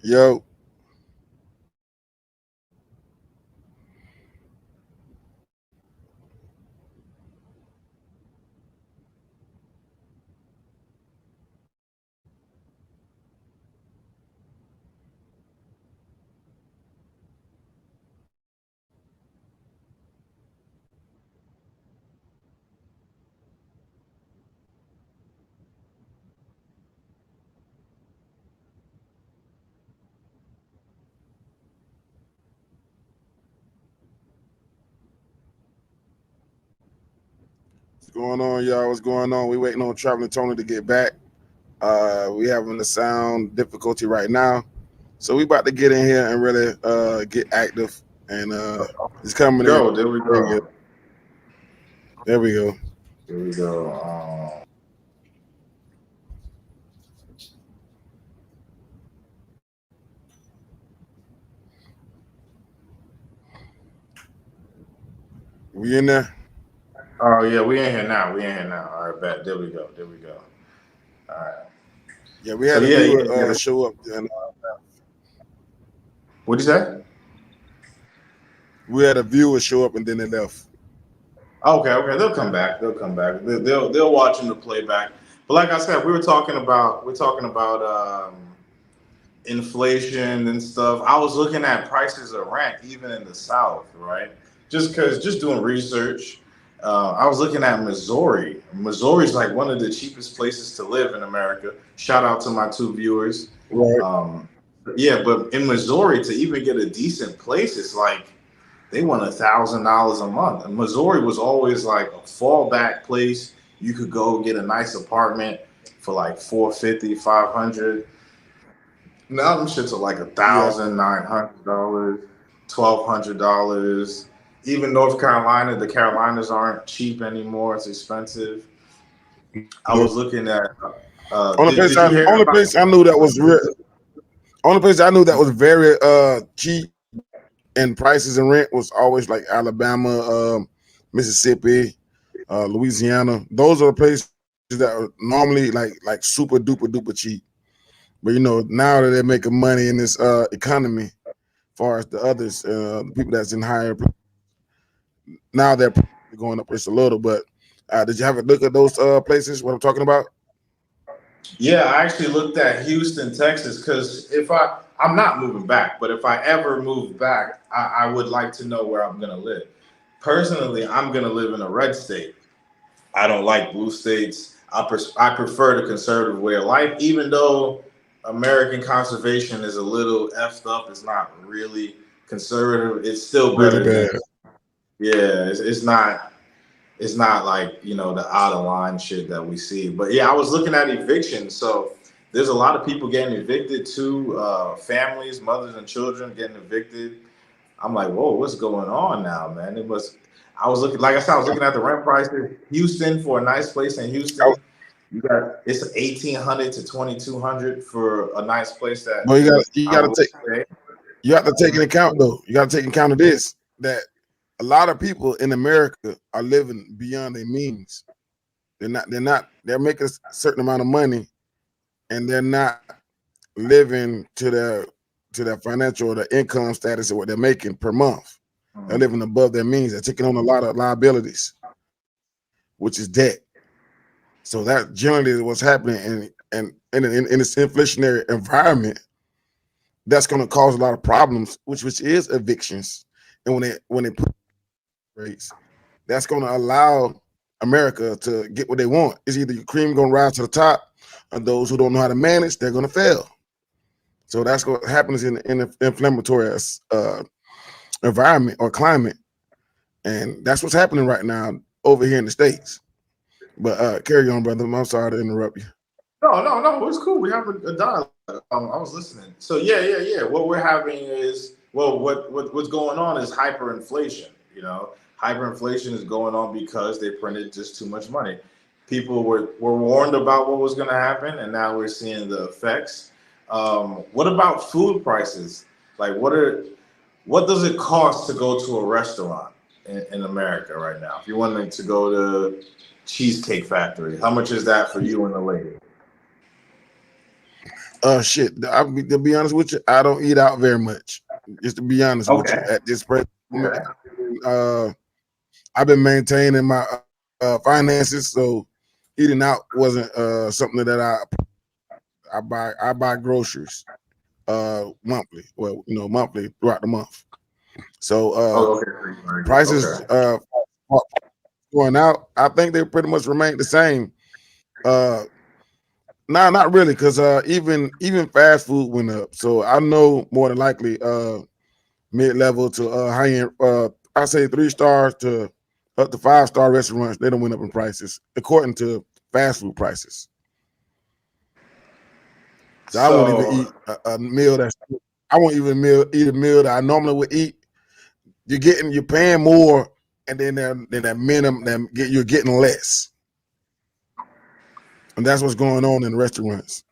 Yo, what's going on, y'all? What's going on? We waiting on Traveling Tony to get back. We having the sound difficulty right now, so we about to get in here and really get active. And it's coming in. Go. There we go. There we go. There we go. We in there. Oh yeah, we in here now. We in here now. All right, bet. There we go. There we go. All right. Yeah, we So had a yeah, yeah, viewer yeah. show up, and What'd you say? we had a viewer show up, and then they left. Okay, okay. They'll come back. They'll come back. They'll watch them to play back. But like I said, we're talking about inflation and stuff. I was looking at prices of rent even in the South, right? Just doing research. I was looking at Missouri. Missouri's like one of the cheapest places to live in America. Shout out to my two viewers. Right. Um, yeah, but in Missouri to even get a decent place, it's like they want $1,000 a month. And Missouri was always like a fallback place. You could go get a nice apartment for like 450, 500. Now them shits are like Yeah. $1,900, $1,200. Even North Carolina, the Carolinas aren't cheap anymore. It's expensive. I No. was looking at. Only Did place did I you hear only about? place I knew that was only place I knew that was very cheap and prices and rent was always like Alabama, Mississippi, Louisiana. Those are the places that are normally like super duper duper cheap. But now that they're making money in this economy, as far as the others, the people that's in higher, now they're going up just a little. But did you have a look at those places? What I'm talking about? Yeah, I actually looked at Houston, Texas, because I'm not moving back, but if I ever move back, I would like to know where I'm gonna live. Personally, I'm gonna live in a red state. I don't like blue states. I prefer the conservative way of life, even though American conservation is a little effed up. It's not really conservative. It's still Really better than bad. yeah. It's not like the out of line shit that we see. But yeah, I was looking at eviction. So there's a lot of people getting evicted too. Families, mothers and children getting evicted. I'm like, whoa, what's going on now, man? It was. I was looking, like I said, I was looking at the rent prices. Houston for a nice place in Oh, Houston, it's 1,800 to 2,200 for a nice place that but you I got to would take say. you have to take into account though. You got to take into account of this that a lot of people in America are living beyond their means. They're making a certain amount of money and they're not living to their financial or their income status of what they're making per month. They're living above their means. They're taking on a lot of liabilities, which is debt. So that generally is what's happening in this inflationary environment. That's going to cause a lot of problems, which is evictions. And when they put rates, that's going to allow America to get what they want. It's either your cream going to rise to the top, or those who don't know how to manage, they're going to fail. So that's what happens in the inflammatory environment or climate, and that's what's happening right now over here in the states. But carry on, brother. I'm sorry to interrupt you. No, no, no. It's cool. We have a dialogue. I was listening. So yeah, yeah, yeah. What we're having is what's going on is hyperinflation. Hyperinflation is going on because they printed just too much money. People were warned about what was going to happen, and now we're seeing the effects. What about food prices? Like, what does it cost to go to a restaurant in America right now? If you wanted to go to Cheesecake Factory, how much is that for you and the lady? Shit. To be honest with you, I don't eat out very much. Just to be honest with you, Okay. at this present moment, Okay. I've been maintaining my finances, so eating out wasn't something that I buy groceries monthly. Well, monthly throughout the month. So Oh, okay. So you very good. prices Okay. going out, I think they pretty much remain the same. Uh, nah, not really, because even fast food went up. So I know more than likely mid level to high end. I say 3 stars to up to 5-star restaurants. They don't went up in prices according to fast food prices. So I won't even So eat a meal that's. I won't even eat a meal that I normally would eat. You're paying more, and then that minimum you're getting less, and that's what's going on in the restaurants.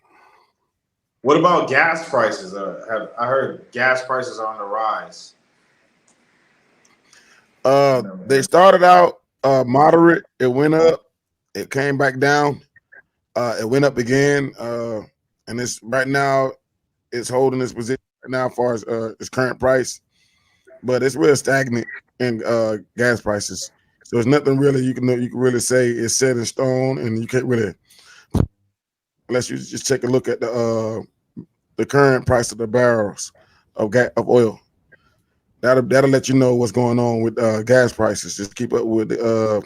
what about gas prices? I heard gas prices are on the rise. They started out moderate. It went up. It came back down. It went up again, and it's right now. It's holding its position right now, as far as its current price, but it's real stagnant in gas prices. So it's nothing really you can really say is set in stone, and you can't really, unless you just take a look at the current price of the barrels of oil. That'll let you know what's going on with gas prices. Just keep up with the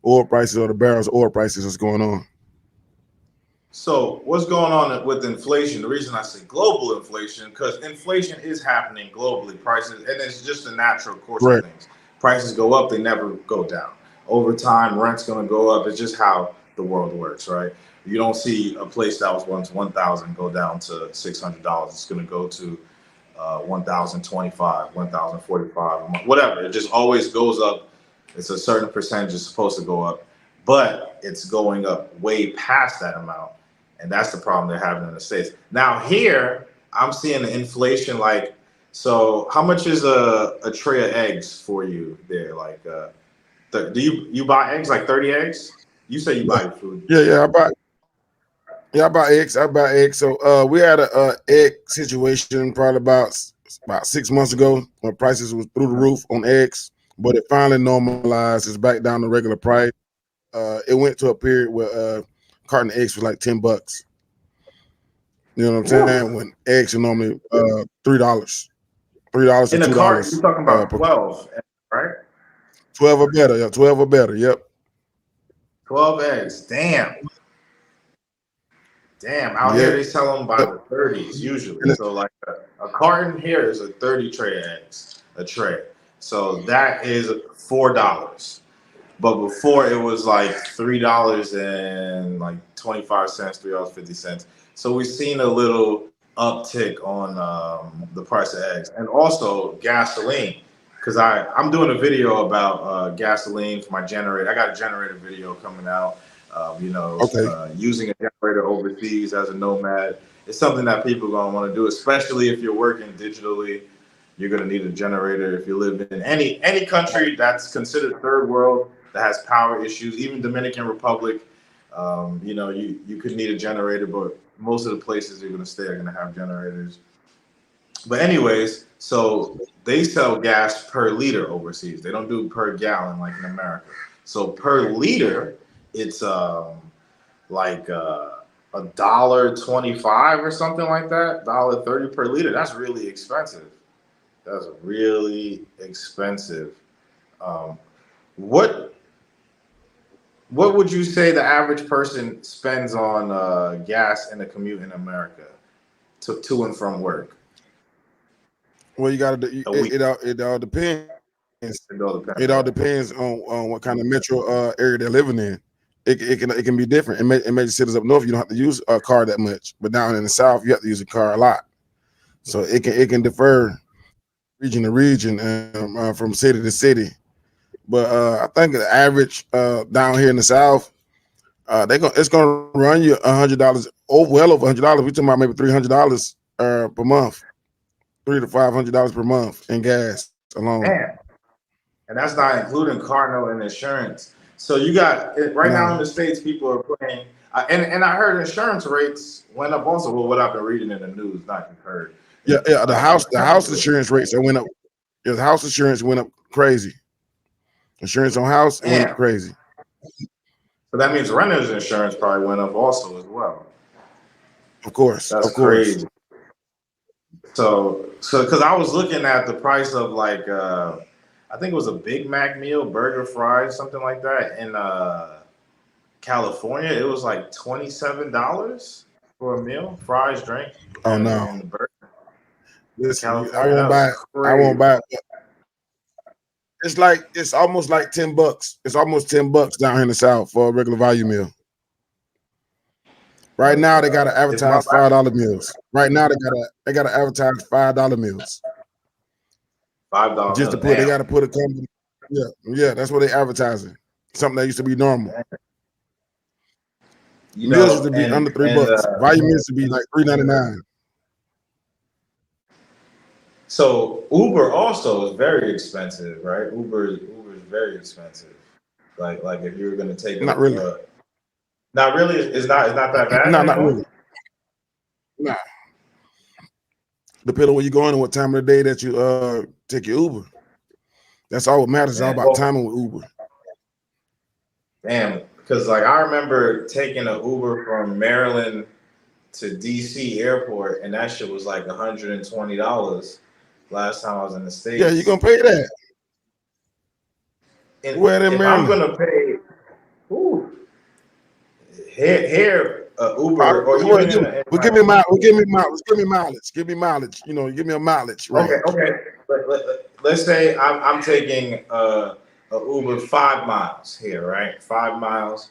oil prices or the barrels of oil prices that's going on. So what's going on with inflation? The reason I say global inflation, because inflation is happening globally. Prices, and it's just a natural course of Correct. things. Prices go up, they never go down. Over time, rent's going to go up. It's just how the world works, right? You don't see a place that was once 1,000 go down to $600. It's going to go to 1,025, 1,045, whatever. It just always goes up. It's a certain percentage is supposed to go up, but it's going up way past that amount. And that's the problem they're having in the States. Now here, I'm seeing the inflation like, so how much is a tray of eggs for you there? Like, do you buy eggs like 30 eggs? You say you Yeah, buy food. yeah. I buy eggs. I buy eggs. So we had a egg situation probably about 6 months ago when prices was through the roof on eggs, but it finally normalized. It's back down to regular price. It went to a period where carton of eggs was like $10. You know what I'm Woo. saying? When eggs are normally $3, $3 to In a two cart, you're dollars talking about per 12, right? 12 or better. Yeah, 12 or better. Yep. 12 eggs. Damn. Damn, out here Yep. they sell them by the 30s usually. And So like a carton here is a 30 tray of eggs, a tray. So that is $4. But before it was like $3 and like 25 cents, $3.50. So we've seen a little uptick on the price of eggs and also gasoline. Because I'm doing a video about gasoline for my generator. I got a generator video coming out. okay. Using a generator overseas as a nomad. It's something that people are going to want to do, especially if you're working digitally. You're going to need a generator if you live in any country that's considered third world that has power issues, even Dominican Republic. You could need a generator, but most of the places you're going to stay are going to have generators. But anyways, so they sell gas per liter overseas. They don't do per gallon like in America. So per liter, it's like $1.25 or something like that, $1.30 per liter. That's really expensive. That's really expensive. Um, what what would you say the average person spends on gas in a commute in America to and from work Well, you got to. a week? It all depends. It all depends, It all right? depends on what kind of metro area they're living in. It can be different. In major cities up north, you don't have to use a car that much, but down in the south, you have to use a car a lot. So it can differ region to region, from city to city. But I think the average down here in the south, it's gonna run you $100 over, well over $100. We're talking about maybe $300 per month, $300 to $500 per month in gas alone. Man, and that's not including car note and insurance. So you got right now in No, the states, people are paying. And I heard insurance rates went up also. Well, what I've been reading in the news, not heard. Yeah, the house insurance rates that went up. Yeah, the house insurance went up crazy. Insurance on house went up crazy. So that means renter's insurance probably went up also as well. Of course, that's crazy. So because I was looking at the price of like I think it was a Big Mac meal, burger, fries, something like that in California. It was like $27 for a meal, fries, drink. Oh no! And the burger. Listen, I won't buy it. I won't buy it. It's almost like $10. It's almost $10 down here in the South for a regular value meal. Right now they gotta advertise $5 meals. Right now they gotta advertise $5 meals. $5 just to put. They gotta put a company. Yeah, that's what they advertising. Something that used to be normal. Meals used to be under $3. Value meals used to be like $3.99. So Uber also is very expensive, right? Uber is very expensive. Like if you were going to take not really. Not really. It's not that bad. No, not really. Nah. Depending on where you're going and what time of the day that you take your Uber. That's all what matters. It's all about timing with Uber. Damn, because like I remember taking an Uber from Maryland to DC airport, and that shit was like $120 last time I was in the States. Yeah, you're gonna pay that. And where in Maryland? I'm gonna pay. Here, Uber or even give me mileage. Give me mileage. You know, give me a mileage. Right? Okay. Let's say I'm taking a Uber 5 miles here, right? 5 miles.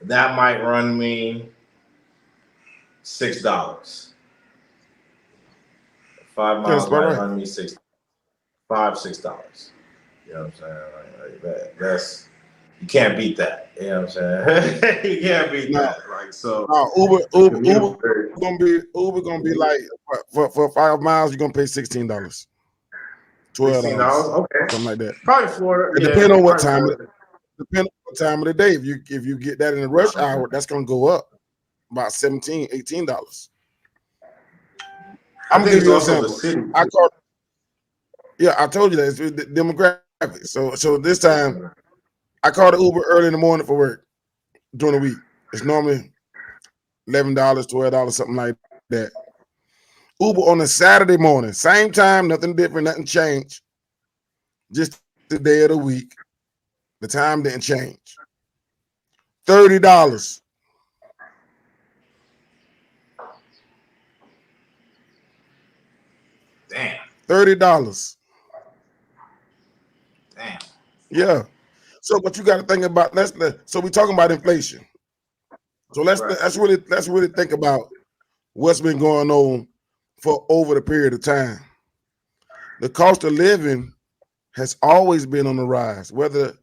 That might run me $6. 5 miles might run me $6. $6. You know what I'm saying? Like that's you can't beat that. You know what I'm saying? You can't beat that. Like so. Uber gonna be like for 5 miles you're gonna pay $16. $12. Okay. Something like that. Probably Florida. It depends on what time. Depending on what time of the day. If you get that in the rush hour, that's gonna go up about $17, $18. I'm gonna give you an example. I told you that it's the demographic. So this time I called the Uber early in the morning for work during the week. It's normally $11, $12, something like that. Uber on a Saturday morning, same time, nothing different, nothing changed. Just the day of the week. The time didn't change. $30. Damn. $30. Damn. Yeah. So, but you got to think about so we're talking about inflation. So let's really think about what's been going on for over the period of time. The cost of living has always been on the rise. Whether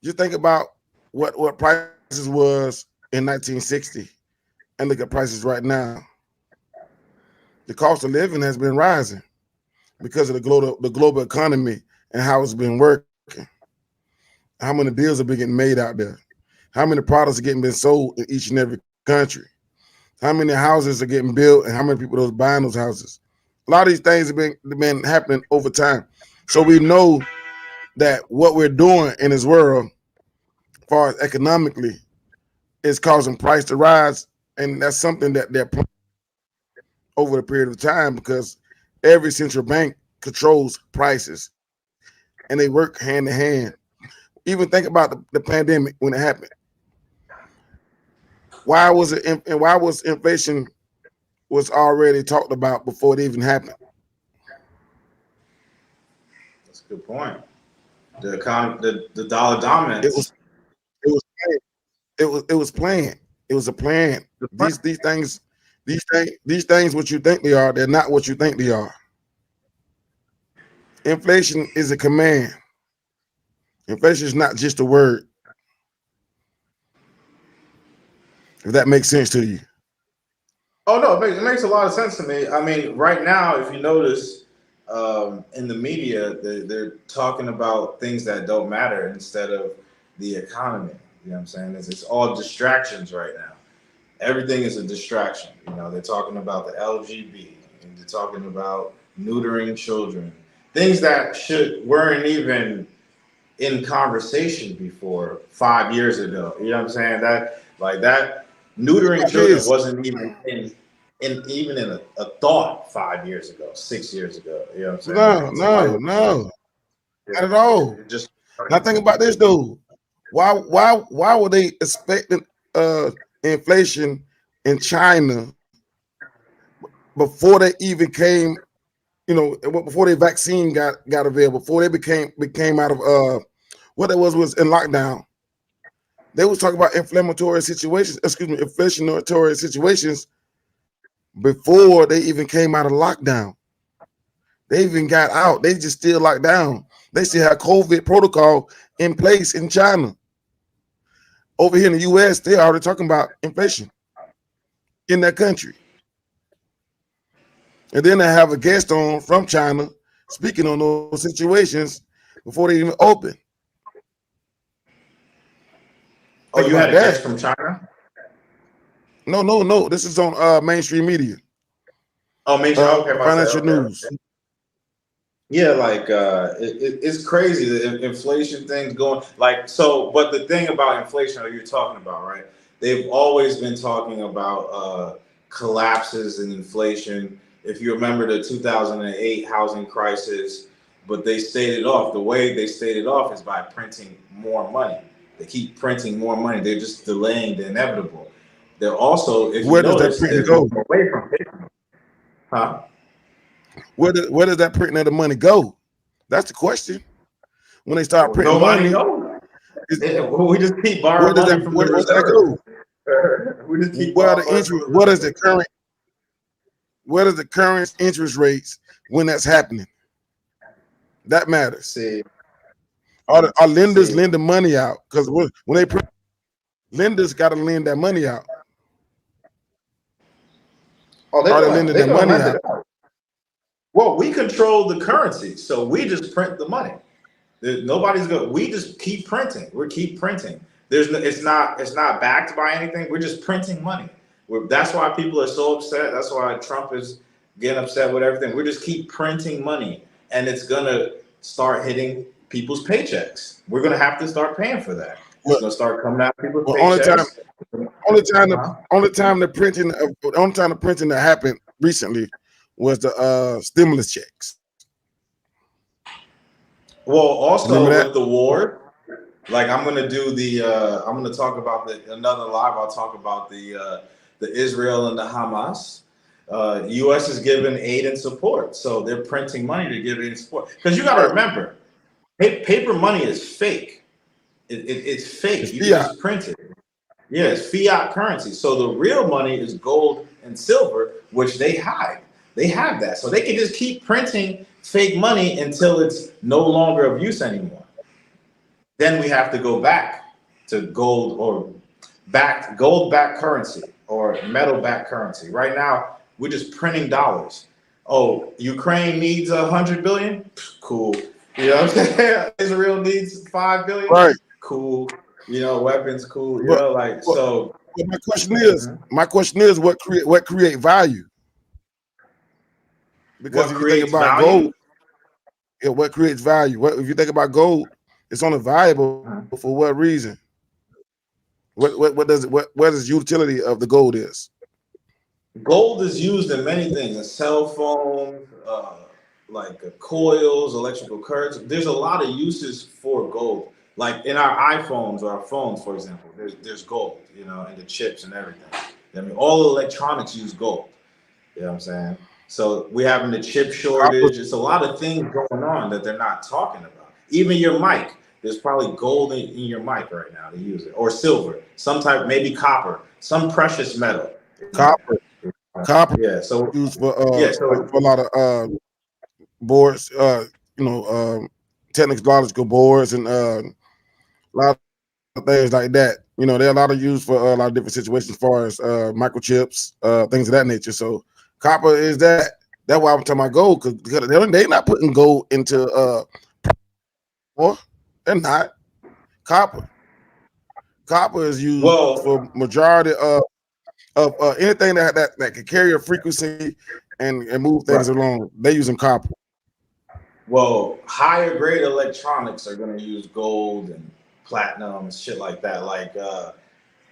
you think about what prices was in 1960 and look at prices right now, the cost of living has been rising because of the global economy and how it's been working. How many deals have been getting made out there? How many products are getting sold in each and every country? How many houses are getting built and how many people are buying those houses? A lot of these things have been happening over time. So we know that what we're doing in this world, as far as economically, is causing price to rise. And that's something that they're planning over the period of time because every central bank controls prices and they work hand in hand. Even think about the pandemic when it happened. Why was inflation was already talked about before it even happened? That's a good point. The dollar dominance. It was planned. It was a plan. These things, what you think they are, they're not what you think they are. Inflation is a command. Inflation is not just a word. If that makes sense to you. Oh no, it makes a lot of sense to me. I mean, right now, if you notice, in the media, they're talking about things that don't matter instead of the economy. You know what I'm saying? It's all distractions right now. Everything is a distraction. You know, they're talking about the LGB, and they're talking about neutering children, things that weren't even in conversation before 5 years ago. You know what I'm saying? That like that neutering Like children this. wasn't even in a thought 5 years ago, 6 years ago. You know what I'm saying? No, Somebody, no, no, yeah, not at all. it just Now think about this though. Why were they expecting inflation in China before they even came, before their vaccine got available, before they became out of what it was in lockdown. They was talking about inflammatory situations, inflationary situations before they even came out of lockdown. They even got out. They just still locked down. They still have COVID protocol in place in China. Over here in the US, they're already talking about inflation in that country. And then they have a guest on from China speaking on those situations before they even open. Oh, Think you about had a that. guest from China? No. This is on mainstream media. Oh, make sure. Okay, about to say, Financial okay. news. Yeah, like it's crazy the inflation thing's going like so. But the thing about inflation that you're talking about, right? They've always been talking about collapses in inflation. If you remember the 2008 housing crisis, but they stayed it off. The way they stayed it off is by printing more money. They keep printing more money. They're just delaying the inevitable. They're also, if you Where does that notice, printing they're go? moving away from paper. Huh? Where does that printing of the money go? That's the question. When they start Well, printing nobody money, knows. We just keep where borrowing does money from the where does that go? reserve. We just keep Where borrowing the money from interest? the What is reserve. the current? What is the current interest rates when that's happening? That matters. See, Are lenders see. lending money out? Because when they print, lenders got to lend that money out. Oh, Are they lending they're that gonna money lend out? it out. Well, we control the currency, so we just print the money. Nobody's going. We just keep printing. We keep printing. It's not backed by anything. We're just printing money. That's why people are so upset. That's why Trump is getting upset with everything. We just keep printing money, and it's gonna start hitting people's paychecks. We're gonna have to start paying for that. It's Well, gonna start coming out of people's well paychecks. only time the printing that happened recently was the stimulus checks. Well, Remember also that? with the war, like I'm gonna do the I'm gonna talk about another live. I'll talk about the Israel and the Hamas. U.S. is giving aid and support, so they're printing money to give aid and support. Because you got to remember, paper money is fake. It's fake. It's You can fiat. just print it. Yeah, it's fiat currency. So the real money is gold and silver, which they hide. They have that, so they can just keep printing fake money until it's no longer of use anymore. Then we have to go back to gold or gold backed currency or metal backed currency. Right now, we're just printing dollars. Oh, Ukraine needs 100 billion? Cool. You know what I'm saying? Israel needs 5 billion? Right. Cool. You know, weapons, cool. You But, know, like but, so. but my question is what create value? Because What if you think creates about value? gold, what creates value? What if you think about gold, it's only valuable for what reason? What does it what is utility of the gold is? Gold is used in many things, a cell phone, like coils, electrical currents. There's a lot of uses for gold. Like in our iPhones or our phones, for example, there's gold, you know, and the chips and everything. I mean, all electronics use gold. You know what I'm saying? So we're having the chip Copper, shortage. It's a lot of things going on that they're not talking about. Even your mic, there's probably gold in your mic right now to use it, or silver, some type, maybe copper, some precious metal. copper, copper Yeah. So used for yeah. So a lot of boards, technological boards and a lot of things like that. You know, there are a lot of use for a lot of different situations as far as microchips, things of that nature. So copper is that. That's why I'm talking about gold, because they're not putting gold into well, they're not. Copper. Copper is used well, for majority of of anything that can carry a frequency and move things Right. along, they using copper. Well, higher grade electronics are going to use gold and platinum and shit like that. Like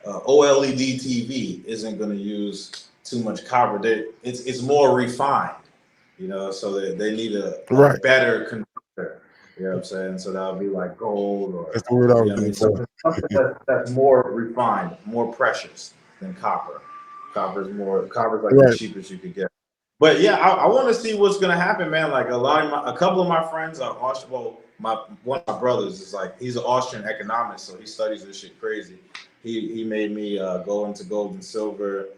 OLED TV isn't going to use too much copper. It's more refined, you know. So they need a Right. better conductor. You know what I'm saying? So that would be like gold or, That's the word I was you know what I mean? looking So for. something that's more refined, more precious than copper. Copper's like the Right. cheapest you could get. But yeah, I want to see what's gonna happen, man. Like a couple of my friends are Austrian. Well, one of my brothers is like he's an Austrian economist, so he studies this shit crazy. He made me go into gold and silver.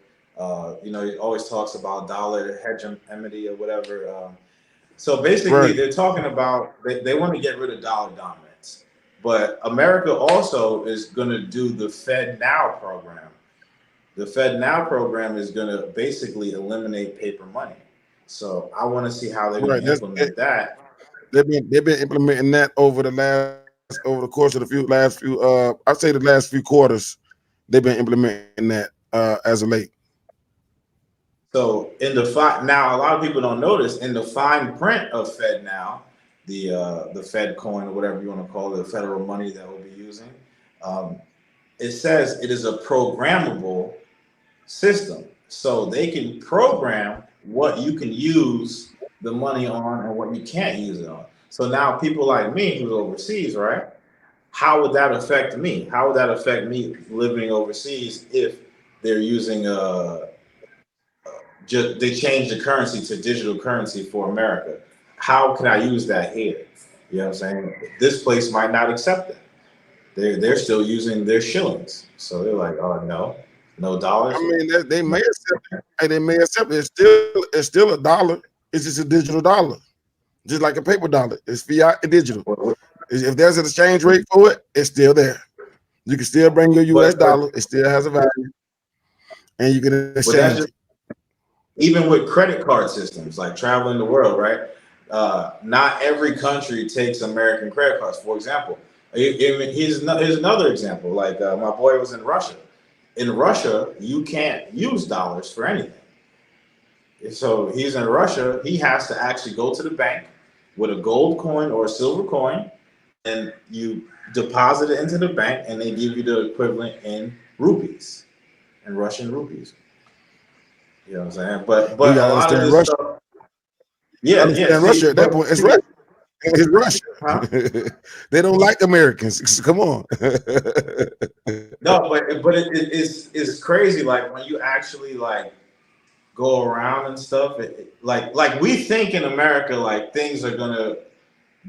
You know, he always talks about dollar hegemony or whatever. So basically, Right. they're talking about they want to get rid of dollar dominance, but America also is going to do the Fed Now program. The Fed Now program is going to basically eliminate paper money. So I want to see how they're going Right. to implement that. They've been implementing that over the course of the last few I'd say the last few quarters. They've been implementing that as of late. So now, a lot of people don't notice in the fine print of Fed Now, the Fed coin or whatever you want to call it, the federal money that we'll be using, it says it is a programmable system. So they can program what you can use the money on and what you can't use it on. So now people like me who's overseas, right? How would that affect me? How would that affect me living overseas if they're using they change the currency to digital currency for America? How can I use that here? You know what I'm saying? This place might not accept that. They're still using their shillings. So they're like, oh no dollars. I mean, they may accept it. And they may accept it. It's still a dollar. It's just a digital dollar, just like a paper dollar. It's fiat and digital. If there's an exchange rate for it, it's still there. You can still bring your U.S. dollar. It still has a value, and you can exchange it. Even with credit card systems, like traveling the world, right? Not every country takes American credit cards. For example, here's another example. Like my boy was in Russia. In Russia, you can't use dollars for anything. So he's in Russia. He has to actually go to the bank with a gold coin or a silver coin, and you deposit it into the bank, and they give you the equivalent in rupees, in Russian rupees. You know what I'm saying? But You a gotta lot of understand this Russia. stuff. Yeah, Understand Russia at that point. It's Russia. It's Russia. Huh? They don't like Americans. Come on. No, but it's crazy. Like when you actually like go around and stuff. Like we think in America, like things are gonna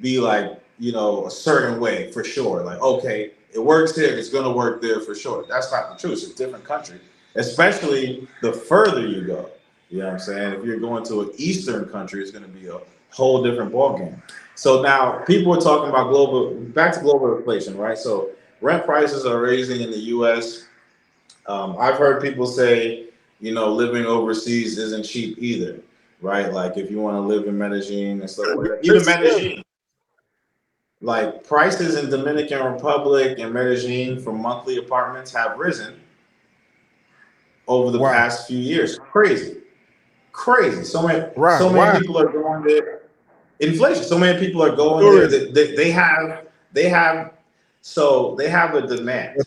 be like, you know, a certain way for sure. Like, okay, it works here, it's gonna work there for sure. That's not the truth. It's a different country, especially the further you go. You know what I'm saying? If you're going to an Eastern country, it's gonna be a whole different ballgame. So now people are talking about back to global inflation, right? So rent prices are raising in the US. I've heard people say, you know, living overseas isn't cheap either, right? Like if you want to live in Medellin and stuff like that. Even Medellin. Like prices in Dominican Republic and Medellin for monthly apartments have risen over the past few years. Crazy. So many people are going there. Inflation. So many people are going there. They have a demand. The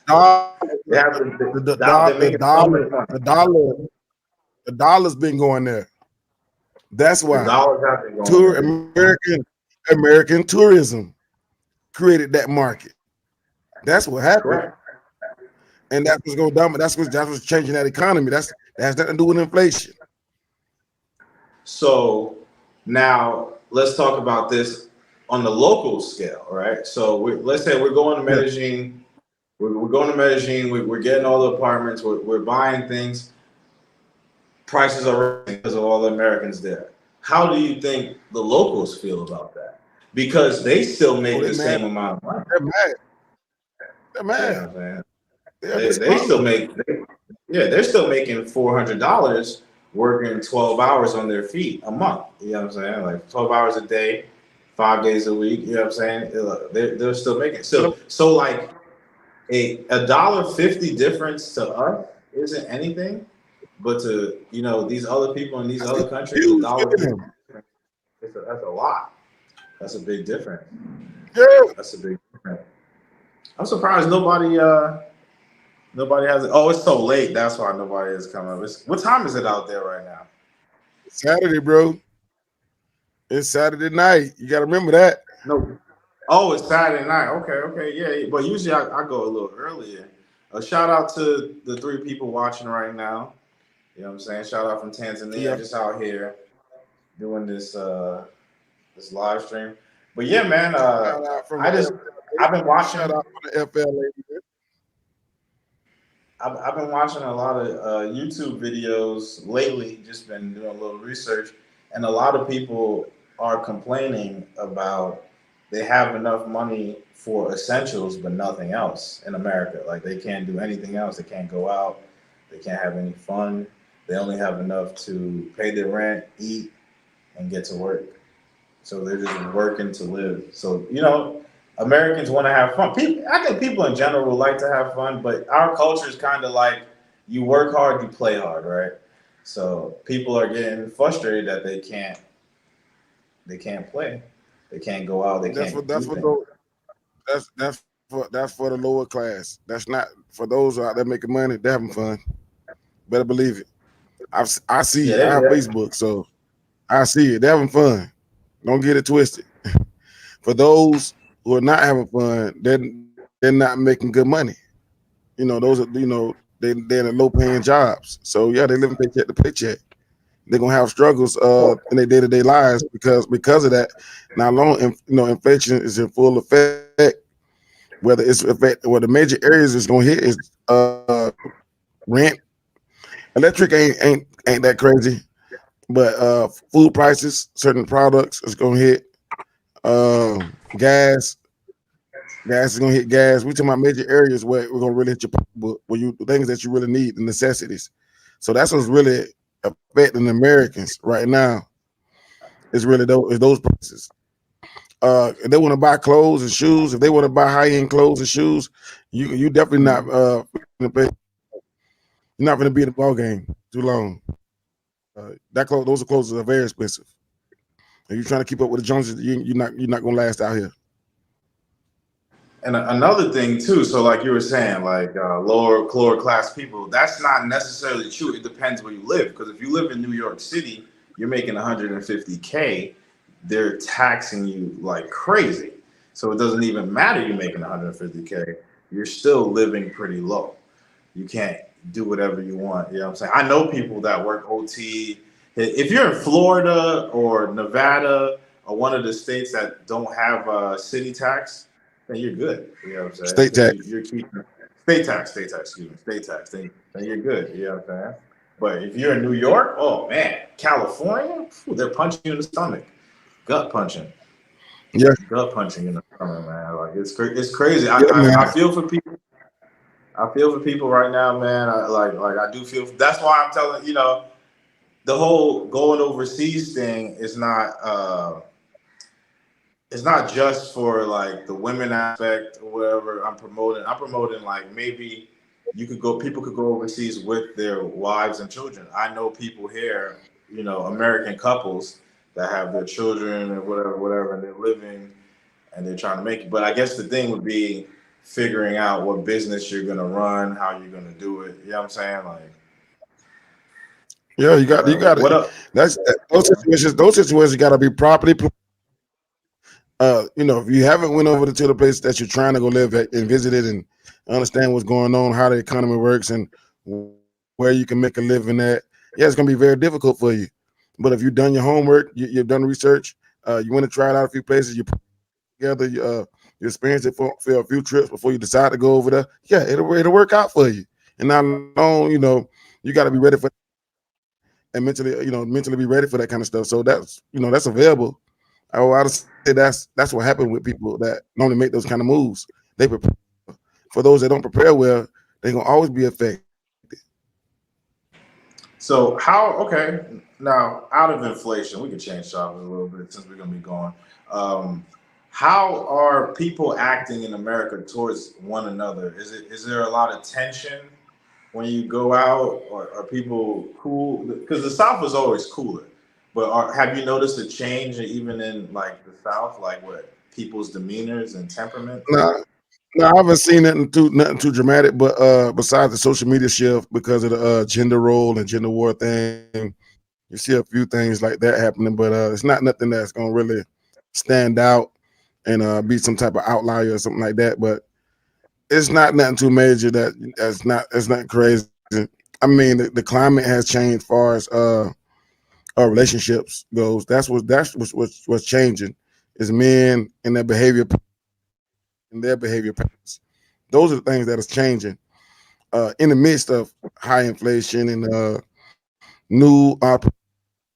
dollar's been going there. That's why American tourism created that market. That's what happened. Correct. And that's what's going down. That's what's changing that economy. That has nothing to do with inflation. So now let's talk about this on the local scale, right? So let's say we're going to Medellin. We're going to Medellin. We're getting all the apartments. We're buying things. Prices are rising because of all the Americans there. How do you think the locals feel about that? Because they still make the same amount of money. They're mad. They still make. They're still making $400 working 12 hours on their feet a month. You know what I'm saying? Like 12 hours a day, 5 days a week. You know what I'm saying? They're still making. So like a $1.50 difference to us isn't anything. But to these other people in these That's a other countries, the huge dollar being game. that's a lot. That's a big difference. Yeah. That's a big difference. I'm surprised nobody has it. Oh, it's so late. That's why nobody is coming up. What time is it out there right now? Saturday, bro. It's Saturday night. You gotta remember that. No. Oh, it's Saturday night. Okay, okay, yeah. Yeah. But usually I go a little earlier. A shout out to the three people watching right now. You know what I'm saying? Shout out from Tanzania, Yeah. just out here doing this live stream. But yeah, man, Shout out from I the just FLA. I've been Shout watching out from the FLA. I've been watching a lot of YouTube videos lately, just been doing a little research, and a lot of people are complaining about they have enough money for essentials but nothing else in America. Like they can't do anything else. They can't go out. They can't have any fun. They only have enough to pay their rent, eat, and get to work. So they're just working to live. So Americans want to have fun. People, I think people in general would like to have fun, but our culture is kind of like you work hard, you play hard, right? So people are getting frustrated that they can't play, they can't go out, they That's can't what do that's what things. those that's for the lower class. That's not for those out there making money. They're having fun. Better believe it. I see Yeah, it. I have they, Facebook, so I see it. They're having fun. Don't get it twisted. For those who are not having fun, they're not making good money. Those are they're in low paying jobs. So yeah, they living paycheck to paycheck. They're gonna have struggles well, in their day to day lives because of that. Now, long inflation is in full effect. Where the major areas is gonna hit is rent. Electric ain't that crazy, but food prices, certain products is gonna hit. Gas, gas is gonna hit gas. We talking about major areas where we're gonna really hit your pocketbook, where you things that you really need, the necessities. So that's what's really affecting Americans right now. Is those prices. If they want to buy clothes and shoes, if they want to buy high end clothes and shoes, you definitely not you're not going to be in the ball game too long. Those clothes are very expensive. If you're trying to keep up with the Joneses, you're not going to last out here. and another thing too. So like you were saying, like lower class people, that's not necessarily true. It depends where you live. Because if you live in New York City, you're making 150K. They're taxing you like crazy. So it doesn't even matter you're making 150K. You're still living pretty low. You can't do whatever you want. You know what I'm saying? I know people that work OT. If you're in Florida or Nevada or one of the states that don't have a city tax, then you're good. You know what I'm saying? State Because tax. you're keeping excuse me, state tax. Then you're good. You know what I'm saying? But if you're in New York, oh man, California, they're punching you in the stomach, gut punching, Yeah, gut punching in the stomach, man. Like it's crazy. I, yeah, I man. I feel for people. I feel for people right now, man. I do feel. That's why I'm telling the whole going overseas thing is not. It's not just for like the women aspect or whatever I'm promoting. I'm promoting like maybe people could go overseas with their wives and children. I know people here, American couples that have their children and whatever, and they're living and they're trying to make it. But I guess the thing would be figuring out what business you're gonna run, how you're gonna do it. You know what I'm saying? Like, Yeah, you got what it. up? Those situations got to be properly. If you haven't went over to the place that you're trying to go live at and visit it and understand what's going on, how the economy works, and where you can make a living at, yeah, it's gonna be very difficult for you. But if you've done your homework, you've done research, you want to try it out a few places, you put together, you experience it for a few trips before you decide to go over there. Yeah, it'll work out for you. And now, you got to be ready for and mentally be ready for that kind of stuff. So that's available. I would say that's what happened with people that normally make those kind of moves. They prepare. For those that don't prepare well, they're gonna always be affected. So how? Okay, now out of inflation, we can change topics a little bit since we're gonna be going. Um, how are people acting in America towards one another? Is there a lot of tension when you go out, or are people cool? Because the South is always cooler. But have you noticed a change even in like the South, like what people's demeanors and temperaments? No, no, I haven't seen nothing too dramatic, but besides the social media shift because of the gender role and gender war thing, you see a few things like that happening, but it's not nothing that's gonna really stand out and be some type of outlier or something like that. But it's not nothing too major that's not crazy. I mean, the climate has changed as far as our relationships goes. What's changing is men and their behavior patterns. Those are the things that is changing in the midst of high inflation and new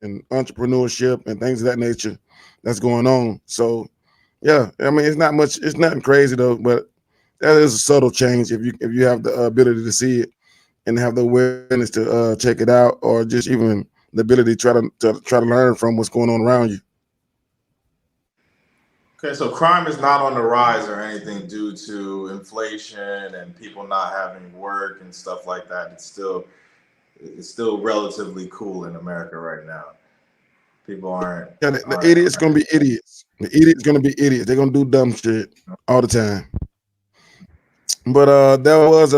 and entrepreneurship and things of that nature that's going on. So yeah, I mean it's not much, it's nothing crazy though, but that is a subtle change if you have the ability to see it and have the awareness to check it out, or just even the ability to try to learn from what's going on around you. Okay, so crime is not on the rise or anything due to inflation and people not having work and stuff like that. It's still relatively cool in America right now. People aren't Yeah, the aren't idiots gonna be idiots. The idiots gonna be idiots. They're gonna do dumb shit all the time. But there was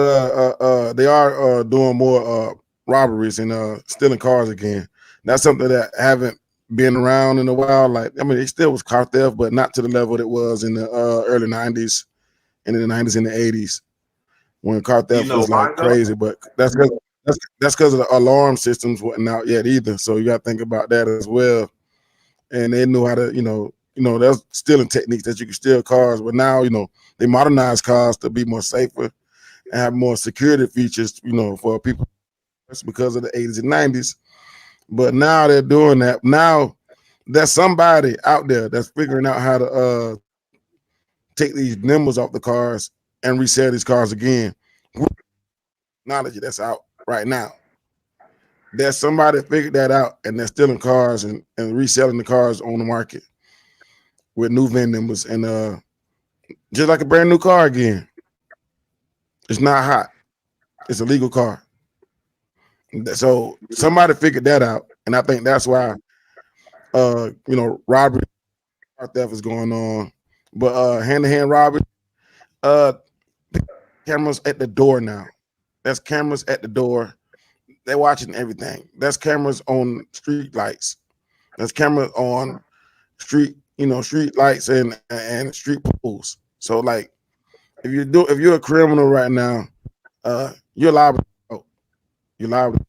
they are doing more robberies and stealing cars again. That's something that haven't been around in a while. Like I mean, it still was car theft, but not to the level it was in the early '90s and in the '90s and the '80s when car Do you theft know was why like though? crazy. But that's because of the alarm systems wasn't out yet either. So you got to think about that as well. And they knew how to, there's stealing techniques that you can steal cars, but now, they modernize cars to be more safer and have more security features, for people. That's because of the 80s and 90s. But now they're doing that. Now there's somebody out there that's figuring out how to take these numbers off the cars and resell these cars again. Technology that's out right now. There's somebody that figured that out, and they're stealing cars and reselling the cars on the market with new VIN numbers and just like a brand new car again. It's not hot. It's a legal car. So somebody figured that out, and I think that's why robbery, car theft is going on. But hand-to-hand robbery, uh cameras at the door now. That's cameras at the door. They're watching everything. That's cameras on street lights. That's cameras on street lights and street poles. So like if you're a criminal right now, you're liable. You're liable.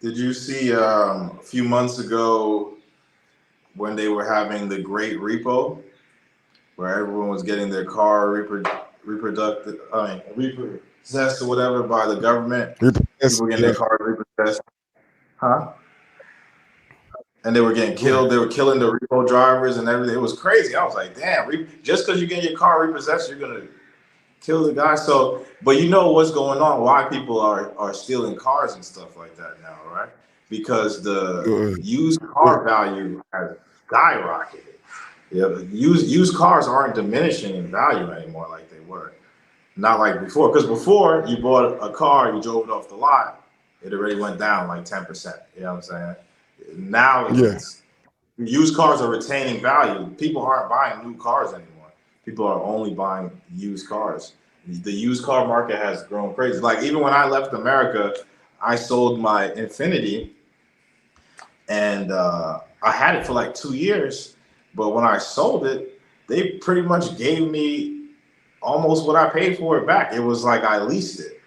Did you see a few months ago when they were having the Great Repo, where everyone was getting their car repossessed or whatever by the government? People getting Yeah. their cars repossessed, huh? And they were getting killed. They were killing the repo drivers and everything. It was crazy. I was like, damn, just because you're getting your car repossessed, you're gonna kill the guy. So, but you know what's going on? Why people are stealing cars and stuff like that now, right? Because the used car value has skyrocketed. Yeah, used cars aren't diminishing in value anymore like they were. Not like before. Because before you bought a car, you drove it off the lot, it already went down like 10%. You know what I'm saying? Now it's used cars are retaining value. People aren't buying new cars anymore. People are only buying used cars. The used car market has grown crazy. Like even when I left America, I sold my Infiniti, and I had it for like 2 years. But when I sold it, they pretty much gave me almost what I paid for it back. It was like I leased it.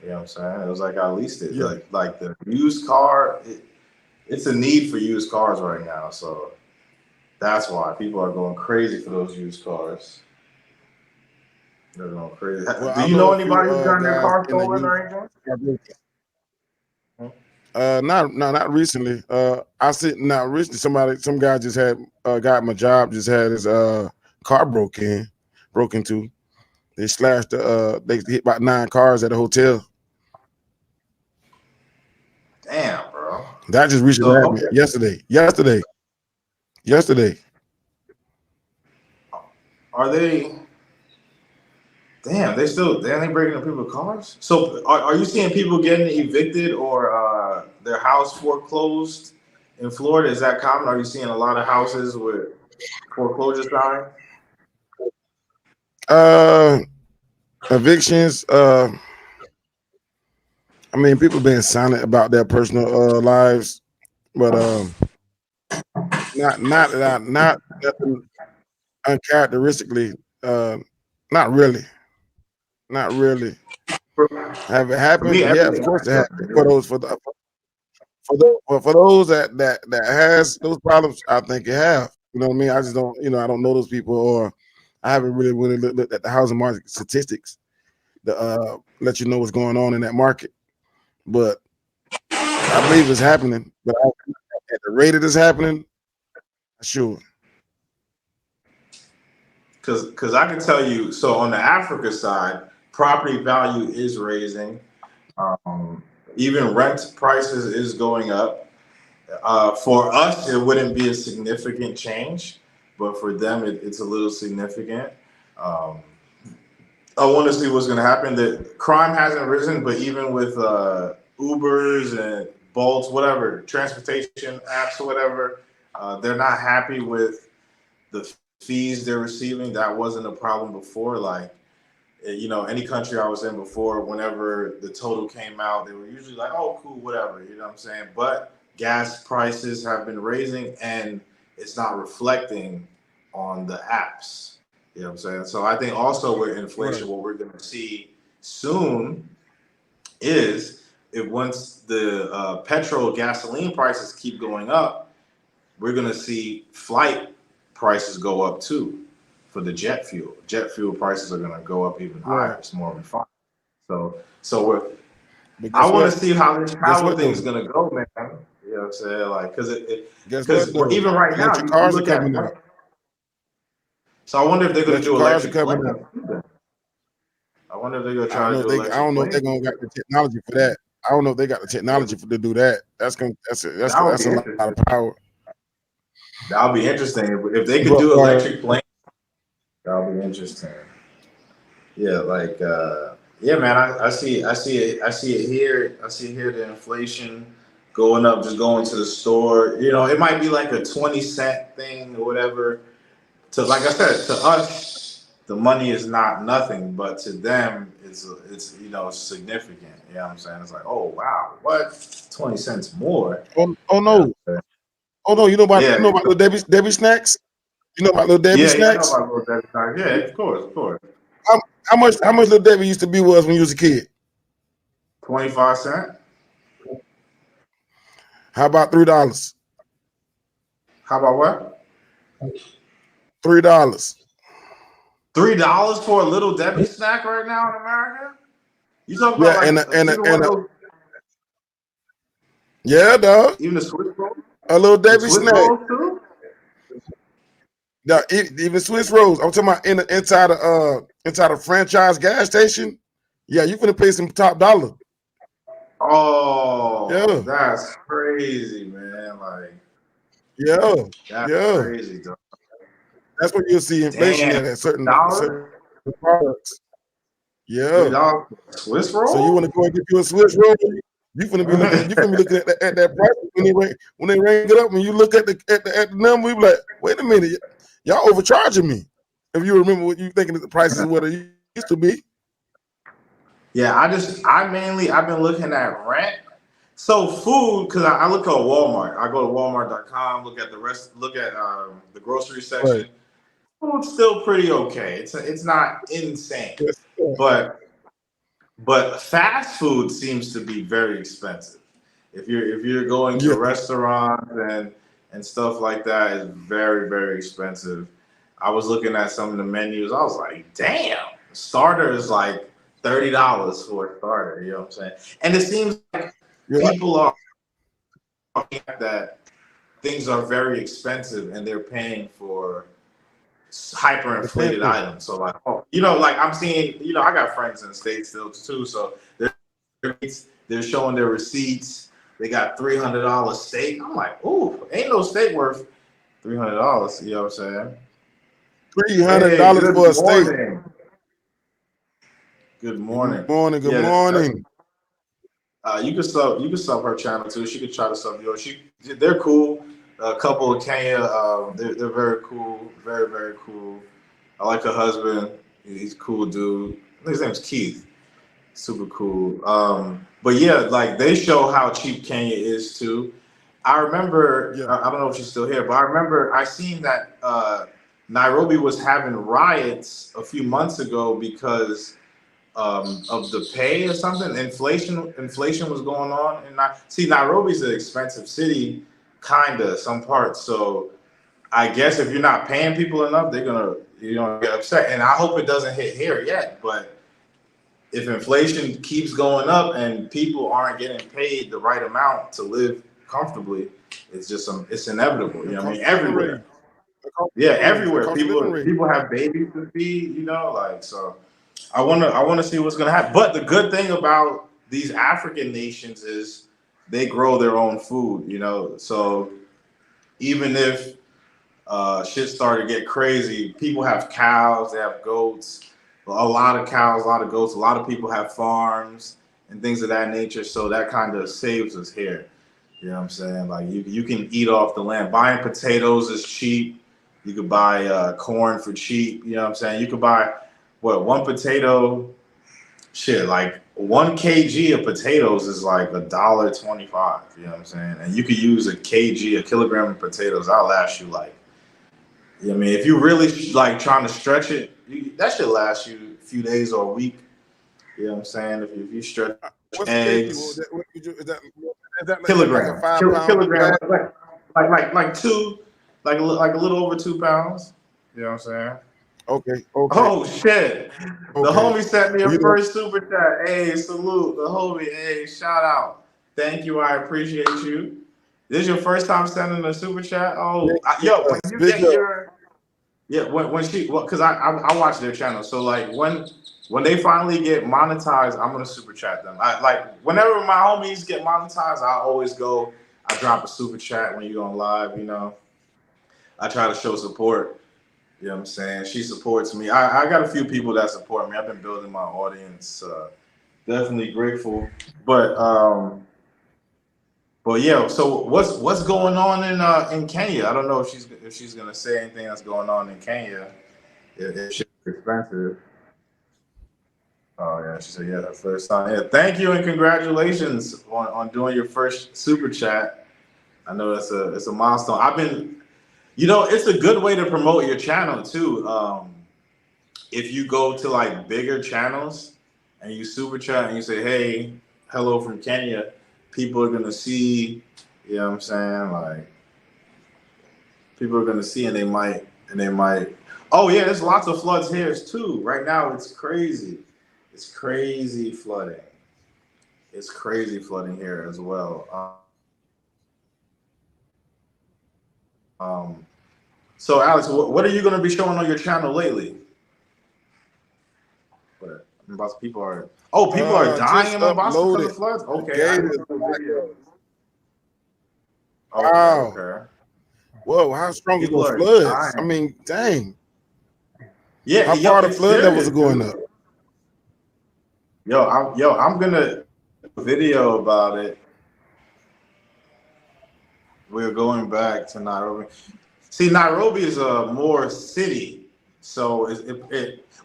You know what I'm saying? It was like I leased it. Yeah. Like the used car, it's a need for used cars right now. So that's why people are going crazy for those used cars. They're going crazy. Well, Do you know anybody who's gotten their car stolen or anything? Not recently. I said not recently. Some guy just had got my job. Just had his car broken into. They slashed. They hit about 9 cars at a hotel. Damn, bro. That just recently happened yesterday. Yesterday. Are they? Damn, they breaking up people's cars. So are you seeing people getting evicted or their house foreclosed in Florida? Is that common? Are you seeing a lot of houses with foreclosure signs? Evictions. I mean, people being silent about their personal lives, but not nothing uncharacteristically. Not really. Not really. Have it For me, happened? Yeah, of everything course it has happened. happened. For those that has those problems, I think it have. You know what I mean? I just don't. I don't know those people, or I haven't really looked at the housing market statistics to let you know what's going on in that market. But I believe it's happening. But at the rate it is happening, sure. Because I can tell you, so on the Africa side, property value is raising. Even rent prices is going up. For us, it wouldn't be a significant change, but for them, it's a little significant. Um, I want to see what's going to happen. The crime hasn't risen, but even with Ubers and Bolts, whatever, transportation apps or whatever, they're not happy with the fees they're receiving. That wasn't a problem before. Like, any country I was in before, whenever the total came out, they were usually like, oh, cool, whatever, you know what I'm saying? But gas prices have been raising and it's not reflecting on the apps. You know what I'm saying? So I think also with inflation, Right. what we're going to see soon is if once the petrol gasoline prices keep going up, we're going to see flight prices go up too for the jet fuel. Jet fuel prices are going to go up even higher. Right. It's more refined. So But I guess want what? to see how this Guess travel what thing is though? going to go, man. You know what I'm saying? Like, Guess what because though? even right now, Electric you cars are look at coming plane. out. So I wonder if they're going to Electric do cars are electric coming planes. out. I wonder if they're going to I don't try to know if do they. I electric don't know if they're planes. gonna got the technology for that. I don't know if they got the technology to do that. That would That's be a lot interesting. of power. That would be interesting. If they could But do electric planes, that would be interesting. Yeah, like yeah, man. I see it here. I see here the inflation going up, just going to the store. It might be like a 20-cent thing or whatever. To like I said, to us, the money is not nothing, but to them, it's significant. You know what I'm saying? It's like, oh wow, what 20 cents more? oh You know no, what I'm oh no, saying? you know about little Debbie snacks? You know about little Debbie Yeah, I know snacks? about Little Debbie Snacks. Yeah, of course, of course. How, how much little Debbie used to be was when you was a kid? 25 cent. How about $3? How about what? $3. $3 for a Little Debbie snack right now in America? You talking about Yeah, like even one of those, yeah, dog. even the Swiss rolls? A little The Debbie Swiss snack. rolls too? Now, even Swiss rolls. I'm talking about inside a franchise gas station. Yeah, you finna pay some top dollar. Oh, Yeah, that's crazy, man. Like yeah, that's yeah. crazy, dog. That's where you'll see inflation Damn, at $3? certain products. Three Yeah. dollars for Swiss So you want roll? to go and get you a Swiss roll? You finna be looking at that price when they ring it up. When you look at the number, you be like, wait a minute, y'all overcharging me. If you remember what you thinking that the prices what it used to be. Yeah, I've been looking at rent. So food, because I look at Walmart. I go to Walmart.com, look at the grocery Right. section. Food's still pretty okay. It's not insane, Yes. but fast food seems to be very expensive. If you're going to Yeah. restaurants and stuff like that, it's very very expensive. I was looking at some of the menus. I was like, damn, starter is like $30 for a starter. You know what I'm saying? And it seems like You're right. people are that things are very expensive and they're paying for hyperinflated items. So like, like I'm seeing, I got friends in the States still too. So they're showing their receipts. They got $300 steak. I'm like, ooh, ain't no steak worth $300. You know what I'm saying? $300 Hey, for a good steak. morning. Good morning. Good morning. Good Yeah, morning. you can sub her channel too. She could try to sub yours. They're cool. A couple of Kenya. They're very cool. Very very cool. I like her husband. He's a cool dude. I think his name's Keith. Super cool. But yeah, like they show how cheap Kenya is too. I remember. Yeah. I don't know if she's still here, but I remember I seen that Nairobi was having riots a few months ago because of the pay or something. Inflation was going on, and Nairobi's an expensive city, kinda some parts. So I guess if you're not paying people enough, they're gonna get upset. And I hope it doesn't hit here yet. But if inflation keeps going up and people aren't getting paid the right amount to live comfortably, it's inevitable. You know what I mean? Everywhere. Yeah, everywhere. People have babies to feed. Like so. I wanna see what's gonna happen. But the good thing about these African nations is they grow their own food. So even if shit started to get crazy, people have cows, they have goats, a lot of cows, a lot of goats. A lot of people have farms and things of that nature. So that kind of saves us here. You know what I'm saying? Like you can eat off the land. Buying potatoes is cheap. You could buy corn for cheap. You know what I'm saying? You could buy one potato, like 1 kg of potatoes is like $1.25. You know what I'm saying? And you could use a kilogram of potatoes. That'll last you like, I mean, if you really like trying to stretch it, that should last you a few days or a week. You know what I'm saying? If you stretch eggs, is that kilogram, like a 5 pound kilogram, like two, like a little over 2 pounds. You know what I'm saying? Okay. Oh shit! Okay. The homie sent me a first super chat. Hey, salute the homie. Hey, shout out. Thank you. I appreciate you. This is your first time sending a super chat. Oh, when you get your because I watch their channel. So like when they finally get monetized, I'm gonna super chat them. I like whenever my homies get monetized, I always go. I drop a super chat when you go on live. I try to show support. You know what I'm saying? She supports me. I got a few people that support me. I've been building my audience. Definitely grateful. But yeah. So what's going on in Kenya? I don't know if she's gonna say anything that's going on in Kenya. If shit's expensive. Oh yeah, she said her first time. Yeah, thank you and congratulations on doing your first super chat. I know it's a milestone. I've been. It's a good way to promote your channel too. If you go to like bigger channels and you super chat and you say, "Hey, hello from Kenya," people are gonna see. You know what I'm saying? Like, people are gonna see and they might. Oh yeah, there's lots of floods here too. Right now, it's crazy. It's crazy flooding. It's crazy flooding here as well. So Alex, what are you going to be showing on your channel lately? People are dying in Mombasa because of floods. Okay. Wow. Okay. Whoa, how strong are those floods? I mean, dang. Yeah. How far the flood levels are going up? I'm gonna do a video about it. We're going back to Nairobi. See, Nairobi is a more city. So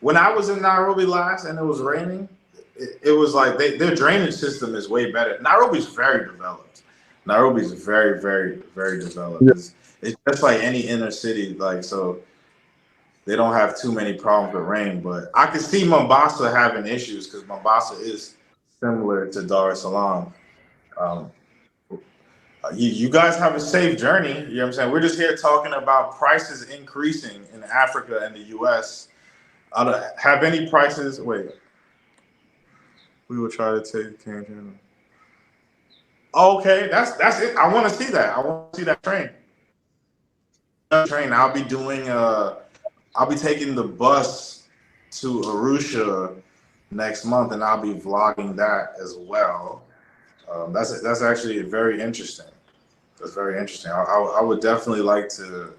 when I was in Nairobi last and it was raining, it was like their drainage system is way better. Nairobi's very developed. Nairobi's very, very, very developed. Yeah. It's just like any inner city, like so they don't have too many problems with rain. But I could see Mombasa having issues because Mombasa is similar to Dar es Salaam. You guys have a safe journey. You know what I'm saying? We're just here talking about prices increasing in Africa and the US. Have any prices? Wait. We will try to take Kenya. Okay, that's it. I want to see that. I want to see that train. I'll be doing I'll be taking the bus to Arusha next month and I'll be vlogging that as well. That's actually very interesting. That's very interesting. I would definitely like to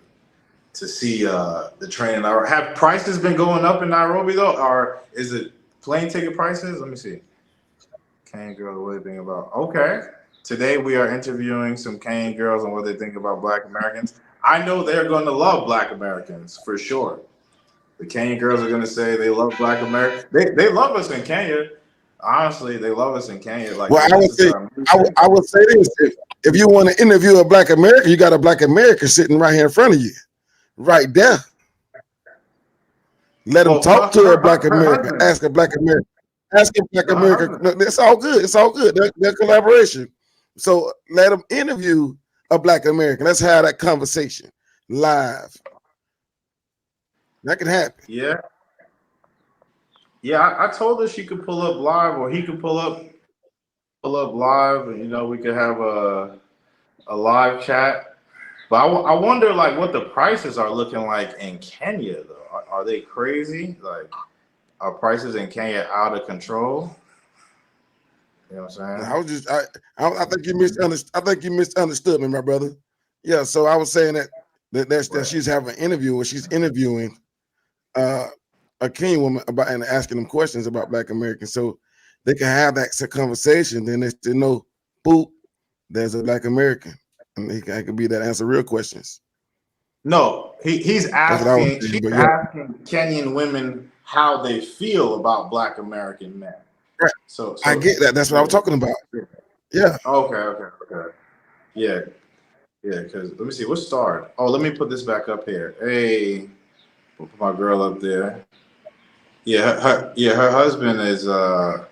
see the train in Nairobi. Have prices been going up in Nairobi though, or is it plane ticket prices. Let me see. Kenyan girls, what they think about? Okay. Today we are interviewing some Kenyan girls on what they think about Black Americans. I know they're going to love Black Americans for sure. The Kenyan girls are going to say they love Black America. They love us in Kenya. Honestly, they love us in Kenya. Like, Well, this is I would say this: if you want to interview a Black American, you got a Black American sitting right here in front of you, right there. Let them talk to a Black American. Ask a Black American. Ask a Black American. No, it's all good. It's all good. They're collaboration. So let them interview a Black American. Let's have that conversation live. That can happen. Yeah. Yeah, I told her she could pull up live, or he could pull up live, and we could have a live chat. But I wonder, like, what the prices are looking like in Kenya, though. Are they crazy? Like, are prices in Kenya out of control? You know what I'm saying? I think you misunderstood. I think you misunderstood me, my brother. Yeah, so I was saying that she's having an interview, or she's interviewing a Kenyan woman about and asking them questions about Black Americans, so they can have that conversation. Then they know, boop, there's a Black American, and he can be that answer real questions. No, he's asking. She's asking Kenyan women how they feel about Black American men. Right. So I get that. That's what I was talking about. Yeah. Okay. Yeah. Because let me see what started. Oh, let me put this back up here. Hey, we'll put my girl up there. Yeah, her husband is. I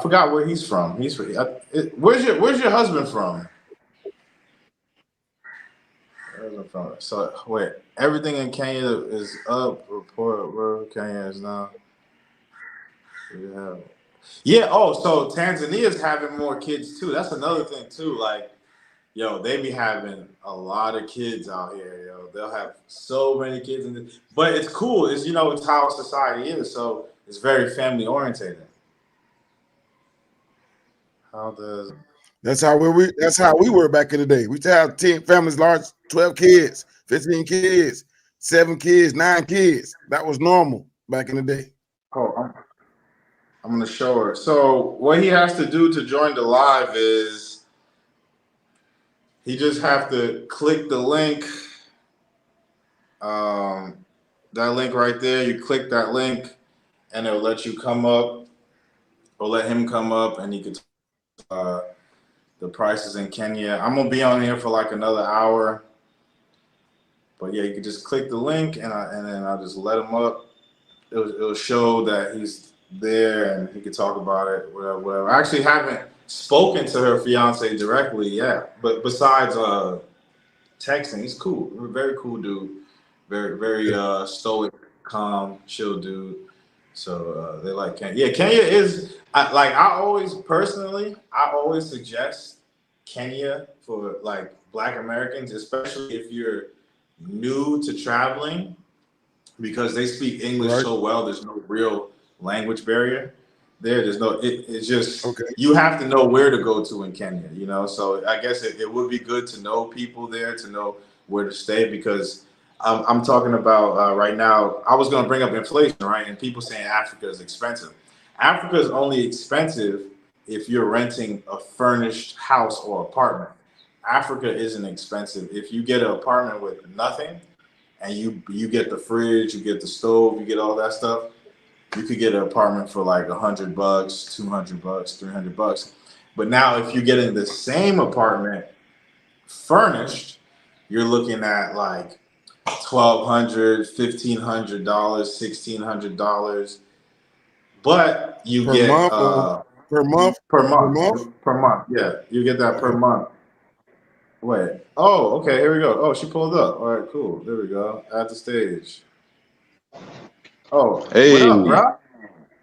forgot where he's from. Where's your husband from? So wait, everything in Kenya is up. Report where Kenya is now. Yeah. Oh, so Tanzania's having more kids too. That's another thing too. Like, they be having a lot of kids out here. They'll have so many kids, but it's cool. It's it's how society is. So it's very family oriented. That's how we were back in the day. We used to have 10 families, large, 12 kids, 15 kids, 7 kids, 9 kids. That was normal back in the day. Oh, I'm gonna show her. So what he has to do to join the live is he just have to click the link. That link right there. You click that link, and it'll let you come up, or let him come up, and he could. The prices in Kenya. I'm gonna be on here for like another hour, but yeah, you can just click the link, and then I'll just let him up. It'll show that he's there, and he can talk about it, whatever. I actually haven't spoken to her fiance directly yet, but besides texting, he's cool. Very cool dude. Very stoic, calm, chill dude. So they like Kenya. Yeah, Kenya is I always suggest Kenya for like Black Americans, especially if you're new to traveling, because they speak English so well. There's no real language barrier there. There's no. It's just you have to know where to go to in Kenya. So I guess it would be good to know people there, to know where to stay, because. I'm talking about right now. I was going to bring up inflation, right? And people saying Africa is expensive. Africa is only expensive if you're renting a furnished house or apartment. Africa isn't expensive. If you get an apartment with nothing, and you get the fridge, you get the stove, you get all that stuff, you could get an apartment for like $100, $200, $300. But now, if you're getting the same apartment furnished, you're looking at like $1,200, $1,500, $1,600, but you per get month, per month. Yeah, you get that per month. Wait. Oh, okay. Here we go. Oh, she pulled up. All right, cool. There we go. At the stage. Oh, hey, what up, bro?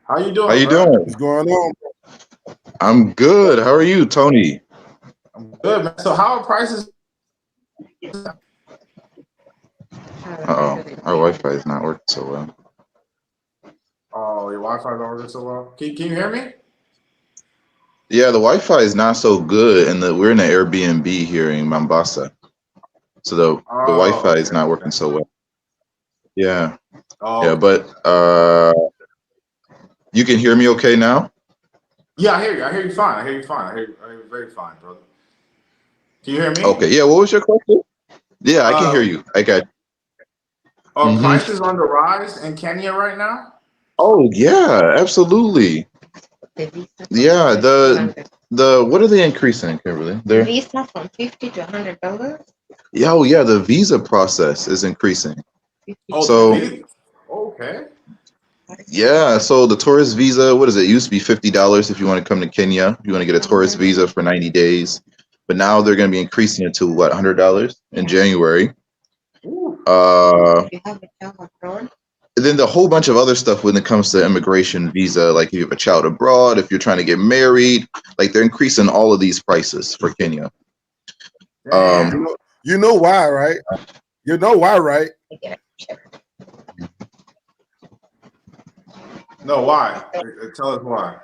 How you doing? What's going on? I'm good. How are you, Tony? I'm good, man. So how are prices? Our Wi-Fi is not working so well. Oh, your Wi-Fi is not working so well. Can you hear me? Yeah, the Wi-Fi is not so good, and we're in an Airbnb here in Mombasa, so the Wi-Fi is not working so well. Yeah, yeah, but You can hear me okay now? Yeah, I hear you. I hear you fine. I hear you fine. I hear you very fine, brother. Can you hear me? Okay. Yeah. What was your question? Yeah, I can hear you. I got. Are Mm-hmm. prices on the rise in Kenya right now? Oh yeah, absolutely. Yeah. The what are they increasing, Kimberly? They're Visa from $50 to $100. yeah. Oh yeah. The visa process is increasing. Oh, So okay. yeah. So the tourist visa, what is it? It used to be $50 if you want to come to Kenya. You want to get a tourist visa for 90 days, but now they're going to be increasing it to what, $100 in January. If you have a child abroad. Then the whole bunch of other stuff when it comes to immigration visa, like if you have a child abroad, if you're trying to get married, like they're increasing all of these prices for Kenya. You know why, right? You know why, right? No, why? Tell us why.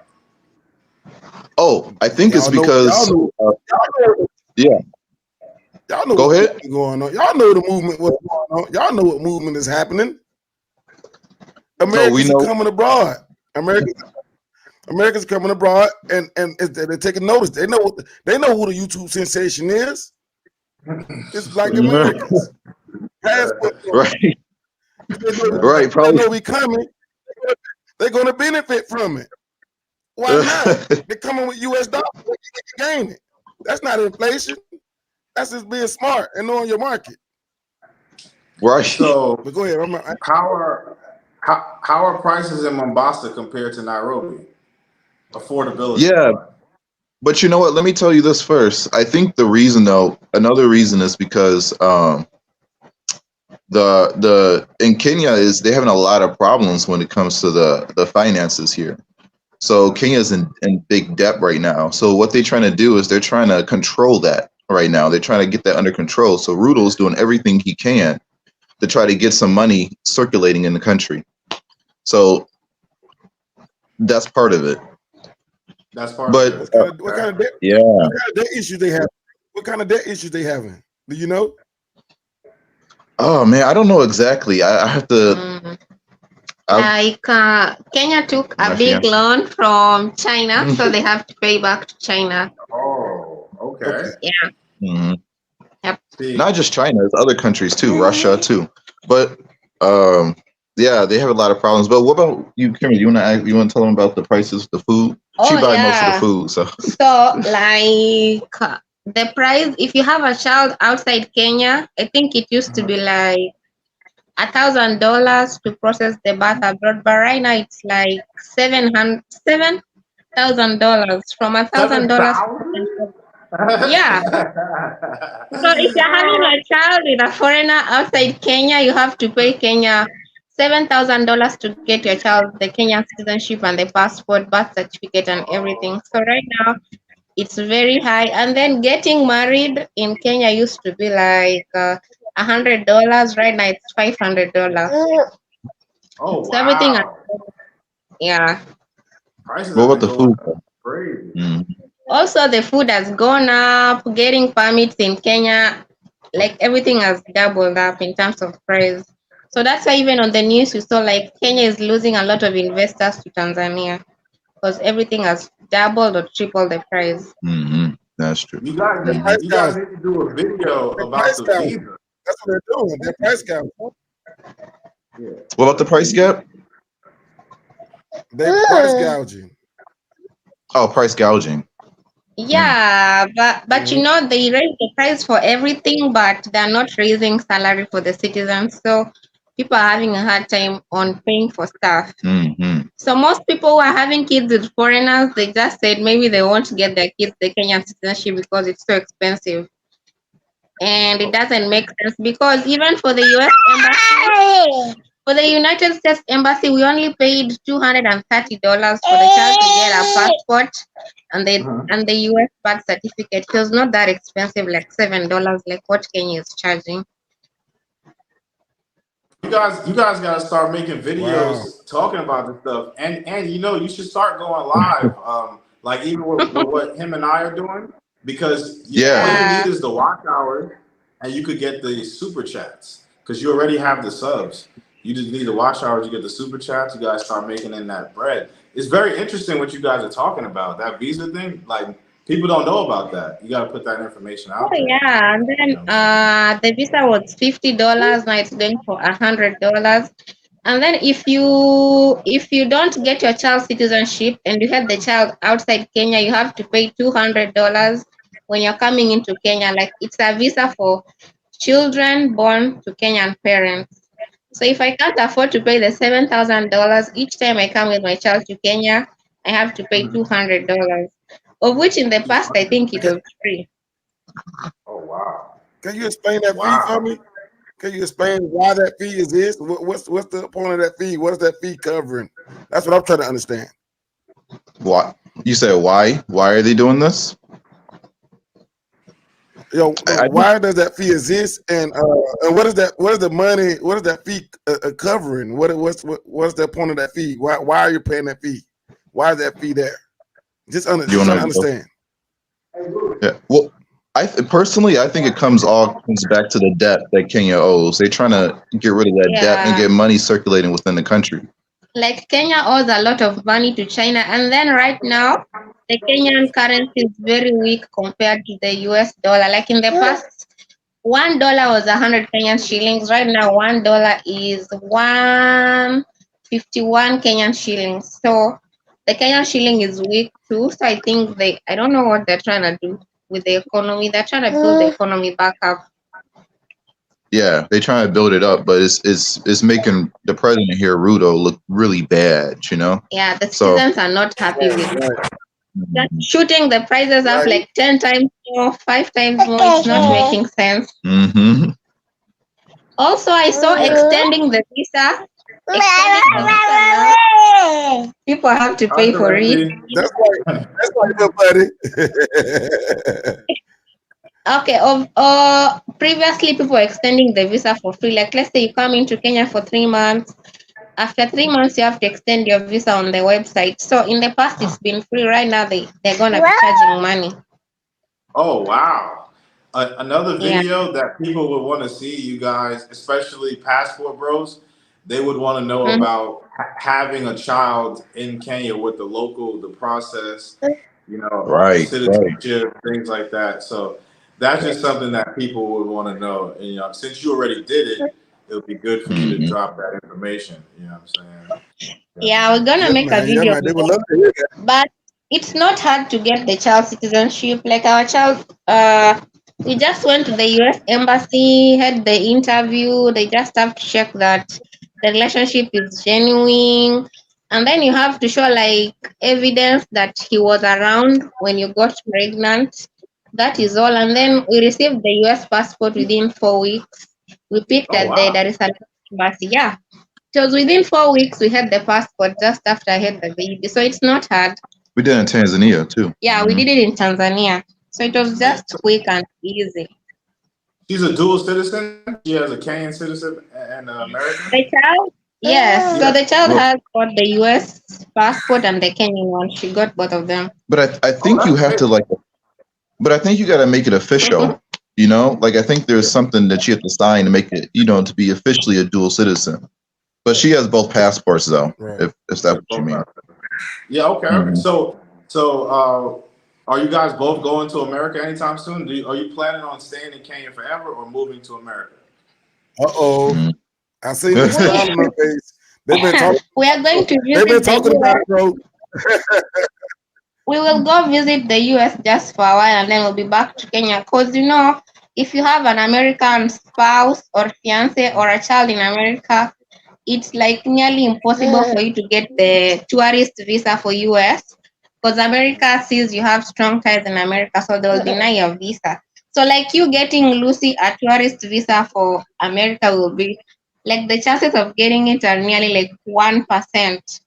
Oh, I think it's because yeah. Y'all know Go what's ahead. going on. Y'all know the movement. What's going on? Y'all know what movement is happening. Americans are coming abroad. Americans coming abroad, and they're taking notice. They know who the YouTube sensation is. It's Black Americans. Right. Right. Probably know we coming. They're going to benefit from it. Why not? They're coming with US dollars. They can gain it. That's not inflation. That's just being smart and knowing your market. Right. So, but go ahead. How are prices in Mombasa compared to Nairobi? Affordability. Yeah. But you know what? Let me tell you this first. I think the reason, though, another reason is because the in Kenya is they're having a lot of problems when it comes to the finances here. So Kenya's in big debt right now. So what they're trying to do is they're trying to control that right now. They're trying to get that under control. So Ruto's doing everything he can to try to get some money circulating in the country. So that's part of it. That's part of it. What kind of debt? Yeah. What kind of debt issues they have? What kind of debt issues they having? Do you know? Oh man, I don't know exactly. I have to. Kenya took a big loan from China, so they have to pay back to China. Oh, okay. Yeah. Mm-hmm. Yep. Not just China, it's other countries too, Russia too. But yeah, they have a lot of problems. But what about you, Kimmy? You want to tell them about the prices of the food? She buys most of the food, so like the price. If you have a child outside Kenya, I think it used to be like $1,000 to process the birth abroad, but right now it's like $7,000 from $1,000. Yeah. So if you're having a child with a foreigner outside Kenya, you have to pay Kenya $7,000 to get your child the Kenyan citizenship and the passport, birth certificate, and everything. So right now it's very high. And then getting married in Kenya used to be like $100. Right now it's $500. Oh, wow. So everything. Yeah. Prices what about the food? Crazy. Mm-hmm. Also, the food has gone up. Getting permits in Kenya, like everything has doubled up in terms of price. So that's why even on the news you saw like Kenya is losing a lot of investors to Tanzania because everything has doubled or tripled the price. Mm-hmm. That's true. You guys need to do a video about the visa. That's what they're doing. They're price gouging. Yeah. What about the price gap? They're price gouging. Oh, price gouging. Yeah, but you know they raise the price for everything, but they're not raising salary for the citizens. So people are having a hard time on paying for stuff. Mm-hmm. So most people who are having kids with foreigners, they just said maybe they won't get their kids the Kenyan citizenship because it's so expensive. And it doesn't make sense because even for the US Embassy, for the United States Embassy, we only paid $230 for the child to get a passport and the US birth certificate. It was not that expensive, like $7, like what Kenya is charging. You guys gotta start making videos talking about this stuff, and you know you should start going live, like even with what him and I are doing, because all you need is the watch hour, and you could get the super chats because you already have the subs. You just need the watch hours. You get the super chats. You guys start making in that bread. it's very interesting what you guys are talking about. That visa thing, like people don't know about that. You got to put that information Oh out there. yeah, and You then know what I'm saying? the visa was $50. Now it's going for $100. And then if you don't get your child citizenship and you have the child outside Kenya, you have to pay $200 when you're coming into Kenya. Like it's a visa for children born to Kenyan parents. So if I can't afford to pay the $7,000 each time I come with my child to Kenya, I have to pay $200, of which in the past I think it was free. Oh wow, Can you explain that fee for wow. me? Can you explain why that fee is? What's the point of that fee? What is that fee covering? That's what I'm trying to understand. Why? You said why? Why are they doing this? Yo, I why does that fee exist? And what is that? What is the money? What is that fee covering? What's the point of that fee? Why are you paying that fee? Why is that fee there? Just you trying to want to understand. Yeah. Well, personally, I think it comes back to the debt that Kenya owes. They're trying to get rid of that debt and Yeah. get money circulating within the country. Like Kenya owes a lot of money to China, and then right now the Kenyan currency is very weak compared to the US dollar. Like in the past, $1 was 100 Kenyan shillings. Right now, $1 is 151 Kenyan shillings. So the Kenyan shilling is weak too. So I think I don't know what they're trying to do with the economy. They're trying to build the economy back up. Yeah, they're trying to build it up, but it's making the president here, Ruto, look really bad. You know. Yeah, the So citizens are not happy with it. Right. Just shooting the prices up Right. like 10 times more, 5 times more. It's not making sense. Mm-hmm. Also, I saw extending the visa. Now, people have to pay for it. That's like good buddy. Okay, previously people were extending the visa for free. Like let's say you come into Kenya for 3 months. After 3 months, you have to extend your visa on the website. So in the past, it's been free. Right now, they're gonna be charging money. Oh wow. Another Yeah. video that people would want to see, you guys, especially passport bros, they would want to know Mhm. about having a child in Kenya with the process, you know, Right. citizenship, things like that. So that's just something that people would want to know. And, you know, since you already did it, it would be good for you to Mhm. drop that information. You know what I'm saying? Yeah, we're gonna make a Yeah, video. man. They would love to hear that. But it's not hard to get the child citizenship. Like our child, we just went to the US embassy, had the interview. They just have to check that the relationship is genuine, and then you have to show like evidence that he was around when you got pregnant. That is all. And then we received the US passport within 4 weeks. We picked Oh, at wow. the Dar es Salaam embassy. Yeah. It was within 4 weeks we had the passport just after I had the baby. So it's not hard. We did it in Tanzania too. Yeah, we did it in Tanzania. So it was just quick and easy. She's a dual citizen. She has a Kenyan citizen and an American. The child, yes. So Yeah. the child Well- has got the US passport and the Kenyan one. She got both of them. But I think Oh, you that's have to but I think you got to make it official. You know, like I think there's something that you have to sign to make it, to be officially a dual citizen. But she has both passports though, Right. if that's what you mean. Yeah. Okay. Mhm. So, are you guys both going to America anytime soon? Are you planning on staying in Kenya forever or moving to America? Uh-oh. Mhm. I see the smile on her face. They've been talking. We are going to They've been visit the talking about US. it, bro. We will go visit the US just for a while and then we'll be back to Kenya. Because, if you have an American spouse or fiance or a child in America, it's like nearly impossible for you to get the tourist visa for US because America sees you have strong ties in America, so they'll deny your visa. So like you getting Lucy a tourist visa for America will be like the chances of getting it are nearly like 1%.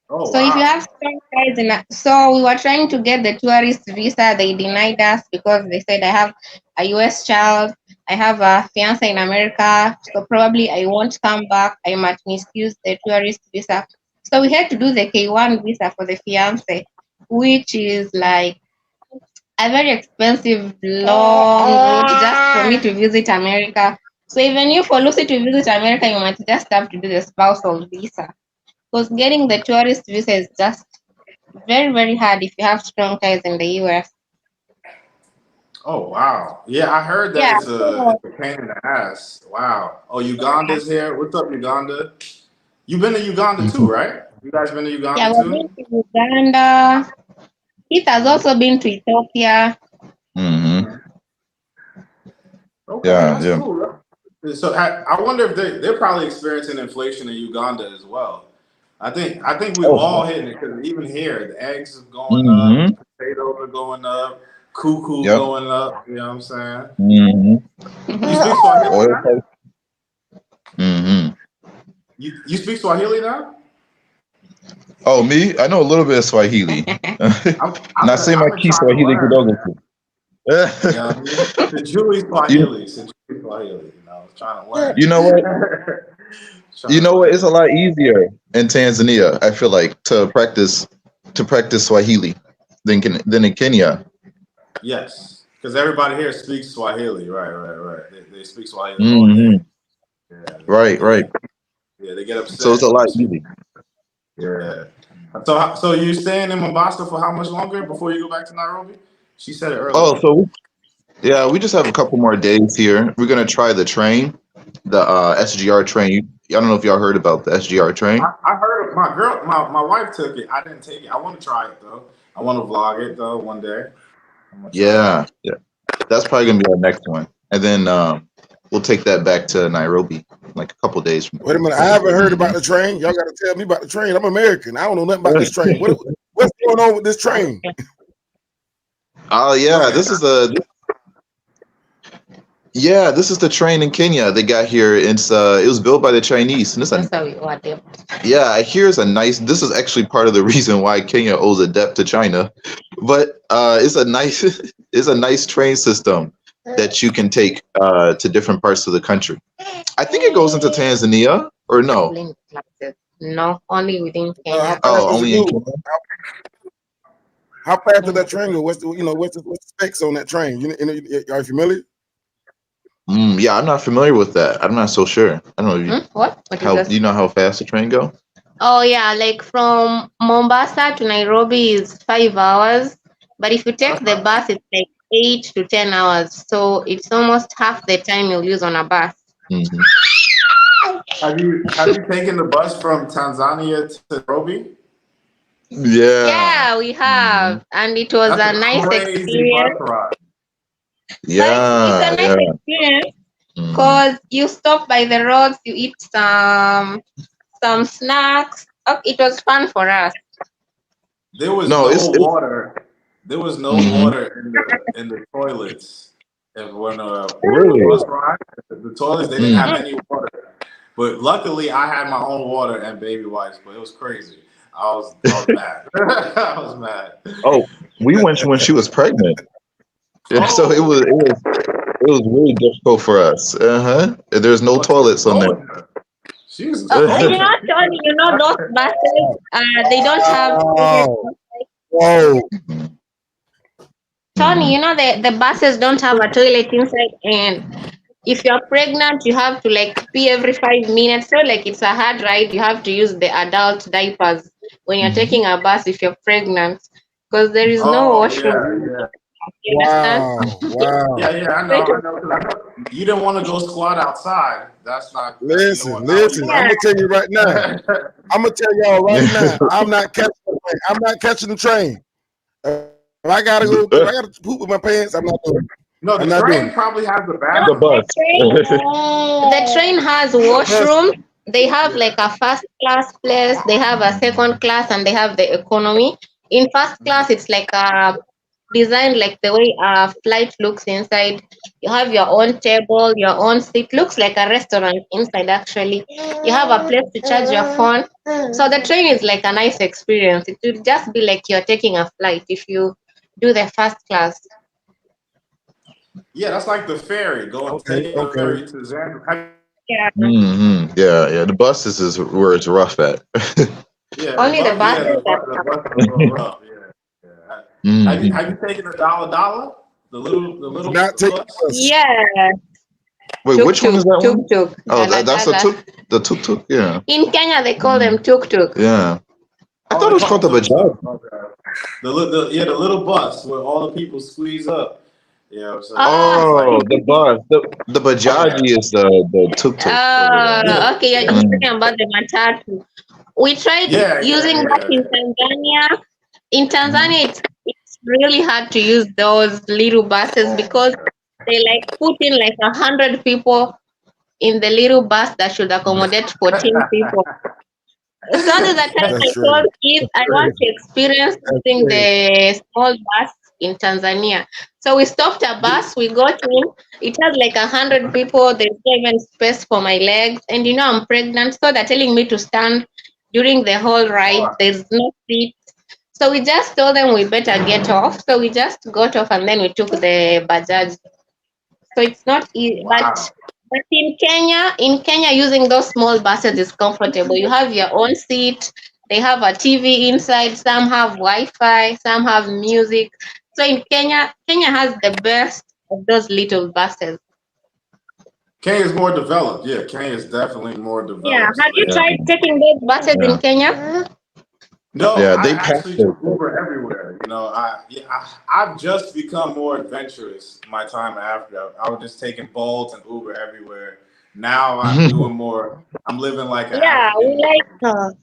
Oh, So if you wow. have strong ties so we were trying to get the tourist visa, they denied us because they said I have a US child, I have a fiance in America, so probably I won't come back. I might misuse the tourist visa. So we had to do the K1 visa for the fiance, which is like a very expensive, long route just for me to visit America. So even you for Lucy to visit America, you might just have to do the spousal visa. Because getting the tourist visa is just very, very hard if you have strong ties in the US. Oh wow. Yeah, I heard that Yeah, it's so, a pain in the ass. Wow. Oh, Uganda's here. What's up, Uganda? You've been to Uganda too, right? You guys been to yeah, Uganda we've been too? to Uganda. It has also been to Ethiopia. Mm-hmm. Okay, Yeah, that's yeah. cool. So I wonder if they're probably experiencing inflation in Uganda as well. I think we've Oh. all hit it because even here the eggs are going up, Mm-hmm. potatoes are going up, cuckoo Yep. going up. You know what I'm saying? Mm-hmm. You speak Swahili Oil now? price. Mm-hmm. You speak Swahili now? Oh, me? I know a little bit of Swahili. Nasema I've been trying to Kiswahili learn. kidogo tu. You know what I mean? Sijui you, Swahili, Sijui Swahili. You know, I was trying to learn. you know what? Trying You to know what? learn. It's a lot easier in Tanzania. I feel like to practice Swahili than in Kenya. Yes, because everybody here speaks Swahili. Right. They speak Swahili all day. Mm-hmm. Yeah, Right, right. they get So it's upset a when lot you speak. easier. Yeah. So you staying in Mombasa for how much longer before you go back to Nairobi? She said it Oh, earlier. so yeah, we just have a couple more days here. We're gonna try the train, the SGR train. I don't know if y'all heard about the SGR train. I heard of my wife took it. I didn't take it. I want to try it though. I want to vlog it though one day. I'm gonna try it. Yeah, yeah. That's probably gonna be our next one, and then we'll take that back to Nairobi like a couple days from. Wait a minute, I haven't heard about the train. Y'all got to tell me about the train. I'm American. I don't know nothing about this train. What's going on with this train? Oh yeah, this is the train in Kenya they got here. It was built by the Chinese, and I hear it's a nice. This is actually part of the reason why Kenya owes a debt to China, but it's a nice train system that you can take to different parts of the country. I think it goes into Tanzania or no? No, only within Kenya. How fast Oh, does it only in go? Kenya. How fast does that train go? What's the specs on that train? Are you familiar? Yeah, I'm not familiar with that. I'm not so sure. I don't know. What? What is Do that? you know how fast the train go? Oh yeah, like from Mombasa to Nairobi is 5 hours, but if you take the bus, it's like 8 to 10 hours. So it's almost half the time you'll use on a bus. Mm-hmm. Have you taken the bus from Tanzania to Nairobi? Yeah. Yeah, we have, and it was That's a a nice crazy experience. bus ride. Yeah. It's a nice experience Mhm. because you stop by the roads, you eat some snacks. Oh, it was fun for us. There was No, no it's water. There was no Mhm. water in the toilets. And when Really? the bus ride, the toilets they didn't Mm. have any water. But luckily, I had my own water and baby wipes. But it was crazy. I was mad. I was mad. Oh, we went when she was pregnant. So it was really difficult for us. There's no toilets on there. She's You know, Tony, those buses, they don't have. Whoa. Tony, the buses don't have a toilet inside, and if you're pregnant, you have to like pee every 5 minutes. So like it's a hard ride. You have to use the adult diapers when you're taking a bus if you're pregnant, because there is no washroom. Yeah. You understand? Wow. Yeah, I know. You didn't want to go squat outside. That's not. Listen. I'm gonna tell you right now. I'm gonna tell y'all right now. I'm not catching the train. If I gotta poop with my pants, I'm not doing it. No, the train probably has the bathroom. The bus. The train has washroom. They have like a first class place. They have a second class, and they have the economy. In first class, it's like a designed like the way a flight looks inside. You have your own table, your own seat. Looks like a restaurant inside actually. You have a place to charge your phone. So the train is like a nice experience. It would just be like you're taking a flight if you do the first class. Yeah, that's like the ferry. Taking the ferry to Zanzibar. Yeah. Mm-hmm. Yeah. The buses is where it's rough at. Yeah, Only the buses. the buses are rough. Yeah. Have you taken the dollar? The little Not taking bus? bus. Yeah. Wait, which one is that one? Tuk-tuk. Oh, that's the Daladala. tuk-tuk. Yeah, In Kenya, they call them tuk-tuk. yeah. I Oh, thought it was called the tuk-tuk. Bajaj. Okay. The little bus where all the people squeeze up. Yeah, so Oh, the bus. The Bajaji is the tuk-tuk. Okay, you're Mm. talking about the matatu. We tried using that in Tanzania. In Tanzania, it's really hard to use those little buses because they like put in like 100 people in the little bus that should accommodate 14 people. So there's a time I told kids I want to experience using the small bus in Tanzania. So we stopped a bus, we got in, it has like 100 people, there's not even space for my legs, and I'm pregnant, so they're telling me to stand during the whole ride, there's no seat. So we just told them we better get off. So we just got off and then we took the Bajaj. So it's not easy, but in Kenya, using those small buses is comfortable. You have your own seat. They have a TV inside. Some have Wi-Fi. Some have music. So in Kenya has the best of those little buses. Kenya is more developed. Yeah, Kenya is definitely more developed. Yeah. Have you tried taking those buses in Kenya? No, Yeah, I actually Uber everywhere. I've just become more adventurous my time after. I was just taking Bolt and Uber everywhere. Now I'm doing more. I'm living like an African.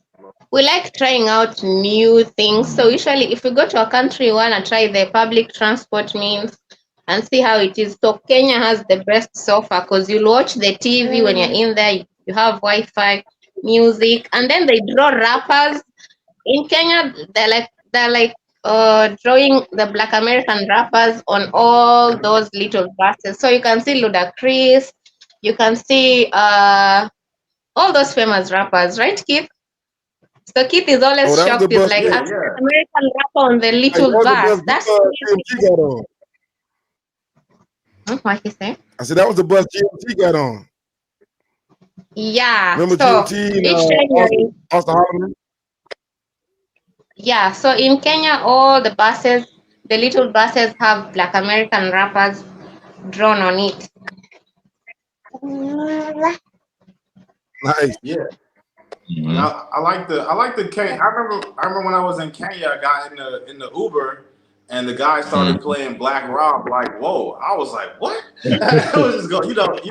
We like trying out new things. So usually, if we go to a country, we wanna try the public transport means and see how it is. So Kenya has the best so far because you'll watch the TV when you're in there. You have Wi-Fi, music, and then they draw rappers. In Kenya, they're like drawing the Black American rappers on all those little buses. So you can see Ludacris, you can see all those famous rappers, right, Keith? So Keith is always shocked. He's like, African American rapper on the little bus. That's GMT got on. What he say? I said that was the bus GMT got on. Yeah. Remember so GMT Austin Holloman? Yeah, so in Kenya, all the buses, the little buses have Black American rappers drawn on it. Nice. Yeah. I like the Kenya. I remember when I was in Kenya, I got in the Uber and the guy started playing Black Rob. Like, whoa! I was like, what? I was just going, like,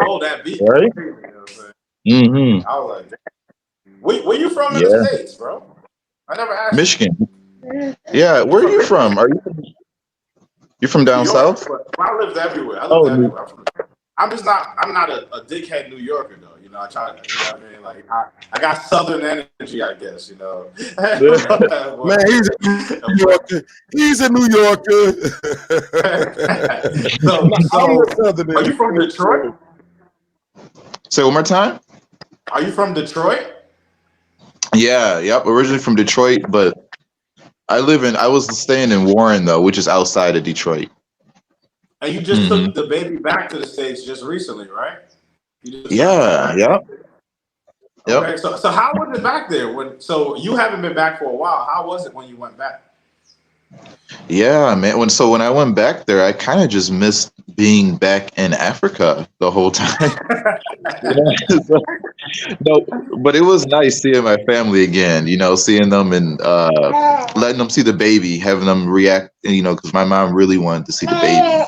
oh, that beat, right? You know what I'm saying? I was like, damn. Where you from in the States, bro? I never asked. Michigan. Yeah, where are you from? You from down south? I lived everywhere. Everywhere. I'm not a dickhead New Yorker though. I try to, what I mean? Like I got Southern energy, I guess. Man, he's a New Yorker. He's a New Yorker. so are you from Detroit? Say one more time. Are you from Detroit? Yeah, yep. Originally from Detroit, but I was staying in Warren though, which is outside of Detroit. And you just took the baby back to the States just recently, right? Yeah, yep. Okay, so how was it back there? So you haven't been back for a while. How was it when you went back? Yeah, man. When I went back there, I kind of just missed being back in Africa the whole time. No, but it was nice seeing my family again. Seeing them and letting them see the baby, having them react. Because my mom really wanted to see the baby.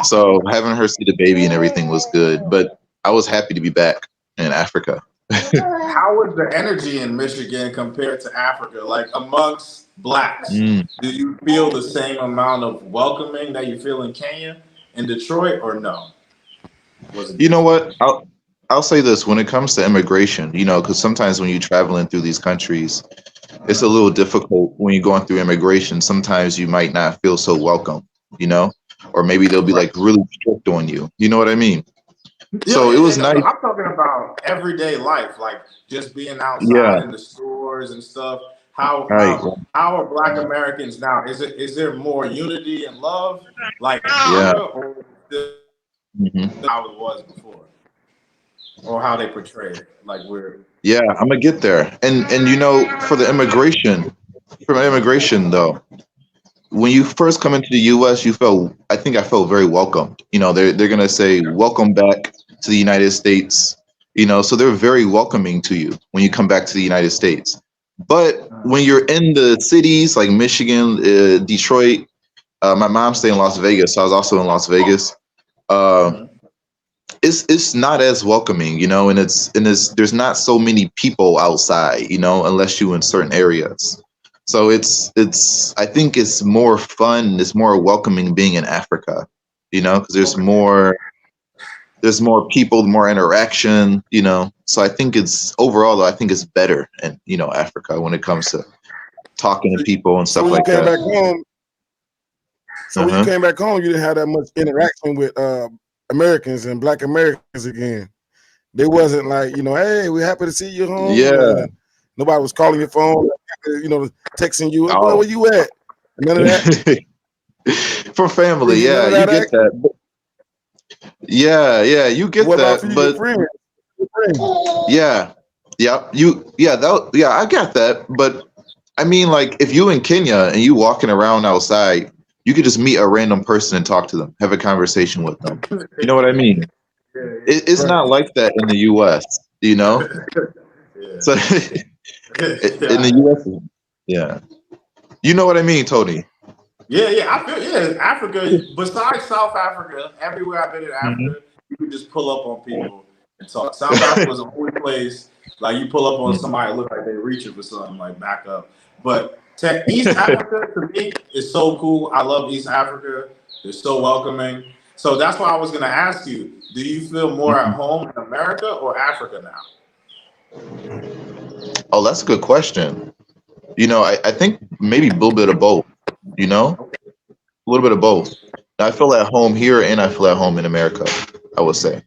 So having her see the baby and everything was good. But I was happy to be back in Africa. How was the energy in Michigan compared to Africa? Like amongst blacks, do you feel the same amount of welcoming that you feel in Kenya, in Detroit, or no? You know what? I'll say this when it comes to immigration, because sometimes when you're traveling through these countries, it's a little difficult when you're going through immigration. Sometimes you might not feel so welcome, or maybe they'll be like really strict on you. You know what I mean? So it was nice. I'm talking about everyday life, like just being outside in the stores and stuff. How are Black Americans now? Is there more unity and love, like or how it was before, or how they portray it? Like Yeah, I'm gonna get there. And for the immigration though, when you first come into the U.S., I think I felt very welcomed. You know, they're gonna say welcome back to the United States. You know, so they're very welcoming to you when you come back to the United States. But when you're in the cities like Michigan, Detroit, my mom stayed in Las Vegas, so I was also in Las Vegas. It's not as welcoming, you know, and there's not so many people outside, you know, unless you in certain areas. So I think it's more fun, it's more welcoming being in Africa, you know, because there's more people, more interaction, you know. So I think overall though, I think it's better in, you know, Africa when it comes to talking to people and stuff like that. Back home, so when you came back home, you didn't have that much interaction with Americans and Black Americans again. They wasn't like, you know, hey, we're happy to see you home. Yeah. Nobody was calling your phone, you know, texting you. Oh, where you at? None of that. For family, yeah, you get that. Yeah, you get what that. About but your friends? Yeah, I got that. But I mean, like, if you in Kenya and you walking around outside, you could just meet a random person and talk to them, have a conversation with them. You know what I mean? It's not like that in the U.S., you know? So in the U.S., yeah. You know what I mean, Tony? Yeah, I feel, Africa, besides South Africa, everywhere I've been in Africa, you can just pull up on people and talk. South Africa was the only place, like, you pull up on somebody, look like they're reaching for something, like, back up. But East Africa, to me, is so cool. I love East Africa. They're so welcoming. So that's why I was going to ask you, do you feel more at home in America or Africa now? Oh, that's a good question. You know, I think maybe a little bit of both, you know? A little bit of both. I feel at home here and I feel at home in America, I would say.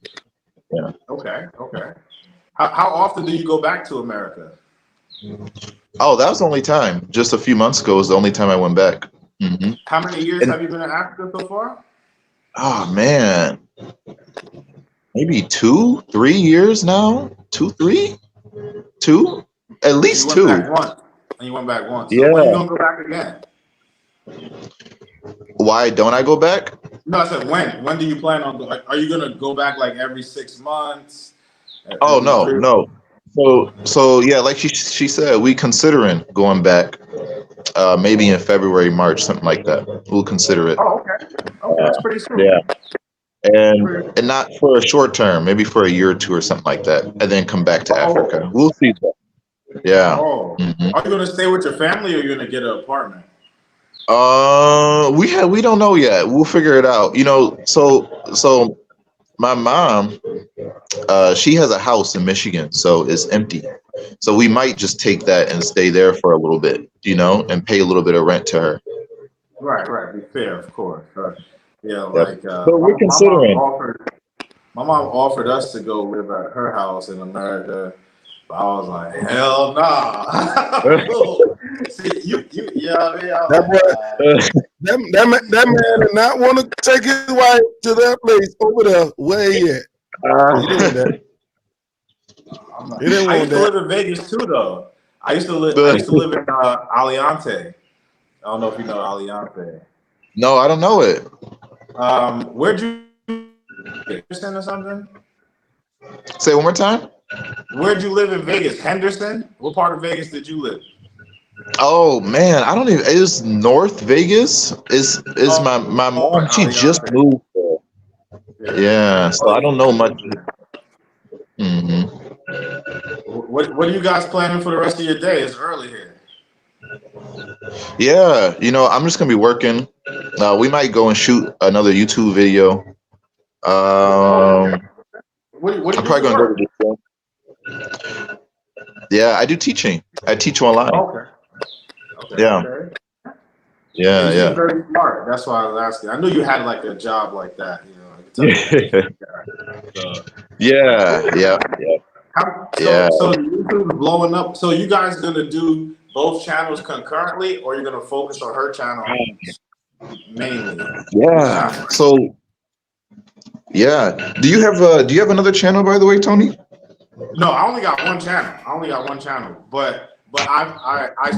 Yeah. Okay. How often do you go back to America? Oh, that was the only time. Just a few months ago was the only time I went back. Mm-hmm. How many years have you been in Africa so far? Oh, man. Maybe 2, 3 years now? 2, 3? 2? At least 2. You went back once. Yeah. So when are you going to go back again? Why don't I go back? No, I said when. When do you plan on going? Are you going to go back like every 6 months? Oh, no. So yeah, like she said, we considering going back, maybe in February, March, something like that. We'll consider it. Oh, okay. That's pretty soon. Yeah, and not for a short term, maybe for a year or 2 or something like that, and then come back to Africa. We'll see that. Yeah. Oh. Are you going to stay with your family or are you going to get an apartment? We don't know yet. We'll figure it out. You know, so my mom, she has a house in Michigan, so it's empty. So we might just take that and stay there for a little bit, you know, and pay a little bit of rent to her. Right. Be fair, of course. Yeah, like so we're considering. My mom offered us to go live at her house in America. But I was like, hell nah. See, that man did not want to take his wife to that place over there. Where he at? He didn't I used to live in Vegas too, though. I used to live in Aliante. I don't know if you know Aliante. No, I don't know it. Where'd you Henderson or something? Say it one more time. Where'd you live in Vegas? Henderson? What part of Vegas did you live? Oh man, I don't even. It's North Vegas. Is my mom? She just moved there. Yeah, so I don't know much. What are you guys planning for the rest of your day? It's early here. Yeah, you know, I'm just gonna be working. We might go and shoot another YouTube video. What I'm probably gonna go to this one. Yeah, I do teaching. I teach online. Okay. Yeah. Okay. Yeah. You're very smart. That's why I was asking. I knew you had like a job like that. You know. Yeah. So YouTube is blowing up. So you guys gonna do both channels concurrently, or you're gonna focus on her channel mainly? Yeah. So. Yeah. Do you have another channel, by the way, Tony? No, I only got one channel. But I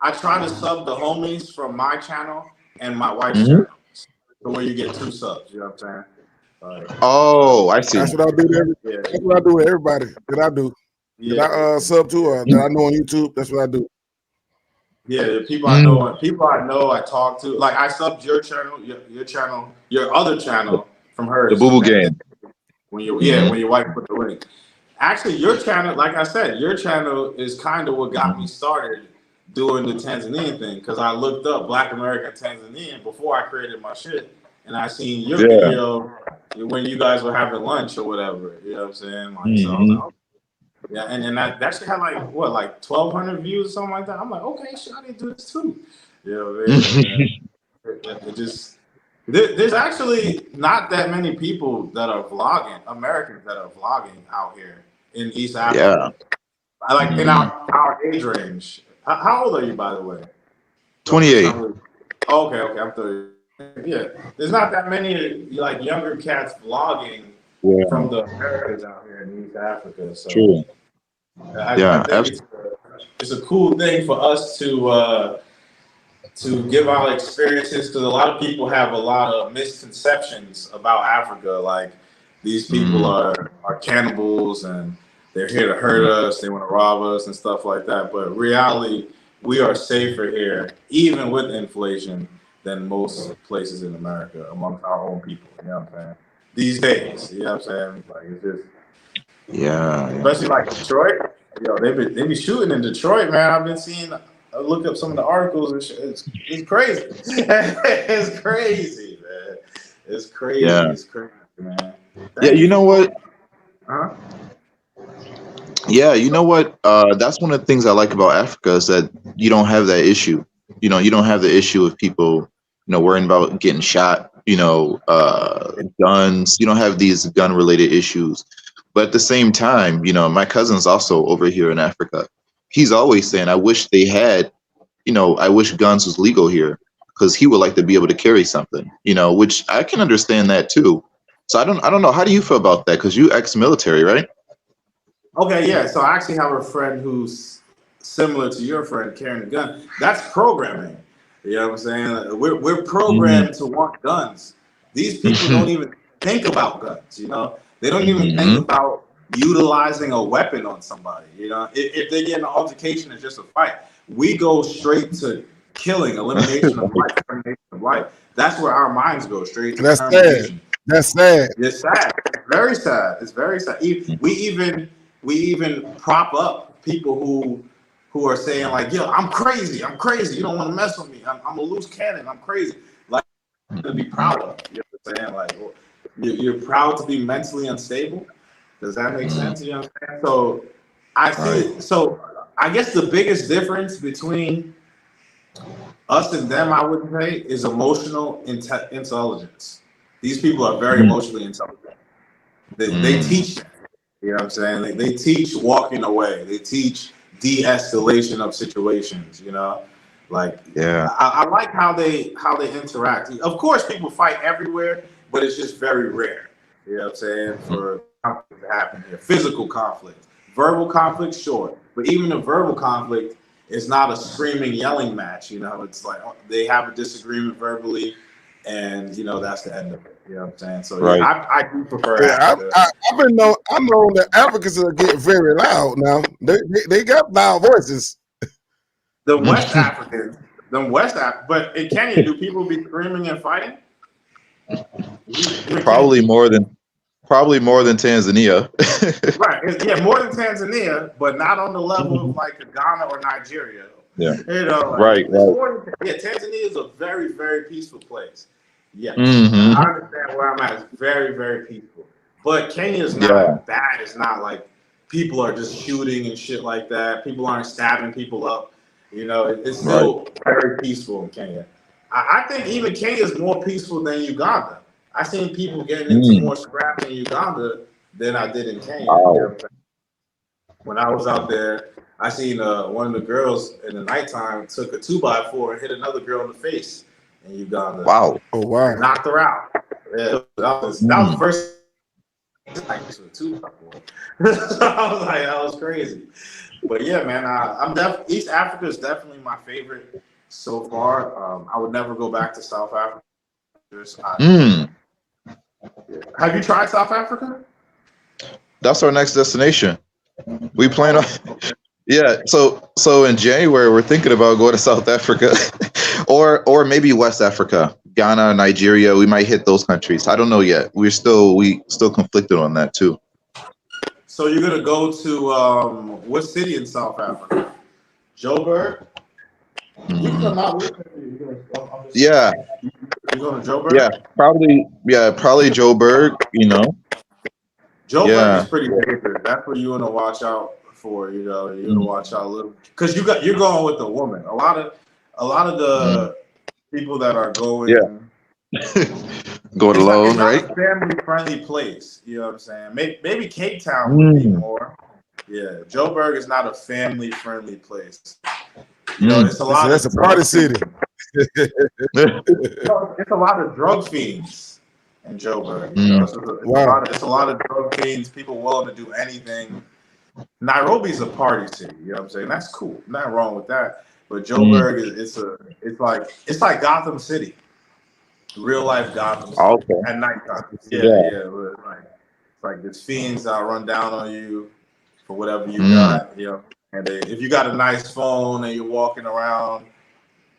I try to sub the homies from my channel and my wife's Mhm. channel, so where you get 2 subs. You know what I'm saying? Oh, I see. That's what I do. Yeah, That's what I do with everybody. That I do. That yeah, I sub to, that I know on YouTube. That's what I do. yeah. The people I know, I talk to. Like I subbed your channel, your channel, your other channel from hers. The Boo Boo Game. When your wife put the link. Actually, your channel, like I said, your channel is kind of what got me started doing the Tanzanian thing, because I looked up Black American Tanzanian before I created my shit, and I seen your video when you guys were having lunch or whatever. You know what I'm saying? Like, so I was like, oh. Yeah, and that shit had like 1,200 views or something like that. I'm like, okay, shit, I need to do this too. You know what I mean? It just there's actually not that many people that are vlogging, Americans that are vlogging out here in East Africa. I like in our age range. How old are you, by the way? 28. Okay, I'm 30. Yeah, there's not that many like younger cats vlogging from the Americas out here in East Africa. So True. I think it's a cool thing for us to give our experiences, because a lot of people have a lot of misconceptions about Africa. Like these people are cannibals and they're here to hurt us, they want to rob us and stuff like that. But reality, we are safer here, even with inflation, than most places in America amongst our own people. You know what I'm saying? These days, you know what I'm saying? Like it's just especially like Detroit. They be shooting in Detroit, man. I've been seeing. Look up some of the articles and shit. It's crazy. It's crazy, man. It's crazy. Yeah. It's crazy, man. You know what? Huh? Yeah, you know what? That's one of the things I like about Africa is that you don't have that issue. You know, you don't have the issue of people, worrying about getting shot, guns. You don't have these gun-related issues. But at the same time, my cousin's also over here in Africa. He's always saying, I wish they had, I wish guns was legal here, because he would like to be able to carry something, which I can understand that too. So I don't know. How do you feel about that? Because you ex-military, right? Okay, yeah. So I actually have a friend who's similar to your friend carrying a gun. That's programming. You know what I'm saying? We're programmed to want guns. These people don't even think about guns, They don't even think about utilizing a weapon on somebody. If they get an altercation, it's just a fight. We go straight to killing, elimination of life. That's where our minds go straight to. That's sad. That's sad. It's sad. It's very sad. It's very sad. We even prop up people who are saying like, yo, I'm crazy. You don't want to mess with me. I'm a loose cannon. I'm crazy. Like, to be proud of. You know what I'm saying? Like, you're proud to be mentally unstable. Does that make sense? You know what I'm saying? So I see. So I guess the biggest difference between us and them, I would say, is emotional intelligence. These people are very emotionally intelligent. They teach. You know what I'm saying? They teach walking away. They teach de-escalation of situations. I like how they interact. Of course, people fight everywhere, but it's just very rare. You know what I'm saying? For conflict to happen here, physical conflict, verbal conflict, sure, but even a verbal conflict is not a screaming, yelling match. It's like they have a disagreement verbally, and that's the end of it. You know what I'm saying? So right. I do prefer. Yeah, I know that Africans are getting very loud now. They got loud voices. The West Africans, but in Kenya, do people be screaming and fighting? Probably more than Tanzania. Right. Yeah, more than Tanzania, but not on the level of like Ghana or Nigeria. Yeah. Right. Tanzania is a very, very peaceful place. Yeah. I understand where I'm at. It's very, very peaceful. But Kenya is not bad. It's not like people are just shooting and shit like that. People aren't stabbing people up. It's still very peaceful in Kenya. I think even Kenya is more peaceful than Uganda. I seen people getting into more scraps in Uganda than I did in Kenya. Wow. When I was out there, I seen one of the girls in the nighttime took a 2x4 and hit another girl in the face in Uganda. Wow. Oh, wow. Knocked her out. Yeah, that was the first time with a 2x4. So I was like, that was crazy. But yeah, man, East Africa is definitely my favorite so far. I would never go back to South Africa. Mm, Have you tried South Africa? that's our next destination. We plan on. Yeah, so in January we're thinking about going to South Africa, or maybe West Africa, Ghana, Nigeria. We might hit those countries. I don't know yet. We still conflicted on that too. So you're gonna go to what city in South Africa? Joburg. You can come out with me. Yeah, You going to Joburg? yeah, probably Joburg. You know, Joburg yeah, is pretty dangerous. That's what you want to watch out for. You know, you want to watch out a little because you're going with a woman. A lot of the people that are going. Yeah. Going alone, right? It's not a family-friendly place. You know what I'm saying? Maybe Cape Town would be more. Yeah, Joburg is not a family-friendly place. You know, it's a lot. That's a party city. It's a lot of drug fiends in Joburg. You know, it's a lot of drug fiends. People willing to do anything. Nairobi's a party city. You know what I'm saying? That's cool. Nothing wrong with that. But Joburg it's like Gotham City. Real life Gotham City at nighttime. Yeah. It's like there's fiends that run down on you for whatever you got. You know, and if you got a nice phone and you're walking around,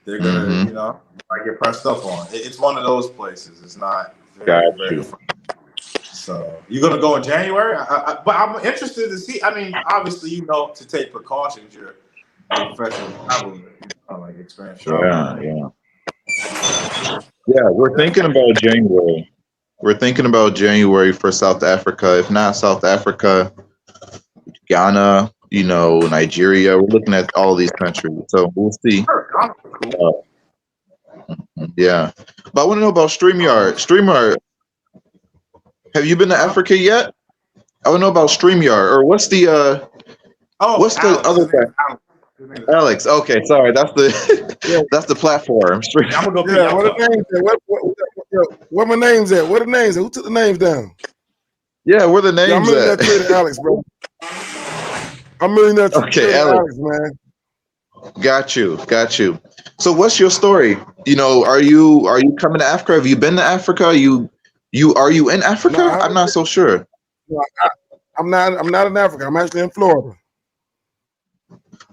they're gonna, you know, like get pressed up on. It's one of those places. It's not very fun. So you're gonna go in January, but I'm interested to see. I mean, obviously, you know, to take precautions. You're a professional traveler, like experience. Yeah, we're thinking about January. We're thinking about January for South Africa. If not South Africa, Ghana, you know, Nigeria. We're looking at all these countries. So we'll see. Yeah. But I want to know about StreamYard. StreamYard, have you been to Africa yet? I want to know about StreamYard. Or what's the what's the other guy? Alex. Okay, sorry. That's the that's the platform. I'm gonna go. What the names at? Where my names at? Where the names at? Who took the names down? Yeah, where the names I'm at? Trader Alex, bro. I'm really not okay, Alex, man. Got you. So what's your story? You know, are you coming to Africa? Have you been to Africa? Are you in Africa? No, I'm not so sure. No, I'm not in Africa. I'm actually in Florida.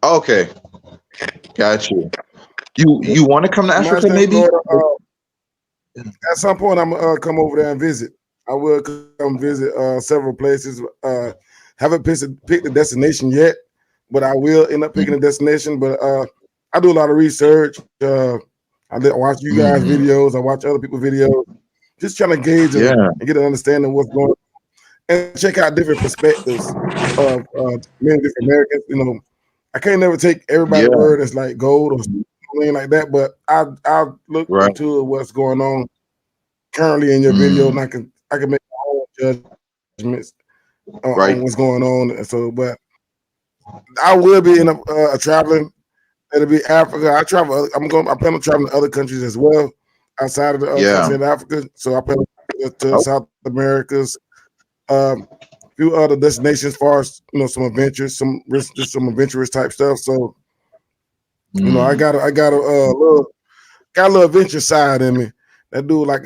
Okay, got you. You want to come to Africa, maybe? Florida, at some point, I'm gonna come over there and visit. I will come visit several places. Haven't picked the destination yet, but I will end up picking a destination. But I do a lot of research. I watch you guys' videos. I watch other people's videos, just trying to gauge and get an understanding of what's going on, and check out different perspectives of many different Americans. You know, I can't never take everybody's word as like gold or something like that, but I'll look into what's going on currently in your video, and I can make my own judgments on what's going on. And so, but I will be in a traveling. It'll be Africa. I plan on traveling to other countries as well outside of the country of Africa. So I plan to South Americas, few other destinations, as far as some adventures, some adventurous type stuff. So I got a little adventure side in me. That do like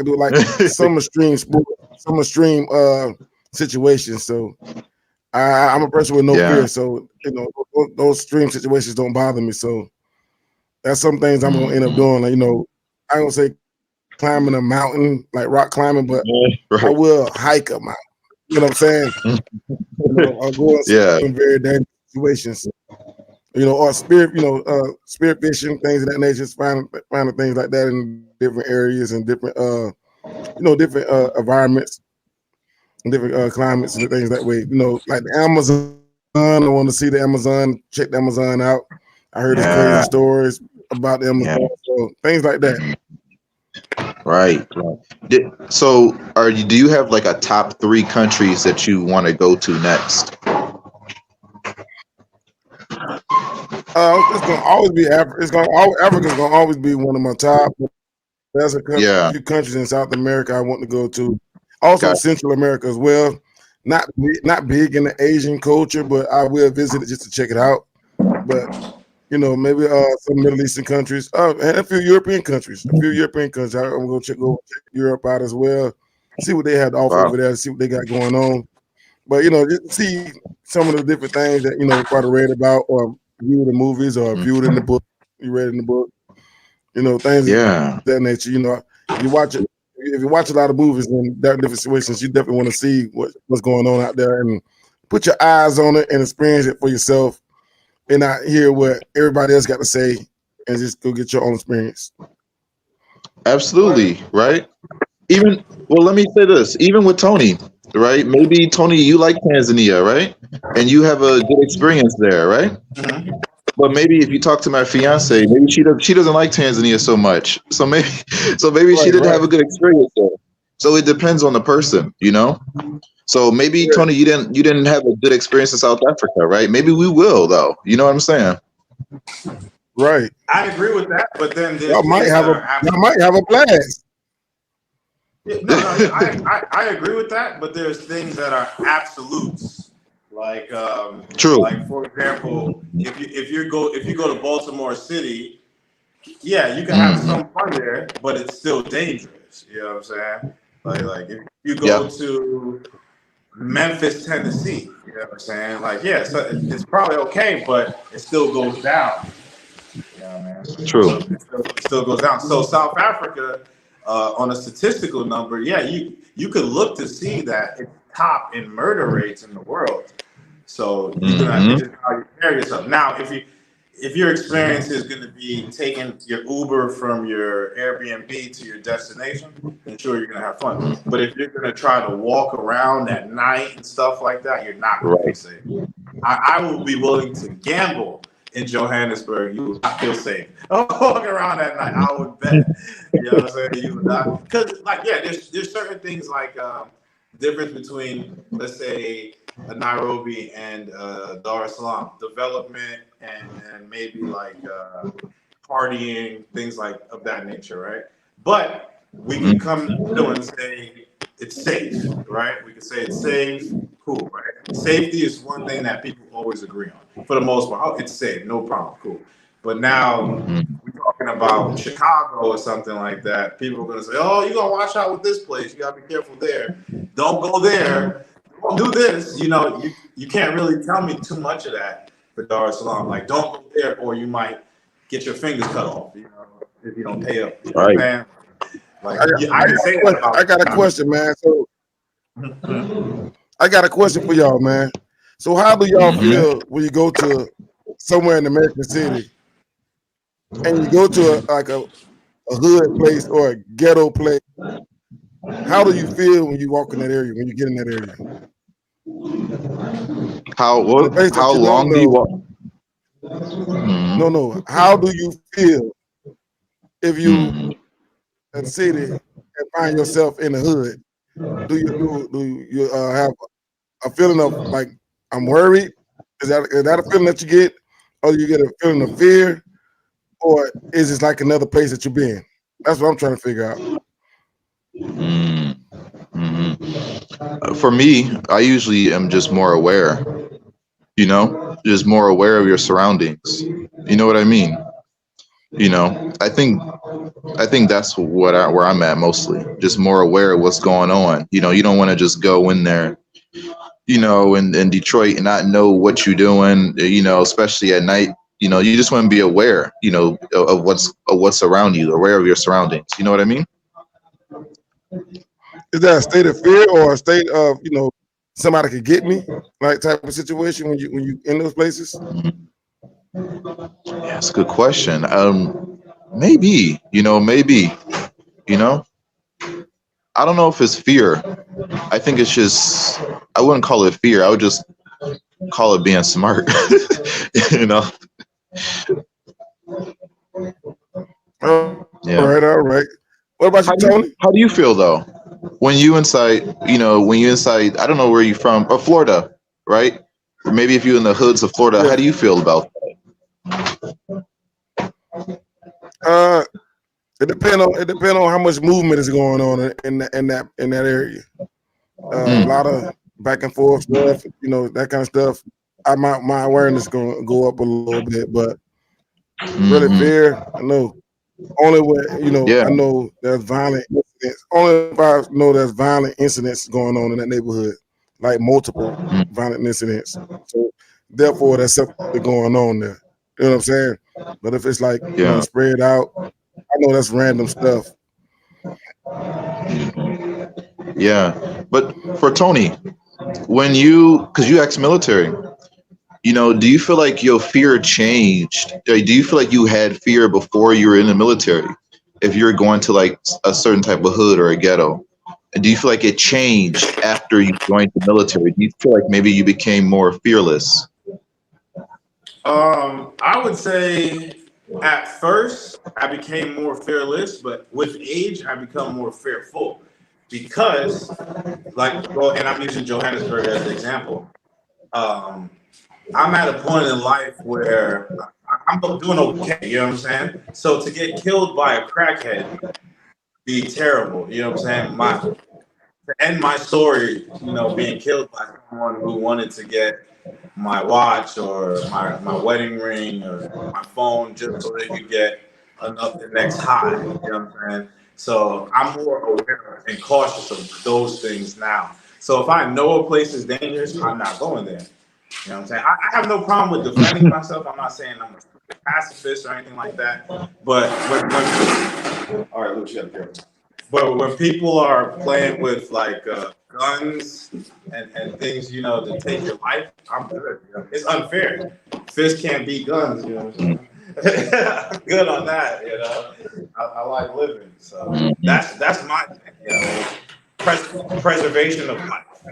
some extreme sport, some extreme situations. So I'm a person with no fear. So those extreme situations don't bother me. So that's some things I'm gonna end up doing. Like, I don't say climbing a mountain like rock climbing, but I will hike a mountain. You know what I'm saying? I'll go in some very dangerous situations. Or spirit fishing, things of that nature. Just finding things like that in different areas and different different environments and different climates and things that way. Like the Amazon. I want to see the Amazon, check the Amazon out. I heard crazy stories about the Amazon, so things like that. Right. So, do you have like a top 3 countries that you want to go to next? It's gonna always be Africa. Africa's gonna always be one of my top. There's a few countries in South America I want to go to. Also, Central America as well. Not big in the Asian culture, but I will visit it just to check it out. but you know, maybe some Middle Eastern countries, and a few European countries. I'm gonna go check Europe out as well, see what they have to offer Wow. over there, see what they got going on. But you know, just see some of the different things that you know, probably read about or view the movies or viewed in the book. You read in the book, you know, things Yeah. of that nature. You know, you watch it. If you watch a lot of movies in different situations, you definitely want to see what's going on out there and put your eyes on it and experience it for yourself, and not hear what everybody else got to say, and just go get your own experience. Absolutely. Right. Even well, let me say this. Even with Tony, right? Maybe Tony, you like Tanzania, right? And you have a good experience there, right? Mhm. But maybe if you talk to my fiance, maybe she doesn't like Tanzania so much. So maybe she Right, didn't right. have a good experience there. So it depends on the person, you know. So maybe Yeah. Tony, you didn't have a good experience in South Africa, right? Maybe we will though. You know what I'm saying? Right. I agree with that, but then there's Y'all might things have that a are y'all might have a blast. yeah, no, I agree with that, but there's things that are absolutes. Like True. like for example, if you go to Baltimore City, yeah, you can have Mhm. some fun there, but it's still dangerous. You know what I'm saying? Like if you Yeah. go to Memphis, Tennessee, you know what I'm saying? Like, yeah, so it's probably okay, but it still goes down. Yeah, man. True. So it still goes down. So South Africa, on a statistical number, yeah, you could look to see that it's top in murder rates in the world. So you're gonna have to Mhm. just how you carry yourself. Now, if your experience is going to be taking your Uber from your Airbnb to your destination, then sure you're going to have fun. But if you're going to try to walk around at night and stuff like that, you're not going to feel Right. safe. I will be willing to gamble in Johannesburg. You will not feel safe. Walking around at night, I would bet. You know what I'm saying? You would not, because like yeah, there's certain things like the difference between let's say Nairobi and Dar es Salaam, development and maybe like partying, things like of that nature, right? But we can come to the middle and say it's safe, right? We can say it's safe, cool, right? Safety is one thing that people always agree on for the most part. Oh, it's safe, no problem, cool. But now we're talking about Chicago or something like that. People are going to say, "Oh, you gotta watch out with this place. You gotta be careful there. Don't go there. Don't do this." You know, you can't really tell me too much of that for Dar es Salaam. Like, don't go there, or you might get your fingers cut off. You know, if you don't pay up. You know what I'm Right. saying? Like, I got, yeah, I can say that about. I got a question, man. So I got a question for y'all, man. So how do y'all feel when you go to somewhere in American City and you go to a hood place or a ghetto place? How do you feel when you walk in that area, when you get in that area? In a place that How you don't long do you know. walk? Mhm. No. How do you feel if you Mhm. in the city and find yourself in the hood? Do you have a feeling of like I'm worried? Is that a feeling that you get, or you get a feeling of fear, or is it like another place that you've been? That's what I'm trying to figure out. Mm. For me, I usually am just more aware, you know, just more aware of your surroundings. You know what I mean? You know, I think that's where I'm at mostly, just more aware of what's going on. You know, you don't want to just go in there, you know, in Detroit and not know what you're doing, you know, especially at night. You know, you just want to be aware, you know, of what's around you, aware of your surroundings. You know what I mean? Is that a state of fear or a state of somebody could get me, like type of situation when you in those places? Yeah, that's a good question. Maybe, you know, you know, I don't know if it's fear. I think it's just, I wouldn't call it fear. I would just call it being smart. You know? All Yeah. all right. What about you, Tony? How do you feel though? When you inside, you know, I don't know where you're from, but Florida, right? Or maybe if you're in the hoods of Florida, how Yeah. do you feel about Uh, it depend on how much movement is going on in that area. A that? lot of back and forth stuff, that kind of stuff. my awareness gonna go up a little bit, but really fear, I know. Only when Yeah. I know there's violent incidents. Only if I know there's violent incidents going on in that neighborhood, like multiple violent incidents. So therefore, there's something going on there. You know what I'm saying? But if it's like spread out, I know that's random stuff. Yeah. But for Tony, because you ex-military, do you feel like your fear changed? Do you feel like you had fear before you were in the military? If you're going to like a certain type of hood or a ghetto, and do you feel like it changed after you joined the military? Do you feel like maybe you became more fearless? I would say at first I became more fearless, but with age I become more fearful because, and I'm using Johannesburg as an example. I'm at a point in life where I'm doing okay, you know what I'm saying? So to get killed by a crackhead be terrible, you know what I'm saying? To end my story, being killed by someone who wanted to get my watch or my wedding ring or my phone just so they could get the next high, you know what I'm saying? So I'm more aware and cautious of those things now. So if I know a place is dangerous, I'm not going there. You know what I'm saying? I have no problem with defending myself. I'm not saying I'm a pacifist or anything like that. But all right, Luke, you gotta be careful. But when people are playing with like guns and things, to take your life, I'm good. It's unfair. Fists can't beat guns, you know what I'm saying? Good on that, I like living. So that's my thing, preservation of life.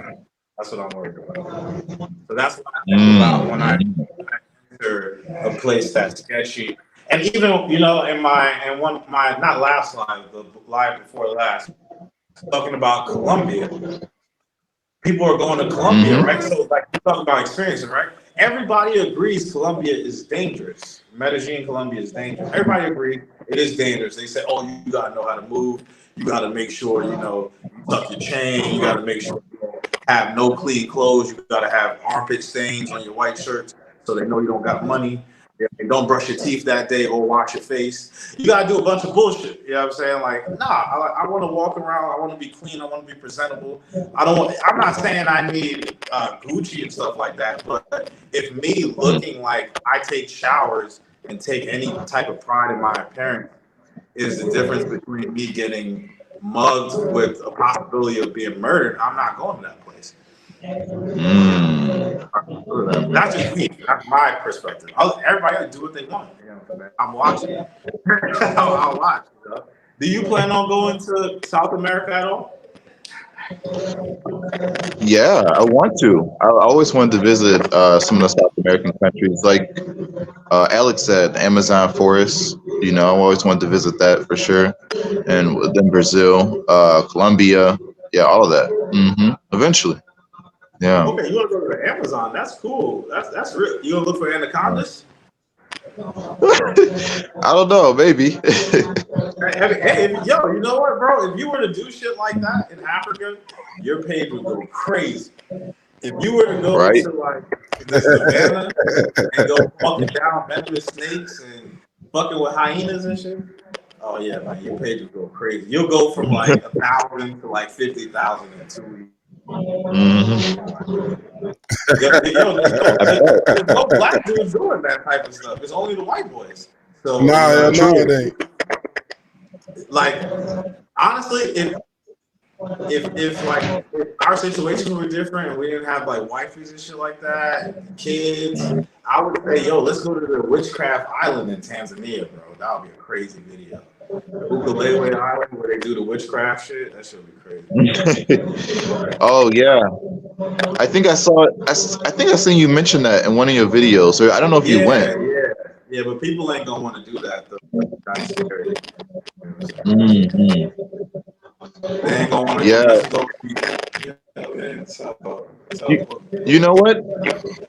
That's what I'm worried about. So that's what I think about when I enter a place that's sketchy. And even, in my not last live, the live before last, talking about Colombia. People are going to Colombia, right? So like you talk about experiences, right? Everybody agrees Colombia is dangerous. Medellin, Colombia is dangerous. Everybody agrees it is dangerous. They say, oh, you gotta know how to move. You gotta make sure, you tuck your chain. You gotta make sure you don't have no clean clothes. You gotta have armpit stains on your white shirts so they know you don't got money. And don't brush your teeth that day or wash your face. You gotta do a bunch of bullshit. You know what I'm saying? Like, I want to walk around. I want to be clean. I want to be presentable. I'm not saying I need Gucci and stuff like that. But if me looking like I take showers and take any type of pride in my appearance is the difference between me getting mugged with a possibility of being murdered, I'm not going to that place. That's just me. That's my perspective. Everybody got to do what they want. I'm watching. I'll watch. Do you plan on going to South America at all? Yeah, I want to. I always wanted to visit some of the South American countries. Like Alex said, Amazon forest. I always wanted to visit that for sure. And then Brazil, Colombia. Yeah, all of that. Eventually. Yeah. Okay, you want to go to the Amazon? That's cool. That's real. You gonna look for anacondas? I don't know, maybe. Hey, you know what, bro? If you were to do shit like that in Africa, your page would go crazy. If you were to go to like the savannah and go fucking down venomous snakes and fucking with hyenas and shit, oh yeah, man, your page would go crazy. You'll go from like 1,000 to like 50,000 in 2 weeks. There's no black dudes doing that type of stuff. It's only the white boys. So no, it ain't. Like honestly, if our situation were different and we didn't have like wifeys and shit like that, kids, I would say, let's go to the Witchcraft Island in Tanzania, bro. That would be a crazy video. Ukulele Island where they do the witchcraft shit. That should be crazy. Oh yeah, I think I saw it. I think I seen you mention that in one of your videos. So I don't know if you went. Yeah, but people ain't gonna want to do that though. That's scary. They ain't gonna want to. You know what?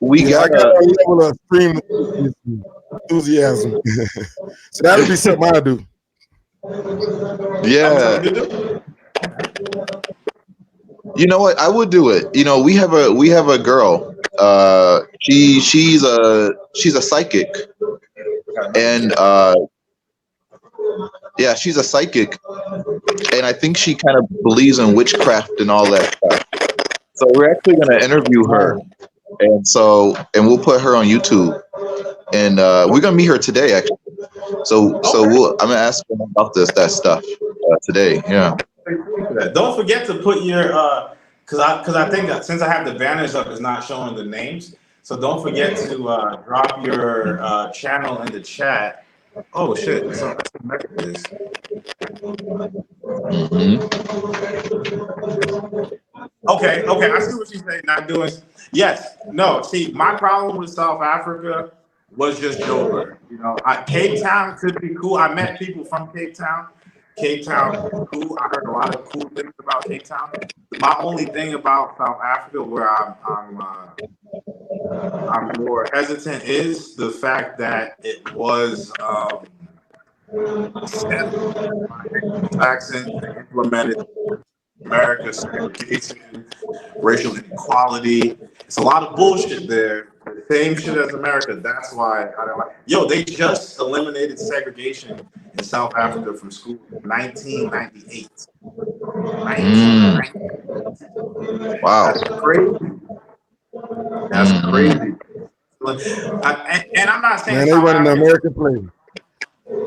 We got a level of extreme enthusiasm. So that would be something I do. Yeah. You know what? I would do it. We have a girl. she's a psychic, and yeah, she's a psychic, and I think she kind of believes in witchcraft and all that stuff. So we're actually gonna interview her, and we'll put her on YouTube, and we're gonna meet her today actually. So I'm gonna ask her about that stuff today. Yeah. Don't forget to put your because I think that since I have the banners up, it's not showing the names. So don't forget to drop your channel in the chat. Oh shit! That's what it is. Okay, I see what she's saying. Not doing. Yes, no. See, my problem with South Africa was just Joburg. You know, Cape Town could be cool. I met people from Cape Town. Cape Town is cool. I heard a lot of cool things about Cape Town. My only thing about South Africa, where I'm more hesitant, is the fact that it was Jackson implemented America's segregation, racial inequality. It's a lot of bullshit there. Same shit as America. That's why I don't like. Yo, they just eliminated segregation in South Africa from school in 1998. 1998. Wow. That's crazy. That's crazy. And I'm not saying Man, they running the American playbook.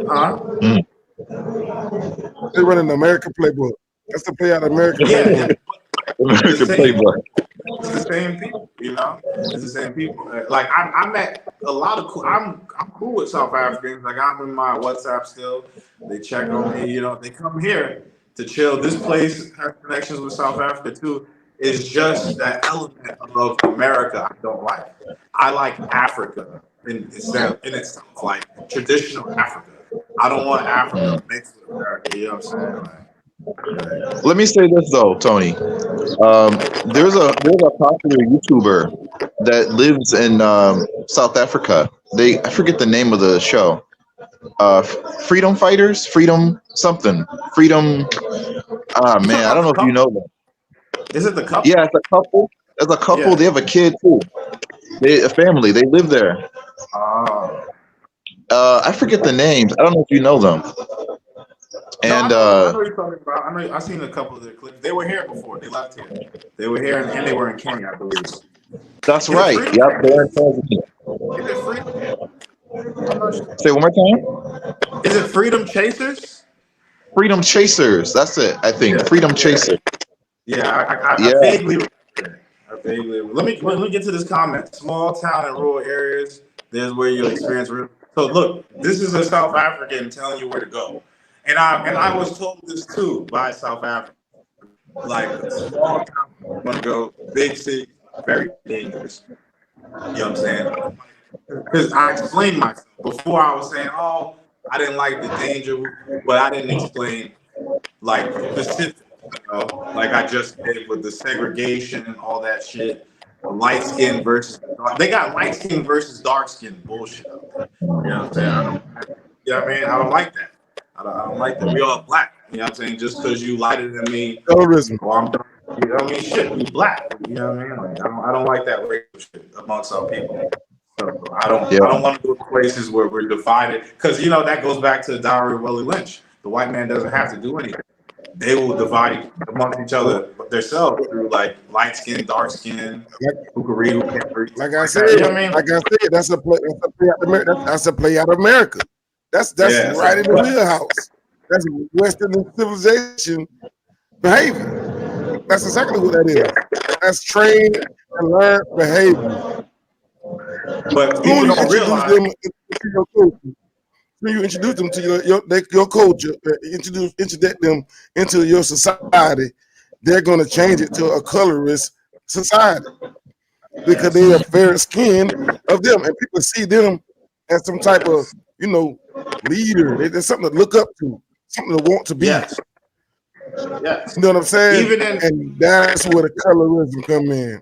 Huh? They running the American playbook. That's the play out of American playbook. American playbook. It's the same people, you know. It's the same people. Like I met a lot of cool. I'm cool with South Africans. Like I'm in my WhatsApp still. They check on me. You know, they come here to chill. This place has connections with South Africa too. It's just that element of America I don't like. I like Africa in itself, like traditional Africa. I don't want Africa mixed with America. You know what I'm saying? Like, let me say this though, Tony. There's a popular YouTuber that lives in South Africa. I forget the name of the show. Freedom Fighters, Freedom something, Freedom. Ah man, I don't know if you know them. Is it the couple? Yeah, it's a couple. There's a couple. Yeah. They have a kid too. A family. They live there. I forget the names. I don't know if you know them. And I know what you're talking about. I've seen a couple of their clips. They were here before. They left here. They were here and they were in Kenya, I believe. That's right. Yep, they're in Tanzania. Is it Freedom? Say it one more time. Is it Freedom Chasers? Freedom Chasers. That's it. I think Freedom Chasers. Yeah, I vaguely. Let me get to this comment. Small town and rural areas. There's where you'll experience real. So look, this is a South African telling you where to go. And I was told this too by South Africa. Like small town, want to go big city, very dangerous. You know what I'm saying? Because I explained myself before. I was saying, oh, I didn't like the danger, but I didn't explain like specific. You know, like I just did with the segregation and all that shit. Light skin versus they got light skin versus dark skin bullshit. You know what I'm saying? I don't like that. I don't like that. We all black. You know what I'm saying? Just because you lighter than me, terrorism. Or I'm dark, you know what I mean? Shit, we black. You know what I mean? Like, I don't like that racial shit amongst our people. So I don't want to go to places where we're divided because you know that goes back to the diary of Willie Lynch. The white man doesn't have to do anything. They will divide amongst each other themselves through like light skin, dark skin, who can read, who can't read. Like I said, that's a play out of America. That's a play out of America. That's right in the wheelhouse. That's Western civilization behavior. That's exactly what that is. That's trained and learned behavior. But people don't realize when you introduce them to your culture, introduce them into your society, they're going to change it to a colorist society because they are fair skinned of them, and people see them as some type of leader. There's something to look up to, something to want to be. Yes. You know what I'm saying? And that's where the colorism come in.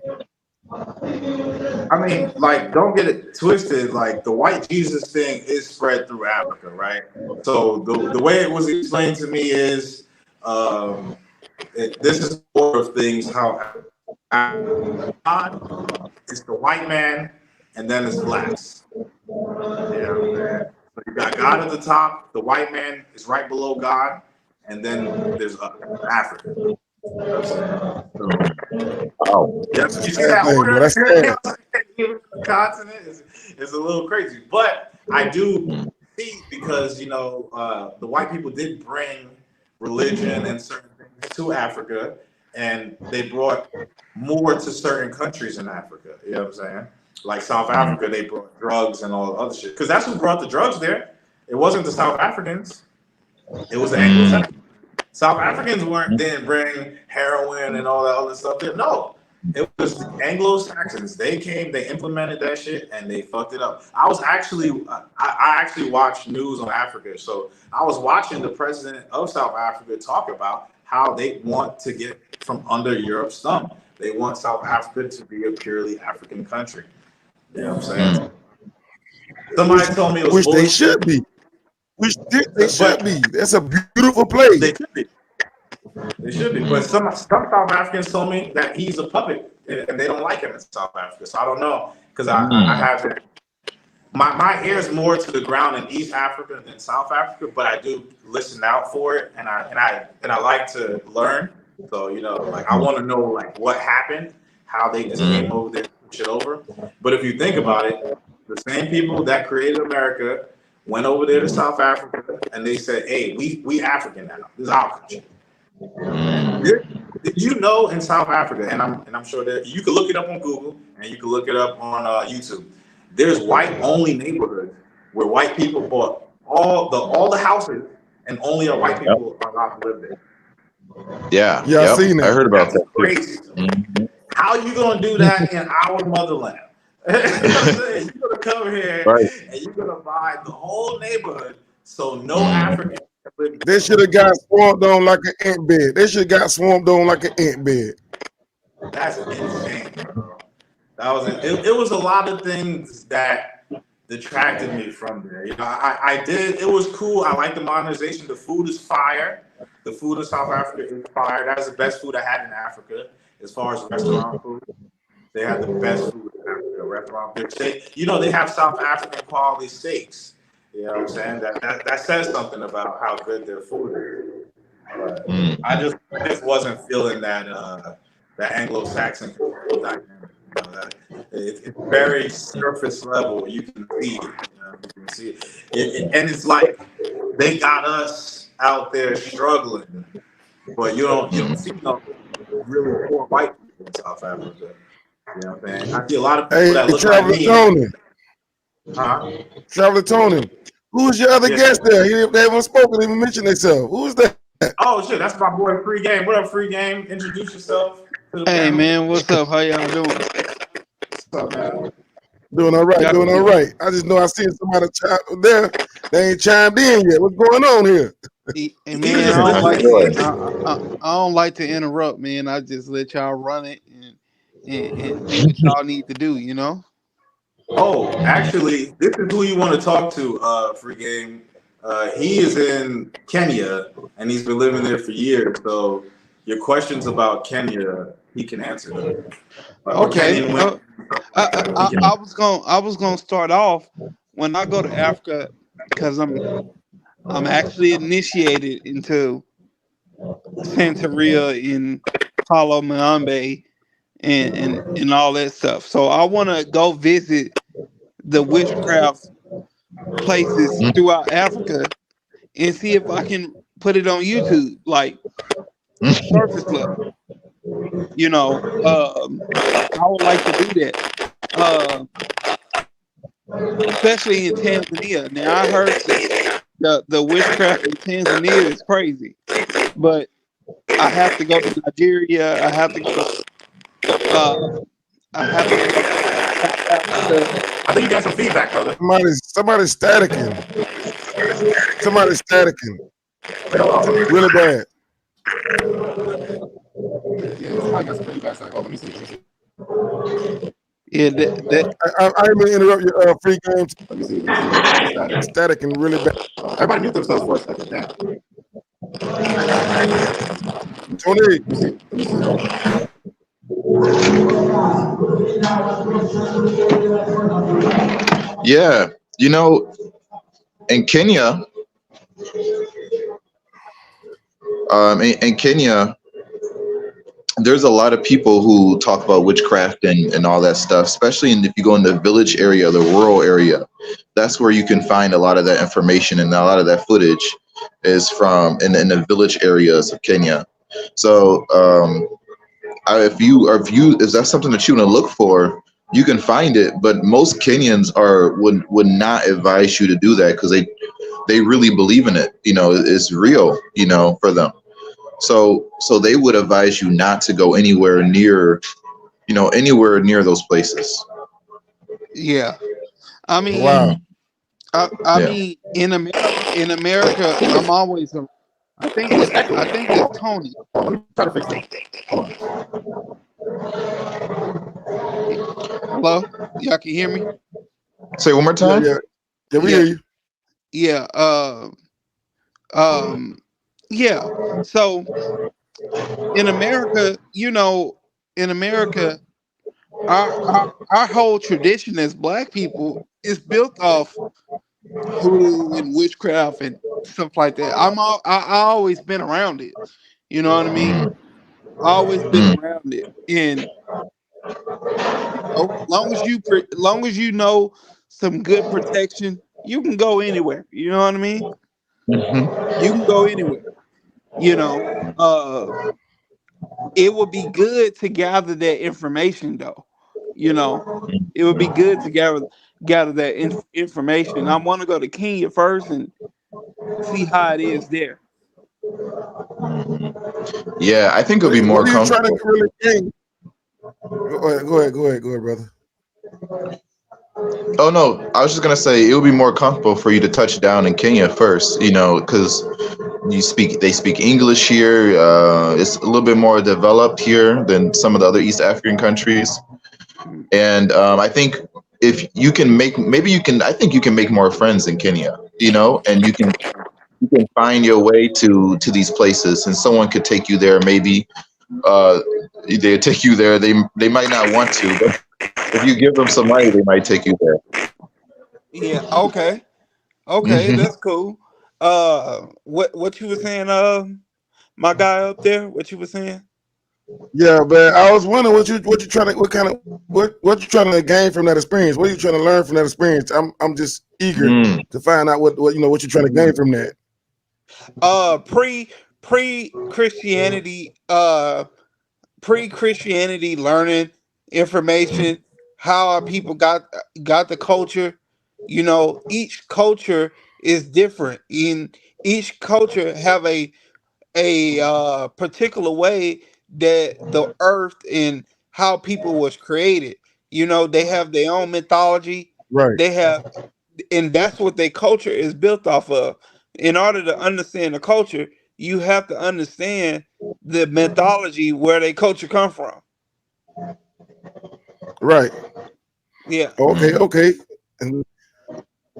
I mean, like, don't get it twisted. Like, the white Jesus thing is spread through Africa, right? So the way it was explained to me is, this is order of things. How God is the white man, and then it's blacks. You know what I'm saying? So you got God at the top, the white man is right below God, and then there's Africa. You know what I'm saying? So, Wow. yep, It's the you see same that thing, order? bro. That's sad. The continent is a little crazy, but I do see because the white people did bring religion and certain things to Africa, and they brought more to certain countries in Africa. You know what I'm saying? Like South Africa, they brought drugs and all the other shit because that's who brought the drugs there. It wasn't the South Africans; it was the Anglo-Saxons. South Africans didn't bring heroin and all that other stuff there. No, it was the Anglo-Saxons. They came, they implemented that shit, and they fucked it up. I actually watched news on Africa, so I was watching the president of South Africa talk about how they want to get from under Europe's thumb. They want South Africa to be a purely African country. You know what I'm saying? Somebody told me it was Which they bullshit, should be. They should but be. That's a beautiful place. they should be. They should be, but some South Africans told me that he's a puppet, and they don't like him in South Africa. So I don't know because I haven't. My ear is more to the ground in East Africa than South Africa, but I do listen out for it, and I like to learn. So like I want to know like what happened, how they just came over there, shit over. But if you think about it, the same people that created America went over there to South Africa, and they said, "Hey, we African now. This is our country." Did you know in South Africa, and I'm sure that you can look it up on Google and you can look it up on YouTube. There's white-only neighborhoods where white people bought all the houses, and only our white people are allowed to live there. Yeah, I seen that. I heard about that. Crazy. How are you gonna do that in our motherland? You know what I'm saying? You're gonna come here and you're gonna buy the whole neighborhood, so no African. They should have got swarmed on like an ant bed. They should have got swarmed on like an ant bed. That's insane, bro. That was it was a lot of things that detracted me from there. I did. It was cool. I like the modernization. The food is fire. The food in South Africa is fire. That's the best food I had in Africa as far as restaurant food. They have the best food in Africa. Restaurant food. They have South African quality steaks. You know what I'm saying? That says something about how good their food is. I just wasn't feeling that Anglo-Saxon dynamic. It's very surface level. You can see it. You can see it. And it's like they got us out there struggling, but you don't see no really poor white people in South Africa. You know what I'm saying? I see a lot of people that look like me. Traveler Tony. Who's your other guest there? They haven't spoken, even mentioned themselves. Who's that? Oh shit, that's my boy Free Game. What up, Free Game? Introduce yourself. Hey man, what's up? How y'all doing? What's up, man? Doing all right, doing all right. I just know I seen somebody there. They ain't chimed in yet. What's going on here? Hey, man, I don't like to interrupt, man. I just let y'all run it and do what y'all need to do, Oh, actually, this is who you want to talk to, Free Game. He is in Kenya, and he's been living there for years. So your questions about Kenya, he can answer them. Okay. I was gonna start off when I go to Africa because I'm actually initiated into Santeria in Palo Mayombe and all that stuff. So I want to go visit the witchcraft places throughout Africa and see if I can put it on YouTube, like surface level. I would like to do that, especially in Tanzania. Now I heard the witchcraft in Tanzania is crazy, but I have to go to Nigeria. I have to go. I think you got some feedback, brother. Somebody's staticking. Somebody's staticking. Really bad. Yeah, I didn't mean to interrupt your Free Game. Staticking really bad. Everybody mute themselves for a second. Tony. Yeah, you know, in Kenya, in Kenya, there's a lot of people who talk about witchcraft and all that stuff, especially if you go in the village area, the rural area. That's where you can find a lot of that information, and a lot of that footage is from in the village areas of Kenya. So if that's something that you want to look for, you can find it. But most Kenyans would not advise you to do that because they really believe in it. You know, it's real. You know, for them. So they would advise you not to go anywhere near those places. Yeah. I mean, Wow. I Yeah. mean, in America, I'm always. I think it's Tony. Hello, y'all can hear me? Say it one more Yeah, time. yeah. Yeah, we Yeah, hear you. yeah. Um, yeah. So in America, in America, our whole tradition as Black people is built off hoodoo and witchcraft and stuff like that. I always been around it. You know what I mean? Mm, Always been mm, around it, and long as you know some good protection, you can go anywhere. You know what I mean? mhm. You can go anywhere. You know, uh, it would be good to gather that information, though. You know, it would be good to gather that information. I want to go to Kenya first and see how it is there. Yeah, I think it'll be more What are you trying to comfortable. really gain? Go ahead, brother. Oh no, I was just gonna say it would be more comfortable for you to touch down in Kenya first, you know, because they speak English here. It's a little bit more developed here than some of the other East African countries, Mm. and I think if you can I think you can make more friends in Kenya, you know, and you can find your way to these places, and someone could take you there. Maybe uh, they take you there. They might not want to, but if you give them some money, they might take you there. Yeah. Okay. Okay. Hmm. That's cool. What you were saying? My guy up there. What you were saying? Yeah, but I was wondering what you trying to what you trying to gain from that experience. What are you trying to learn from that experience? I'm just eager Mm, to find out what what you're trying to gain from that. Pre Christianity. Pre Christianity learning information. How our people got the culture. You know, each culture is different. In each culture have a particular way that the earth and how people was created. You know, they have their own mythology. Right, They have, and that's what their culture is built off of. In order to understand the culture, you have to understand the mythology where their culture come from. right. Yeah. Okay, mm. okay. And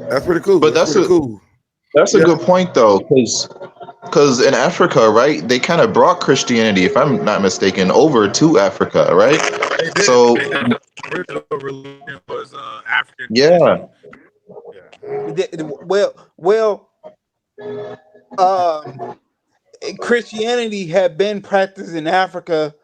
that's pretty cool. But That's pretty cool. that's a Yeah, good point though, because in Africa, right, they kind of brought Christianity, if I'm not mistaken, over to Africa, right? They did. So The original religion was African yeah, tradition. Yeah. Well, um, Christianity had been practiced in Africa.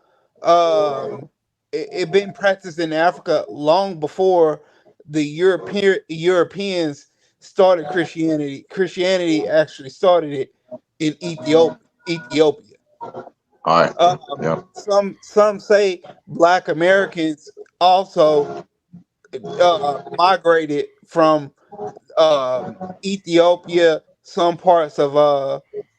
It been practiced in Africa long before the Europeans started Christianity. Christianity actually started it in Ethiopia. all right, Um, yeah, some say Black Americans also migrated from Ethiopia, some parts of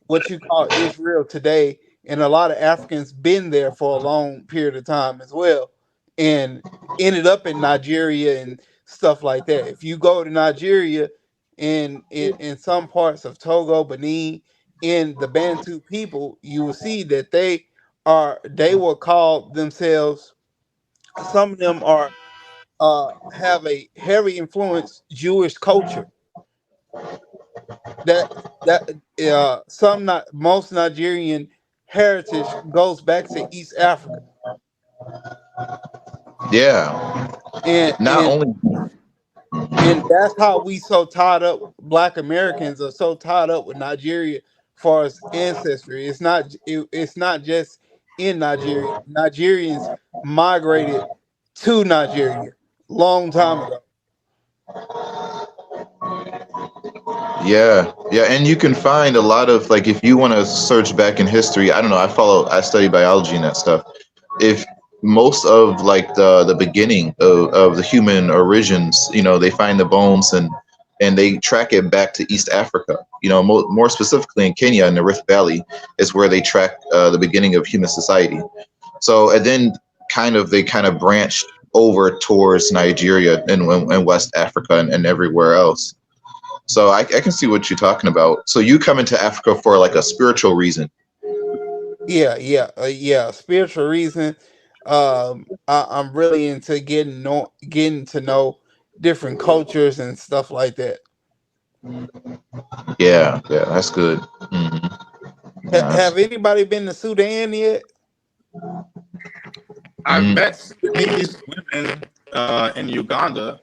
what you call Israel today, and a lot of Africans been there for a long period of time as well, and ended up in Nigeria and stuff like that. If you go to Nigeria and in some parts of Togo, Benin, in the Bantu people, you will see that they will call themselves. Some of them are have a heavy influence Jewish culture that some not most Nigerian heritage goes back to East Africa. Yeah. and Not and only. and that's how we so tied up. Black Americans are so tied up with Nigeria, as far as ancestry. It's not just in Nigeria. Nigerians migrated to Nigeria long time ago. Yeah, yeah, and you can find a lot of, like, if you want to search back in history. I don't know. I study biology and that stuff. If most of, like, the beginning of the human origins, they find the bones, and they track it back to East Africa. More specifically in Kenya, in the Rift Valley, is where they track the beginning of human society. So, and then they kind of branched over towards Nigeria and West Africa and everywhere else. So I can see what you're talking about. So you come into Africa for like a spiritual reason. Yeah. Spiritual reason. I'm really into getting to know different cultures and stuff like that. Yeah, that's good. Hmm. Have anybody been to Sudan yet? I've met Sudanese women in Uganda,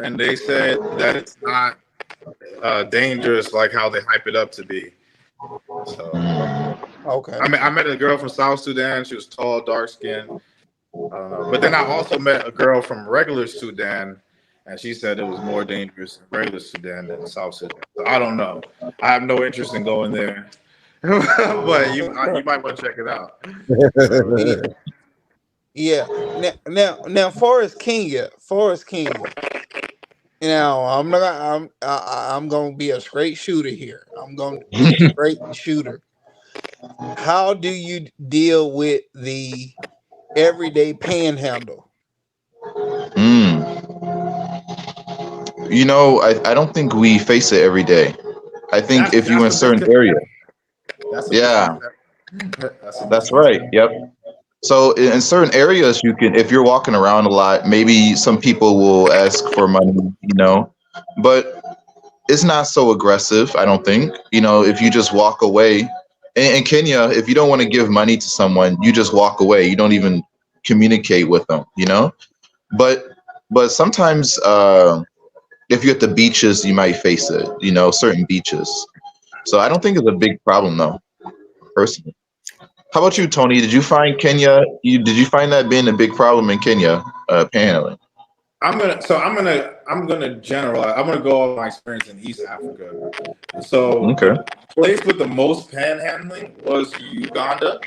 and they said that it's not dangerous like how they hype it up to be. So, Okay. I met a girl from South Sudan. She was tall, dark skinned. I don't know. But then I also met a girl from regular Sudan, and she said it was more dangerous in regular Sudan than South Sudan. So I don't know. I have no interest in going there. But you might want to check it out. Yeah. Now, Forest Kenya. Now, I'm gonna be a straight shooter here. I'm gonna be a straight shooter. How do you deal with the everyday panhandle? I don't think we face it every day. I think if you in certain area. That's right. Yep. So in certain areas, you can, if you're walking around a lot, maybe some people will ask for money, but it's not so aggressive, I don't think. If you just walk away. In Kenya, if you don't want to give money to someone, you just walk away. You don't even communicate with them, But sometimes if you're at the beaches, you might face it, certain beaches. So I don't think it's a big problem, though, personally. How about you, Tony? Did you find Kenya? Did you find that being a big problem in Kenya, panhandling? I'm gonna generalize. I'm gonna go off my experience in East Africa. So the place with the most panhandling was Uganda.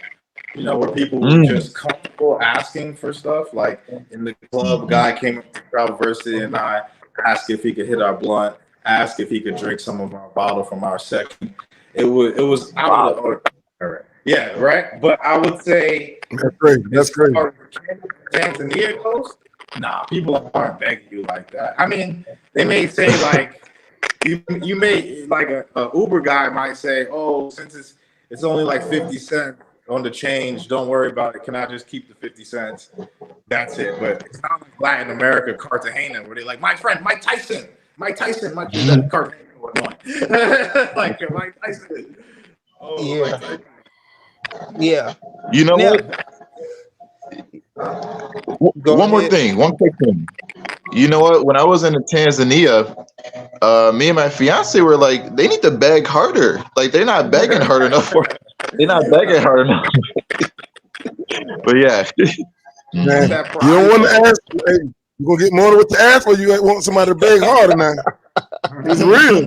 Where people were just comfortable asking for stuff. Like in the club, a guy came up to Traversity and I asked if he could hit our blunt, asked if he could drink some of our bottle from our section. It was out of the ordinary. Yeah, right. But I would say that's crazy. Tanzania goes, nah, people aren't begging you like that. I mean, they may say like you may like a Uber guy might say, oh, since it's only like 50 cents on the change, don't worry about it. Can I just keep the 50 cents? That's it. But it's not like Latin America, Cartagena, where they're like, my friend, Mike Tyson, that Cartagena was on. Like Mike Tyson. Oh, Yeah. Mike Tyson. Yeah. You know Now- what? One more thing, one quick thing. You know what? When I was in Tanzania, me and my fiance were like, they need to beg harder. Like they're not begging hard enough for. They're not begging hard enough. But yeah. Man, you don't want to ask. Hey, you gonna get more with the ask, or you want somebody to beg harder now? It's real.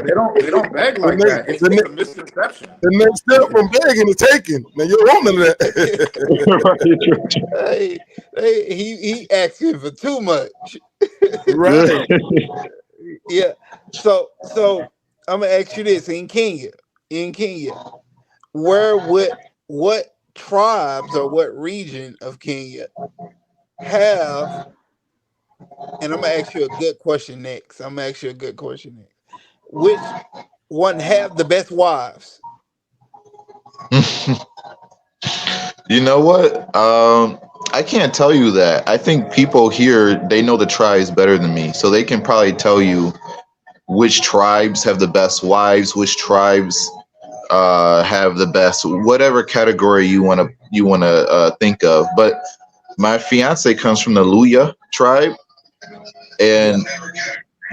They don't beg like that. It's a misconception. The next step from begging is taking. Now you don't want none of that. He asking for too much. Right. Yeah. So I'm gonna ask you this: in Kenya, what tribes or what region of Kenya have? And I'm gonna ask you a good question next. Which one have the best wives? You know what? I can't tell you that. I think people here, they know the tribes better than me, so they can probably tell you which tribes have the best wives, which tribes have the best, whatever category you want to think of. But my fiance comes from the Luya tribe, and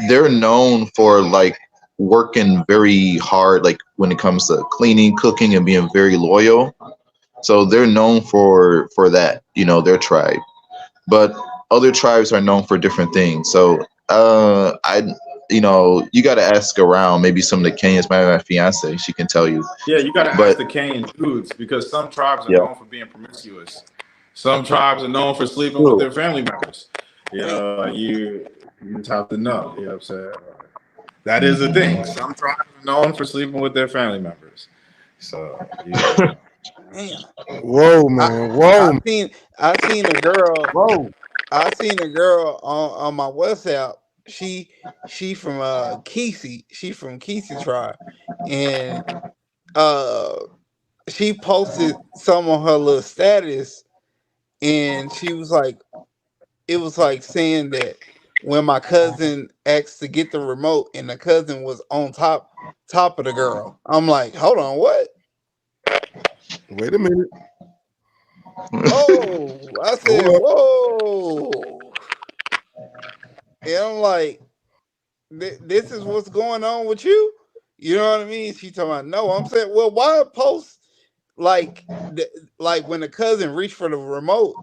they're known for like working very hard, like when it comes to cleaning, cooking, and being very loyal. So they're known for that, their tribe. But other tribes are known for different things. So you got to ask around. Maybe some of the Kenyans, my fiance, she can tell you. Yeah, you got to ask the Kenyan dudes, because some tribes are Yeah. known for being promiscuous. Some tribes are known for sleeping with their family members. You just have to know. You know what I'm saying? That is a thing. Some tribes are known for sleeping with their family members. So, yeah. Damn. Whoa, man. Whoa. I seen a girl. Whoa. I seen a girl on my WhatsApp. She from Kisi. She from Kisi tribe, and she posted some on her little status, and she was like, it was like saying that when my cousin asked to get the remote, and the cousin was on top of the girl. I'm like, hold on, what? Wait a minute. Oh, I said, Hold up. whoa. And I'm like, this is what's going on with you? You know what I mean? She talking about, no. I'm saying, well, why post like when the cousin reached for the remote,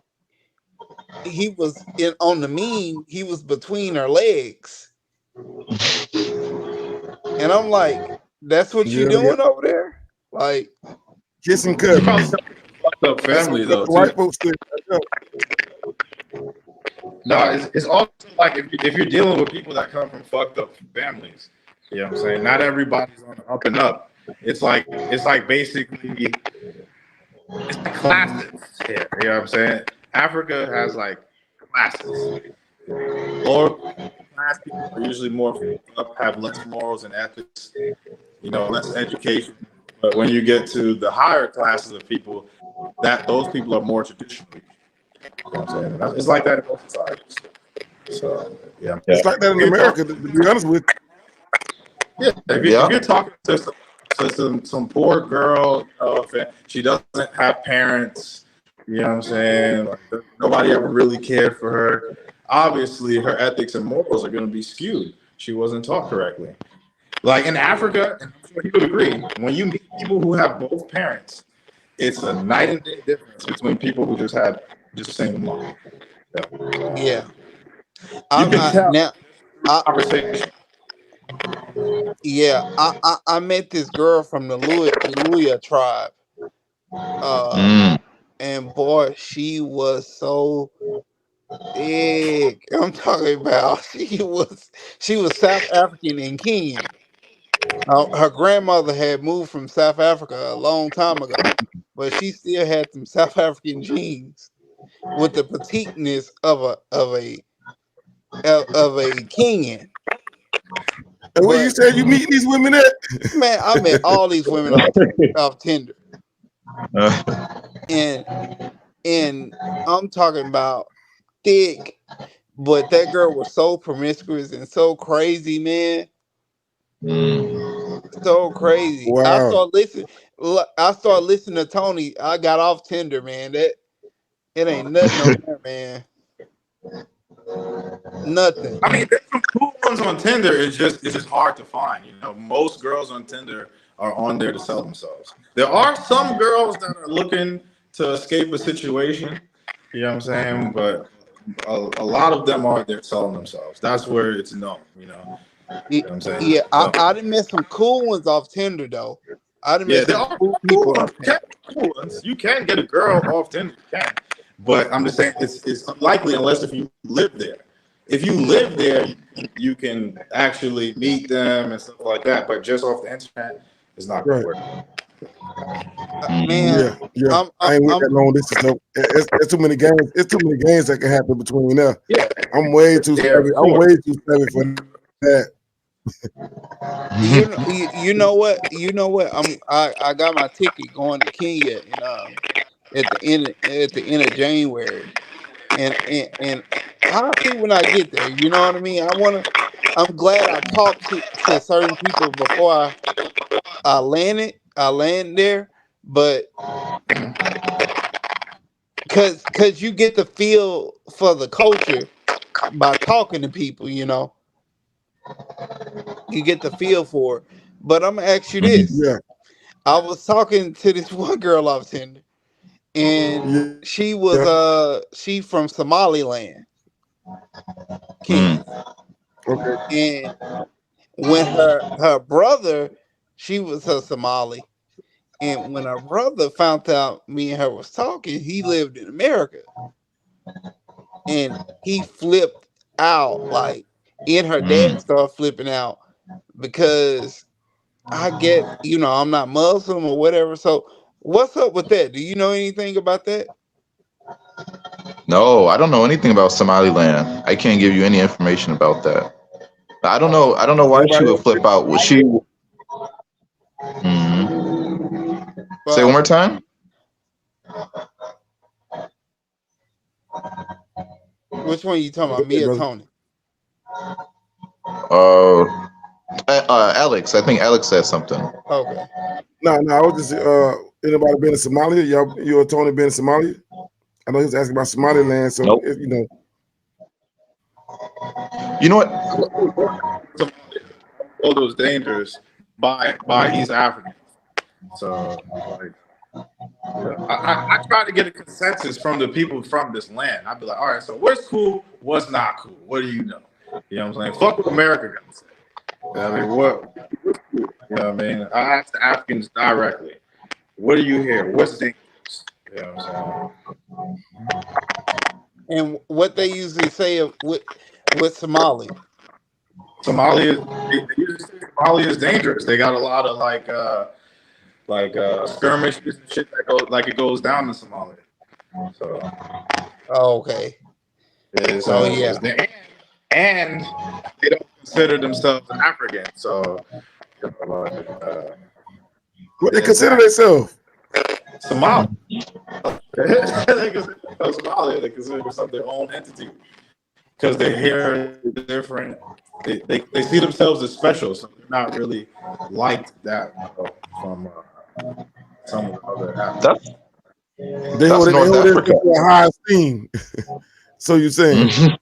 he was on the meme, he was between her legs. And I'm like, that's what you doing over there? Like, kissing cousins. Fucked up family, though. White folks do. No, it's also like if you're dealing with people that come from fucked up families, you know what I'm saying? Not everybody's on the up and up. It's like basically it's the classes here, you know what I'm saying? Africa has like classes. Lower class people are usually more fucked up, have less morals and ethics, less education. But when you get to the higher classes of people, those people are more traditional. You know what I'm saying? It's like that in both societies. So, yeah. It's like that in America, to be honest with you. Yeah, if you're talking to some poor girl, she doesn't have parents, you know what I'm saying? Like, nobody ever really cared for her. Obviously, her ethics and morals are going to be skewed. She wasn't taught correctly. Like in Africa, and I'm sure you would agree, when you meet people who have both parents, it's a night and day difference between people who just have just a single mom. yeah. You can tell Now, conversation. yeah, I met this girl from the Luya tribe. And boy, she was so big. I'm talking about she was South African and Kenyan. Her grandmother had moved from South Africa a long time ago, but she still had some South African genes with the petiteness of a Kenyan. And where you said you meet these women at? Man, I met all these women off Tinder. And I'm talking about thick, but that girl was so promiscuous and so crazy, man. So crazy. Wow. I started listening to Tony. I got off Tinder, man. It ain't nothing over there, man. Nothing. I mean, there's some cool ones on Tinder. It's just hard to find. Most girls on Tinder are on there to sell themselves. There are some girls that are looking to escape a situation. You know what I'm saying? But a lot of them are there selling themselves. That's where it's known. You know what I'm saying? Yeah, I done met some cool ones off Tinder though. I done met some cool people. Cool ones. You can get a girl off Tinder. You can. But I'm just saying it's unlikely unless if you live there. If you live there, you can actually meet them and stuff like that. But just off the internet, it's not going to work. Man, yeah. I ain't with that long distance. It's too many games. It's too many games that can happen between there. Yeah, I'm way too savvy. I'm way too savvy for that. You know what? I got my ticket going to Kenya at the end of January, and I'll see when I get there. You know what I mean? I'm glad I talked to certain people before I landed, I land there, but because you get the feel for the culture by talking to people, you know, you get the feel for it. But I'm gonna ask you Mhm. this: Yeah, I was talking to this one girl off Tinder, and yeah, she from Somaliland, Kenya, okay. and when her brother, she was a Somali, and when her brother found out me and her was talking, he lived in America, and he flipped out. Like, and her dad Mm. started flipping out because I get, you know, I'm not Muslim or whatever. So what's up with that? Do you know anything about that? No, I don't know anything about Somaliland. I can't give you any information about that. I don't know. I don't know why she Anybody would else? flip out. Was she? Mhm. Say it one Uh, more time. which one you talking Go about, me ahead, or brother. Tony? Uh, Alex. I think Alex said something. Okay. No, I was just anybody been in Somalia? Y'all, you or Tony been in Somalia? I know he was asking about Somaliland, so Nope. you know. You know what? All those dangerous by East Africans. So like, I try to get a consensus from the people from this land. I'd be like, all right, so what's cool, what's not cool? What do you know? You know what I'm saying? Fuck what America got to say. I mean, what's cool? You know what I mean? I ask the Africans directly, what do you hear? What's dangerous? You know what I'm saying? And what they usually say with Somali. Somalia, they usually say Somalia is dangerous. They got a lot of skirmishes and shit that goes like it goes down in Somalia. So Oh, okay. it's, So yeah. and they don't consider themselves African. So What they it's consider themselves? Somali. They consider themselves Somalia. They consider themselves their own entity because they hear different. They see themselves as special, so they're not really like that from some of the other Africans. They That's hold North themselves Africa. to a high esteem. So you saying? Mhm.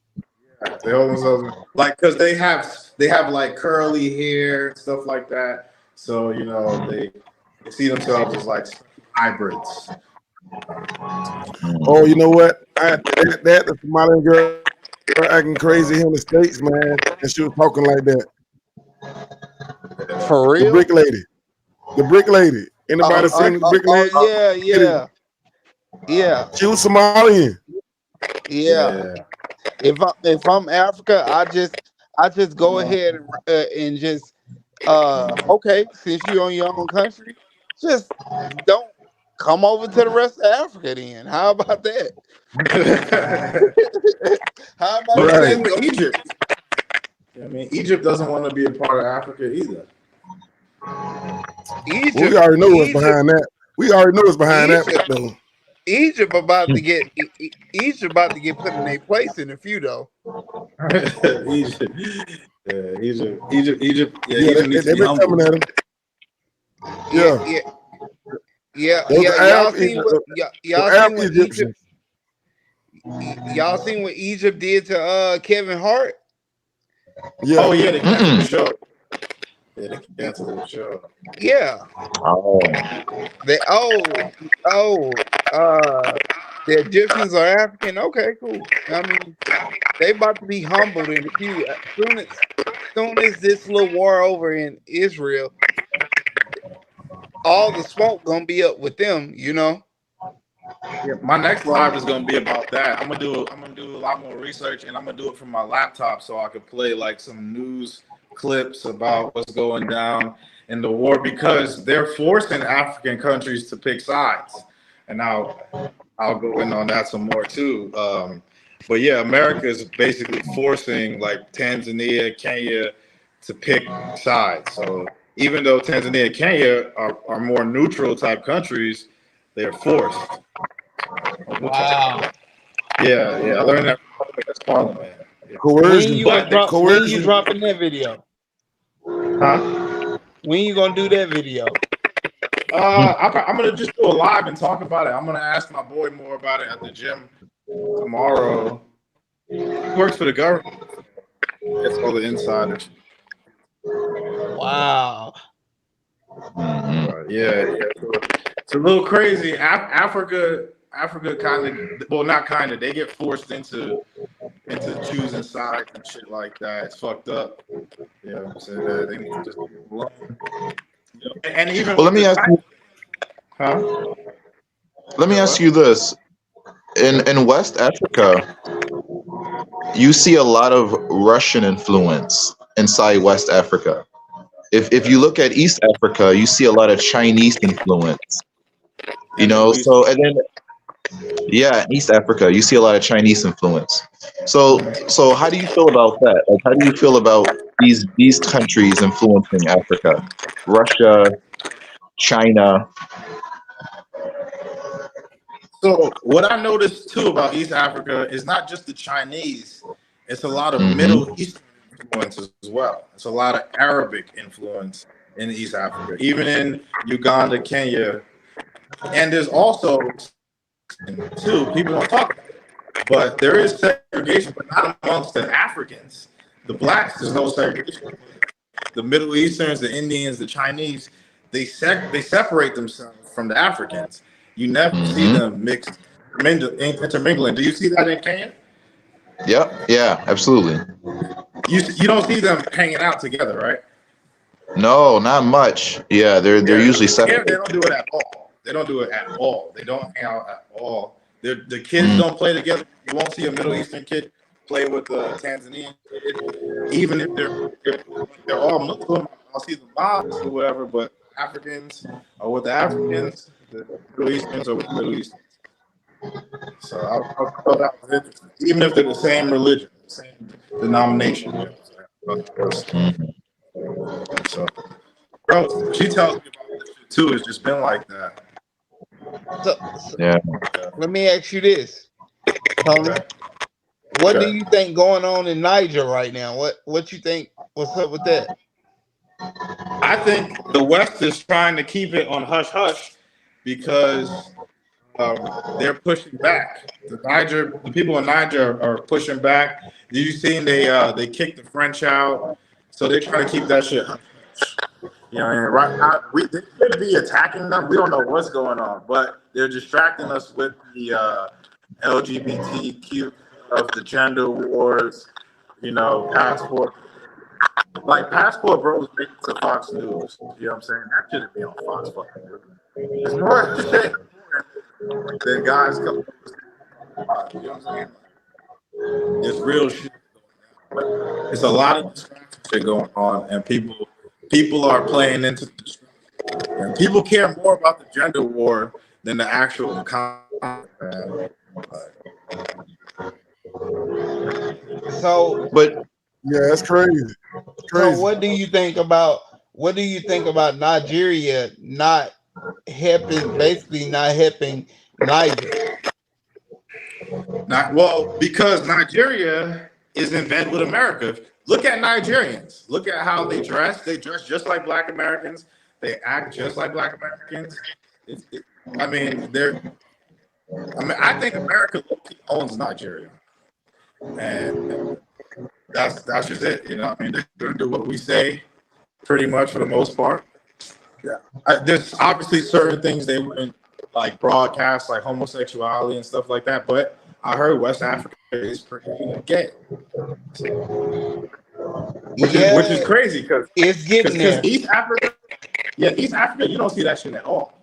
They hold themselves like because they have like curly hair and stuff like that. So you know they see themselves as like hybrids. Oh, you know what? The Somalian girl acting crazy here in the States, man, and she was talking like that. For The real? brick lady. The brick lady. Anybody seen the brick lady? Yeah. She was Somalian. Yeah. Yeah. If I'm Africa, I just go ahead and just okay, since you own your own country, just don't come over to the rest of Africa then. How about that? How about But you Right. same just with go? Egypt. I mean, Egypt doesn't want to be a part of Africa either. Well, we already know what's behind that. We already know what's behind that, Egypt, though. Egypt about to get Egypt about to get put in a place in a few though. Egypt. Yeah, Egypt. Yeah, Yeah, Egypt needs to they've be been humble. coming at him. Yeah, Yeah. Those yeah. are Arab, Y'all Arab seen what Egypt? Egyptians. Y'all seen what Egypt did to Kevin Hart? Yeah. Oh yeah, they canceled the Mm-mm. show. Yeah, they canceled the show. Yeah. Oh. They the Egyptians are African. Okay, cool. I mean, they about to be humbled in a few. Soon as this little war over in Israel, all the smoke gonna be up with them. You know. Yeah, my next live is gonna be about that. I'm gonna do a lot more research, and I'm gonna do it from my laptop so I could play like some news clips about what's going down in the war because they're forcing African countries to pick sides, and I'll go in on that some more too. But yeah, America is basically forcing like Tanzania, Kenya to pick sides. So even though Tanzania and Kenya are more neutral type countries, they're forced. Wow. Yeah, I learned that from Parliament. Yeah. Coercion. When you Coercion. dropping that video? Huh? When you gonna do that video? I'm gonna just do a live and talk about it. I'm gonna ask my boy more about it at the gym tomorrow. He works for the government. That's all the insiders. Wow. Yeah. It's a little crazy. Africa kind of, well, not kind of. They get forced into choosing sides and shit like that. It's fucked up. You know what I'm saying? They need to just leave it alone. You know? And even Well, let me ask you. huh? Let me ask you this: in West Africa, you see a lot of Russian influence inside West Africa. If you look at East Africa, you see a lot of Chinese influence. You know, so and then yeah, East Africa, you see a lot of Chinese influence. So how do you feel about that? Like, how do you feel about these countries influencing Africa? Russia, China. So what I noticed too about East Africa is not just the Chinese; it's a lot of Middle Eastern influences as well. It's a lot of Arabic influence in East Africa, even in Uganda, Kenya, and there's also too people don't talk about it, but there is segregation, but not amongst the Africans. The blacks, there's no segregation. The Middle Easterns, the Indians, the Chinese, they separate themselves from the Africans. You never see them mixed, intermingling. Do you see that in Kenya? Yep. Yeah. Absolutely. You don't see them hanging out together, right? No, not much. Yeah, they're usually separate. They don't do it at all. They don't do it at all. They don't hang out at all. The kids don't play together. You won't see a Middle Eastern kid play with a Tanzanian kid, even if they're all Muslim. I'll see the moms or whatever, but Africans are with the Africans. The Middle Easterns are with the Middle Easterns. So I thought that was interesting. Even if they're the same religion, the same denomination. You know, so, bro, she tells me about this shit too. It's just been like that. So, Yeah. let me ask you this, Tony. What do you think going on in Niger right now? What you think? What's up with that? I think the West is trying to keep it on hush hush because they're pushing back. The people in Niger are pushing back. Did you see they kicked the French out? So they're trying to keep that shit hush hush. You know, and they could be attacking them. We don't know what's going on, but they're distracting us with the LGBTQ of the gender wars. You know, passport. Like Passport Bros make it to Fox News. You know what I'm saying? That shouldn't be on Fox fucking News. It's more shit than guys come. You know what I'm saying? It's real shit. It's a lot of distraction shit going on, and people are playing into the distraction. And people care more about the gender war than the actual content. So, But Yeah, that's crazy. so what do you think about Nigeria not helping Niger? Because Nigeria is in bed with America. Look at Nigerians. Look at how they dress. They dress just like Black Americans. They act just like Black Americans. I think America owns Nigeria, and that's just it. You know, they're gonna do what we say, pretty much for the most part. Yeah, there's obviously certain things they wouldn't like broadcast, like homosexuality and stuff like that. But I heard West Africa is pretty gay, which is crazy because it's getting there. East Africa, you don't see that shit at all.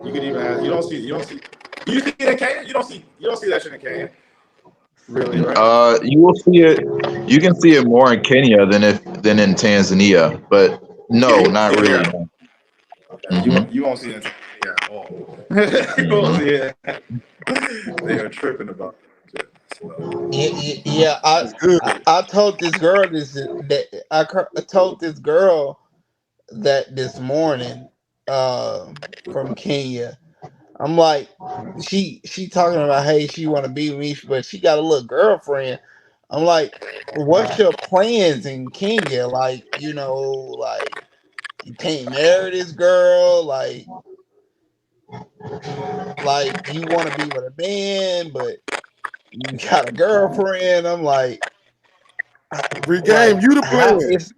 You can even you see it in Kenya. You don't see that shit in Kenya. Really, right? you will see it. You can see it more in Kenya than in Tanzania, but no, not really. You won't see it in Tanzania at all. You won't see it. They are tripping about it. So. Yeah. I told this girl that this morning from Kenya. I'm like, she talking about, hey, she want to be with me, but she got a little girlfriend. I'm like, what's your plans in Kenya? Like, you can't marry this girl, like you want to be with a man, but you got a girlfriend. I'm like, Free game, you the how player. is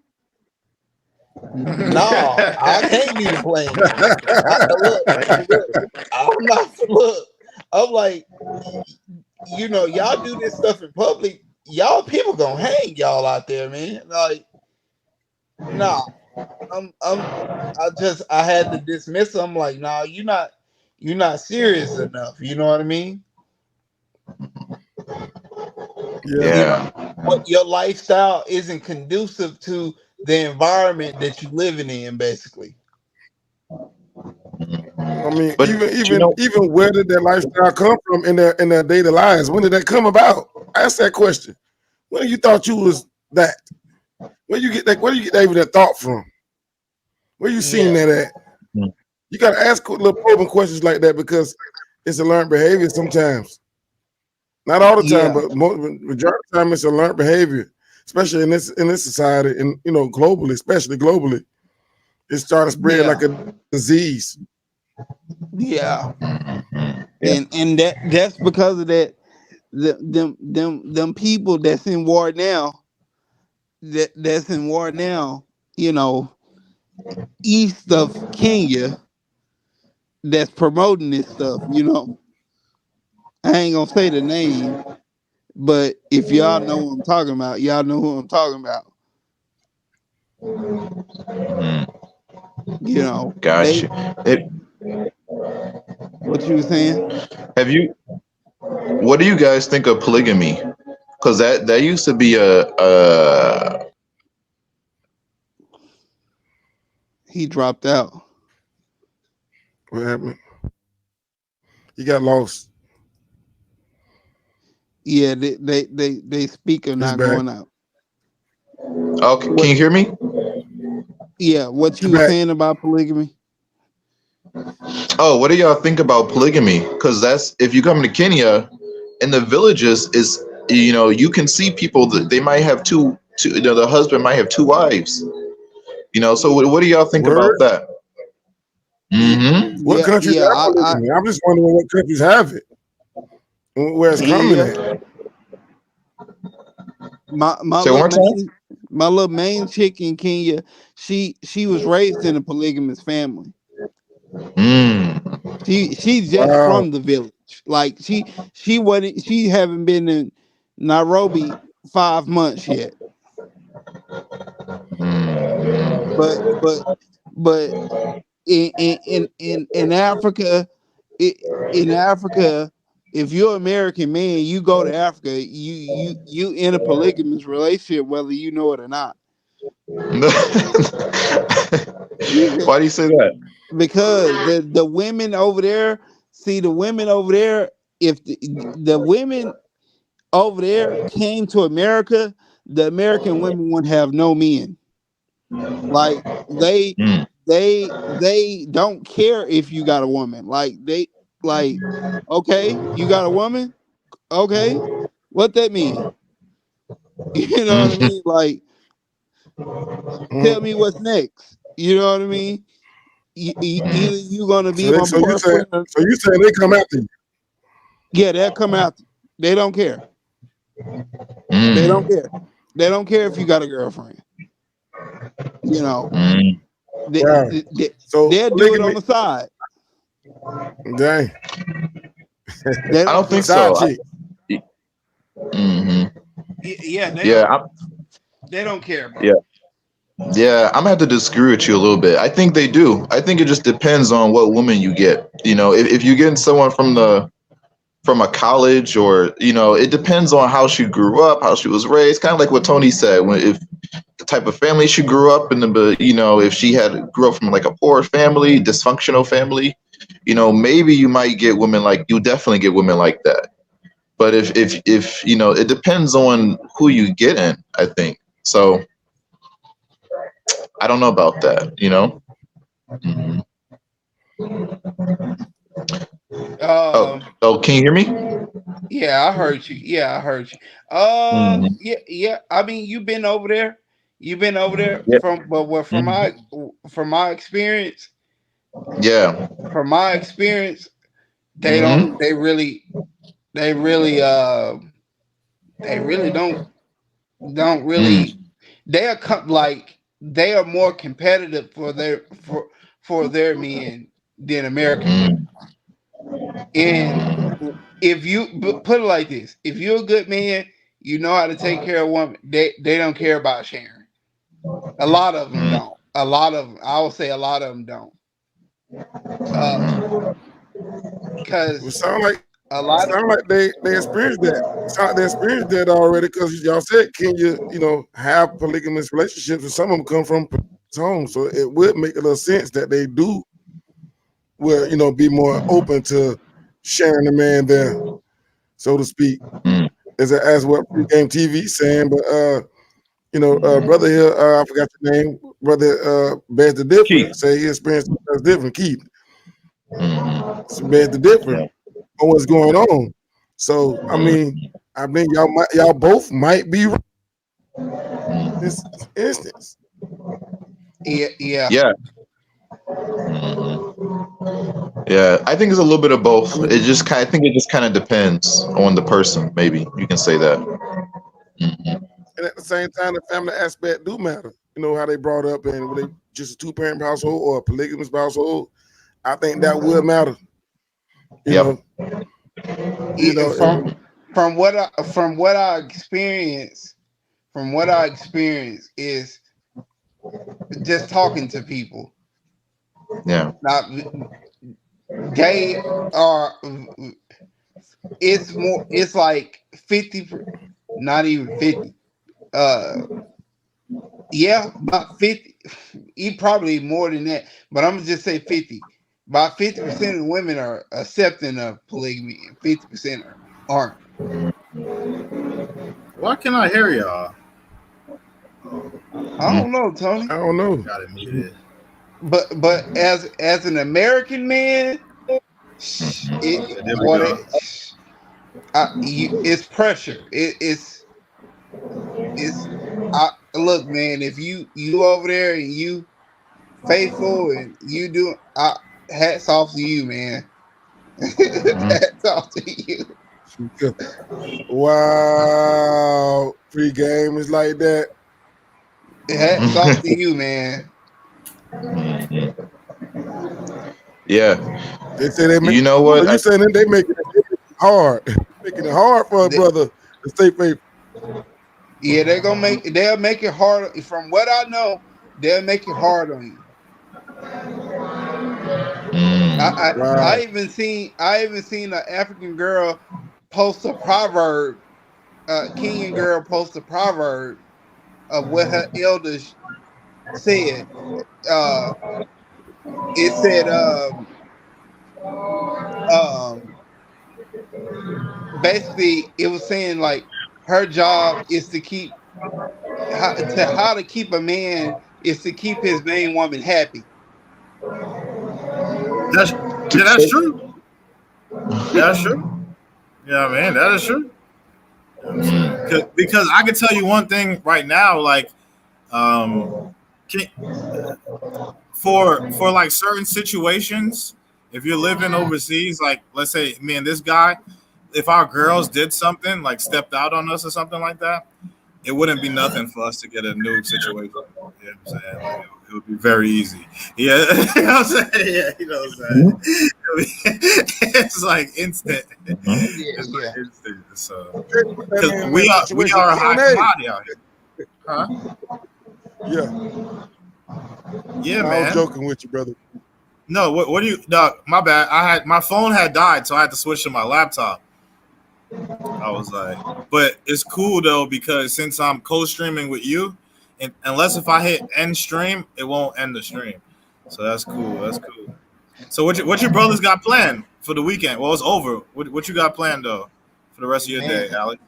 no, I can't be the plan. Look, I'm not look. I'm like, you know, y'all do this stuff in public, y'all people gonna hang y'all out there, man. Like, nah, I had to dismiss them. I'm like, nah, you're not serious enough. You know what I mean? Yeah. You know, what your lifestyle isn't conducive to the environment that you're living in, basically. I mean, But, even where did that lifestyle come from in their daily lives? When did that come about? Ask that question. When you thought you was that? Where you get that thought from? Where you seen that at? You gotta ask little probing questions like that because it's a learned behavior sometimes. Not all the time, but majority of the time it's a learned behavior, especially in this society, and globally, especially globally. It's starting to spread like a disease. Yeah. And that's because of that. Them people that's in war now. That's in war now. East of Kenya. That's promoting this stuff. I ain't gonna say the name, but if y'all know what I'm talking about, y'all know who I'm talking about. Gotcha. What you were saying? What do you guys think of polygamy? Because that used to be a He dropped out. What happened? He got lost. Yeah, they speaker not going out. Okay, can you hear me? Yeah, what you were saying about polygamy? Oh, what do y'all think about polygamy? Because that's, if you come to Kenya, in the villages, is you can see people that they might have two the husband might have two wives. So what do y'all think about that? What countries have polygamy? I'm just wondering what countries have it. Where it's coming at. My little main chick in Kenya, she was raised in a polygamous family. She's just from the village. Like she haven't been in Nairobi 5 months yet. But in Africa, if you're an American man, you go to Africa, you in a polygamous relationship, whether you know it or not. Why do you say that? Because the women over there, if the women over there came to America, the American women wouldn't have no men. Like they don't care if you got a woman. Okay, you got a woman? Okay. What that mean? You know what I mean? Like, tell me what's next. You know what I mean? Either you gonna be my boyfriend. So you saying they come after you? Yeah, they'll come after you. They don't care. They don't care. They don't care if you got a girlfriend. They'll do it on the side. Dang. I don't think so. They don't care. Bro. Yeah, I'm gonna have to disagree with you a little bit. I think they do. I think it just depends on what woman you get. If you're getting someone from a college, or it depends on how she grew up, how she was raised. Kind of like what Tony said, if the type of family she grew up in, if she grew up from like a poor family, dysfunctional family, maybe you might get women you definitely get women like that. But if it depends on who you get in, I think. So I don't know about that, can you hear me? Yeah, I heard you. Yeah. I mean, you've been over there. You've been over there Yep. from my experience. Yeah. From my experience, they Mhm. don't. They really don't really. They are like they are more competitive for their men than American men. And if you put it like this, if you're a good man, you know how to take care of a woman. They don't care about sharing. A lot of them don't. A lot of them, I will say, a lot of them don't. Because It sound like they experienced that. It sound like they experienced that already because y'all said Kenya, have polygamous relationships, and some of them come from homes. So it would make a little sense that they do, be more open to sharing the man there, so to speak. As what pregame TV saying, but brother here, I forgot the name, brother bears the difference. Say he experienced that's different. Keith bears the difference on what's going on. So I mean y'all both might be right in this instance. Yeah. Yeah. Yeah, I think it's a little bit of both. I think it just kind of depends on the person. Maybe you can say that. And at the same time, the family aspect do matter. How they brought up, and were they just a 2-parent household or a polygamous household? I think that would matter. From what I experience is just talking to people. Yeah. Not gay are. It's like 50, not even 50. Yeah, about 50. Probably more than that, but I'm gonna just say 50. About 50% of women are accepting of polygamy, and 50% aren't. Why can't I hear y'all? I don't know, Tony. I don't know. Got it muted. But as an American man, it's pressure. Look, man. If you over there and you faithful and you do, hats off to you, man. Hats off to you. Wow, pregame is like that. Hats off to you, man. Yeah. They say they make. You know what? You saying they making it hard, making it hard for a brother to stay faithful. Yeah, they'll make it hard. From what I know, they'll make it hard on you. I even seen an African girl post a proverb, Kenyan girl post a proverb of what her elders said. It said, basically, it was saying like her job is to keep how to keep a man is to keep his main woman happy. That's true. That's true. Yeah, man, that is true. Because I can tell you one thing right now, like, for like certain situations, if you're living overseas, like let's say me and this guy, if our girls did something like stepped out on us or something like that, it wouldn't be nothing for us to get a new situation. You know what I'm saying? Like, it would be very easy. Yeah, you know what I'm saying? Yeah, you know what I'm saying? It's like instant. It's like instant. So we are a high commodity out here. Huh? Yeah. Yeah, man. I was joking with you, brother. No, what do you? No, my bad. My phone had died, so I had to switch to my laptop. I was like, but it's cool though because since I'm co-streaming with you, and unless if I hit end stream, it won't end the stream. So that's cool. That's cool. So what your brothers got planned for the weekend? Well, it's over. What you got planned though for the rest of your day, Alex?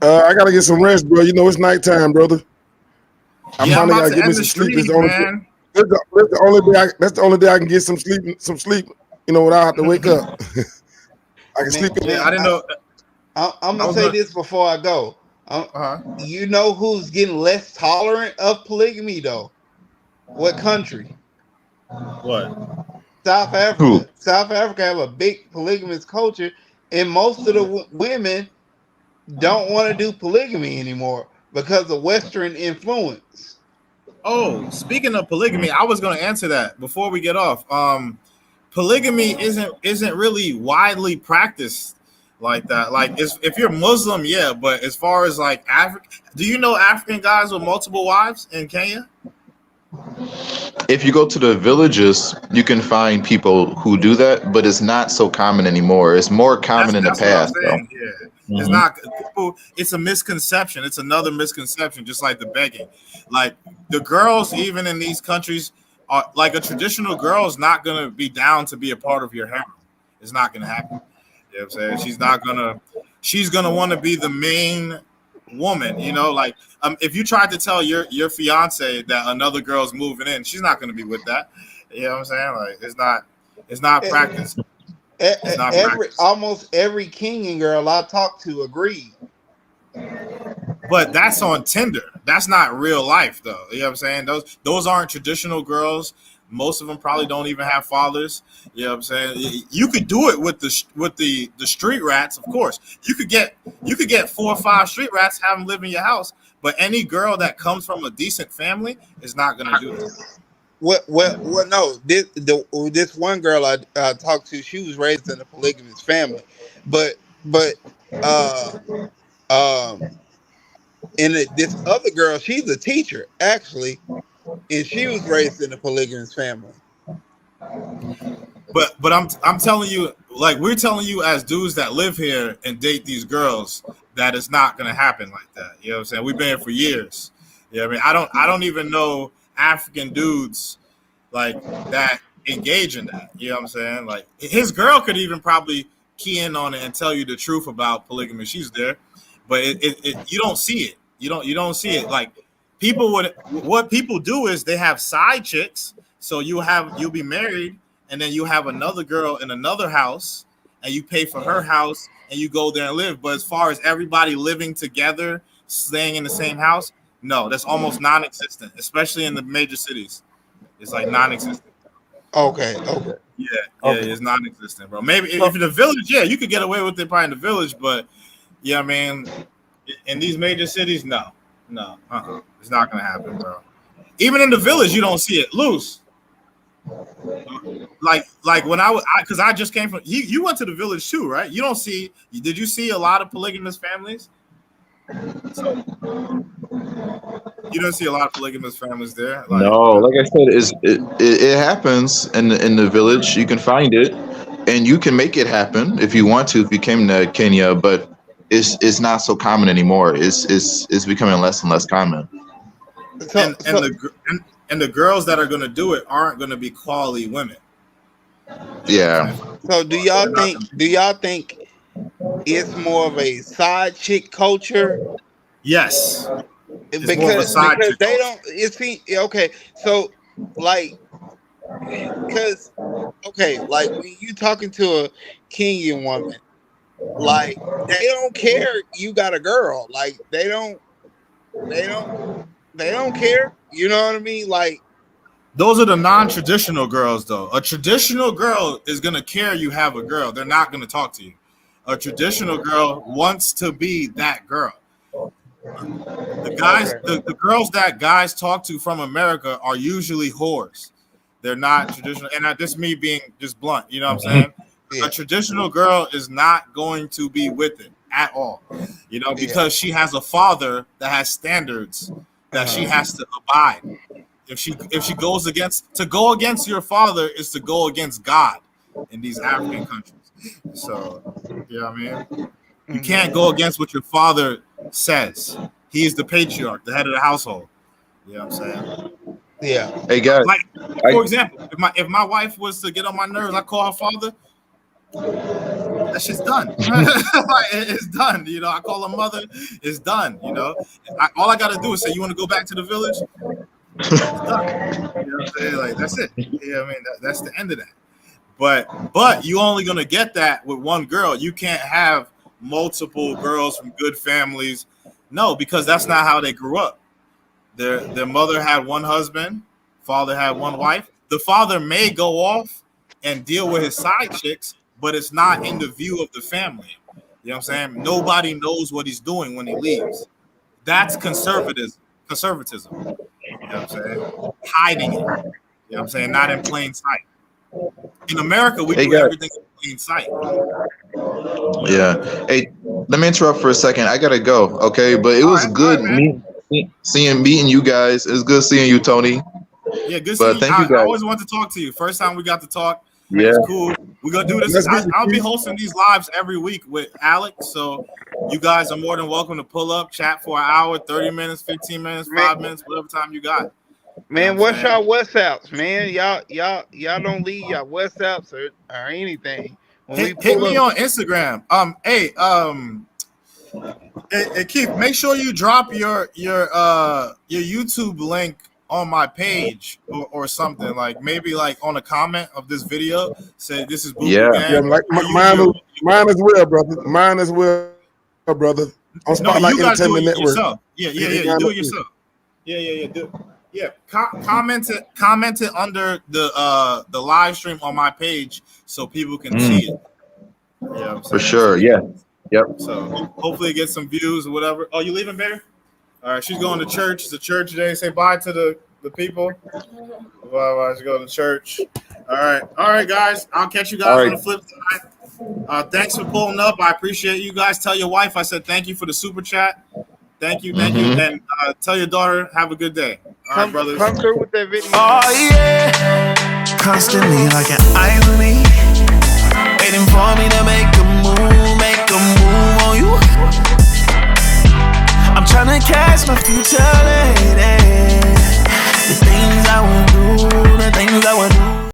I gotta get some rest, bro. It's nighttime, brother. I finally gotta get me some sleep. That's the only day I can get some sleep. Without having to wake up. I can sleep. I didn't know. I'm gonna say this before I go. You know who's getting less tolerant of polygamy though? What country? What? South Who? Africa. South Africa have a big polygamous culture, and most of the women don't want to do polygamy anymore because of Western influence. Oh, speaking of polygamy, I was going to answer that before we get off. Polygamy isn't really widely practiced like that. Like, if you're Muslim, yeah, but as far as like African, do you know African guys with multiple wives in Kenya? If you go to the villages, you can find people who do that, but it's not so common anymore. It's more common in the That's what I'm past, though. saying. Yeah. It's Mhm. not people. It's a misconception. It's another misconception, just like the begging. Like the girls, even in these countries, are like a traditional girl is not gonna be down to be a part of your harem. It's not gonna happen. You know what I'm saying? She's gonna want to be the main woman. You know, like if you tried to tell your fiance that another girl's moving in, she's not gonna be with that. You know what I'm saying? Like it's not practiced. It's not practiced. Almost every Kenyan girl I talked to agreed. But that's on Tinder. That's not real life, though. You know what I'm saying? Those aren't traditional girls. Most of them probably don't even have fathers. You know what I'm saying? You could do it with the street rats, of course. You could get 4 or 5 street rats, have them live in your house. But any girl that comes from a decent family is not going to do that. Well, no. This one girl I talked to, she was raised in a polygamous family, but and this other girl, she's a teacher actually, and she was raised in a polygamous family. But I'm telling you, like we're telling you as dudes that live here and date these girls, that it's not going to happen like that. You know what I'm saying? We've been here for years. You know what I mean? I don't even know African dudes like that engage in that. You know what I'm saying? Like his girl could even probably key in on it and tell you the truth about polygamy. She's there, but you don't see it. You don't see it. Like what people do is they have side chicks. So you'll be married and then you have another girl in another house and you pay for her house and you go there and live. But as far as everybody living together, staying in the same house, no, that's almost non-existent, especially in the major cities. It's like non-existent. Okay. Yeah, Okay. it's non-existent, bro. Maybe if in the village, yeah, you could get away with it probably in the village, but yeah, I mean, in these major cities, no, it's not gonna happen, bro. Even in the village, you don't see it loose. Like when because I just came from you went to the village too, right? You don't see. Did you see a lot of polygamous families? You don't see a lot of polygamous families there. No, like I said, it happens in the village. You can find it, and you can make it happen if you want to. If you came to Kenya, but it's not so common anymore. It's becoming less and less common. And the girls that are going to do it aren't going to be quality women. Yeah. So do y'all think it's more of a side chick culture? Yes. Because they don't. Okay. So like, because like when you talking to a Kenyan woman, like they don't care you got a girl. Like they don't care. You know what I mean? Like those are the non-traditional girls, though. A traditional girl is gonna care you have a girl. They're not gonna talk to you. A traditional girl wants to be that girl. The guys, the girls that guys talk to from America are usually whores. They're not traditional, and this me being just blunt. You know what I'm saying? Yeah. A traditional girl is not going to be with it at all. You know, because she has a father that has standards that she has to abide. If she goes against your father is to go against God in these African countries. So, you know what I mean? You can't go against what your father says. He is the patriarch, the head of the household. You know what I'm saying? Yeah. Hey guys. Like, for example, if my wife was to get on my nerves, I call her father. That shit's done. Like, it's done. You know, I call her mother. It's done. You know, all I gotta do is say, "You want to go back to the village?" It's done. You know what I'm saying? Like that's it. You know what I mean? That's the end of that. But you only gonna get that with one girl. You can't have multiple girls from good families No, because that's not how they grew up. Their mother had one husband, father had one wife. The father may go off and deal with his side chicks, but it's not in the view of the family. You know what I'm saying? Nobody knows what he's doing when he leaves. That's conservatism. You know what I'm saying? Hiding it. You know what I'm saying? Not in plain sight. In America, we do everything in plain sight. Yeah. Hey, let me interrupt for a second. I gotta go. Okay, but it was good meeting you guys. It was good seeing you, Tony. Yeah, good But seeing thank you. you guys. I always wanted to talk to you. First time we got to talk. Yeah. It's cool. We're gonna do this. I'll be hosting these lives every week with Alex. So you guys are more than welcome to pull up, chat for an hour, 30 minutes, 15 minutes, 5 minutes, whatever time you got. Man, You know what's y'all WhatsApps, man? Y'all don't leave y'all WhatsApps or anything. When hit me on Instagram. Hey, Keith, make sure you drop your YouTube link on my page or something, like maybe like on a comment of this video, say this is Boo Boo Gang. Yeah, like mine as well, brother. Mine as well, brother. On Spotlight Entertainment Network. Yourself. Yeah, you do it yourself. Yeah. Comment it under the live stream on my page so people can see it. Yeah, for sure. Yeah. Yep. So hopefully it gets some views or whatever. Oh, you leaving, Bear? All right, she's going to church. It's a church day. Say bye to the people. Bye. She's going to church. All right, guys. I'll catch you guys on the flip side. Thanks for pulling up. I appreciate you guys. Tell your wife I said thank you for the super chat. Thank you, and tell your daughter have a good day. All right, brothers. Come through with that video. Oh yeah, constantly like an irony, waiting for me to make a move on you. I'm trying to catch my future lady. The things I would do, the things I would do.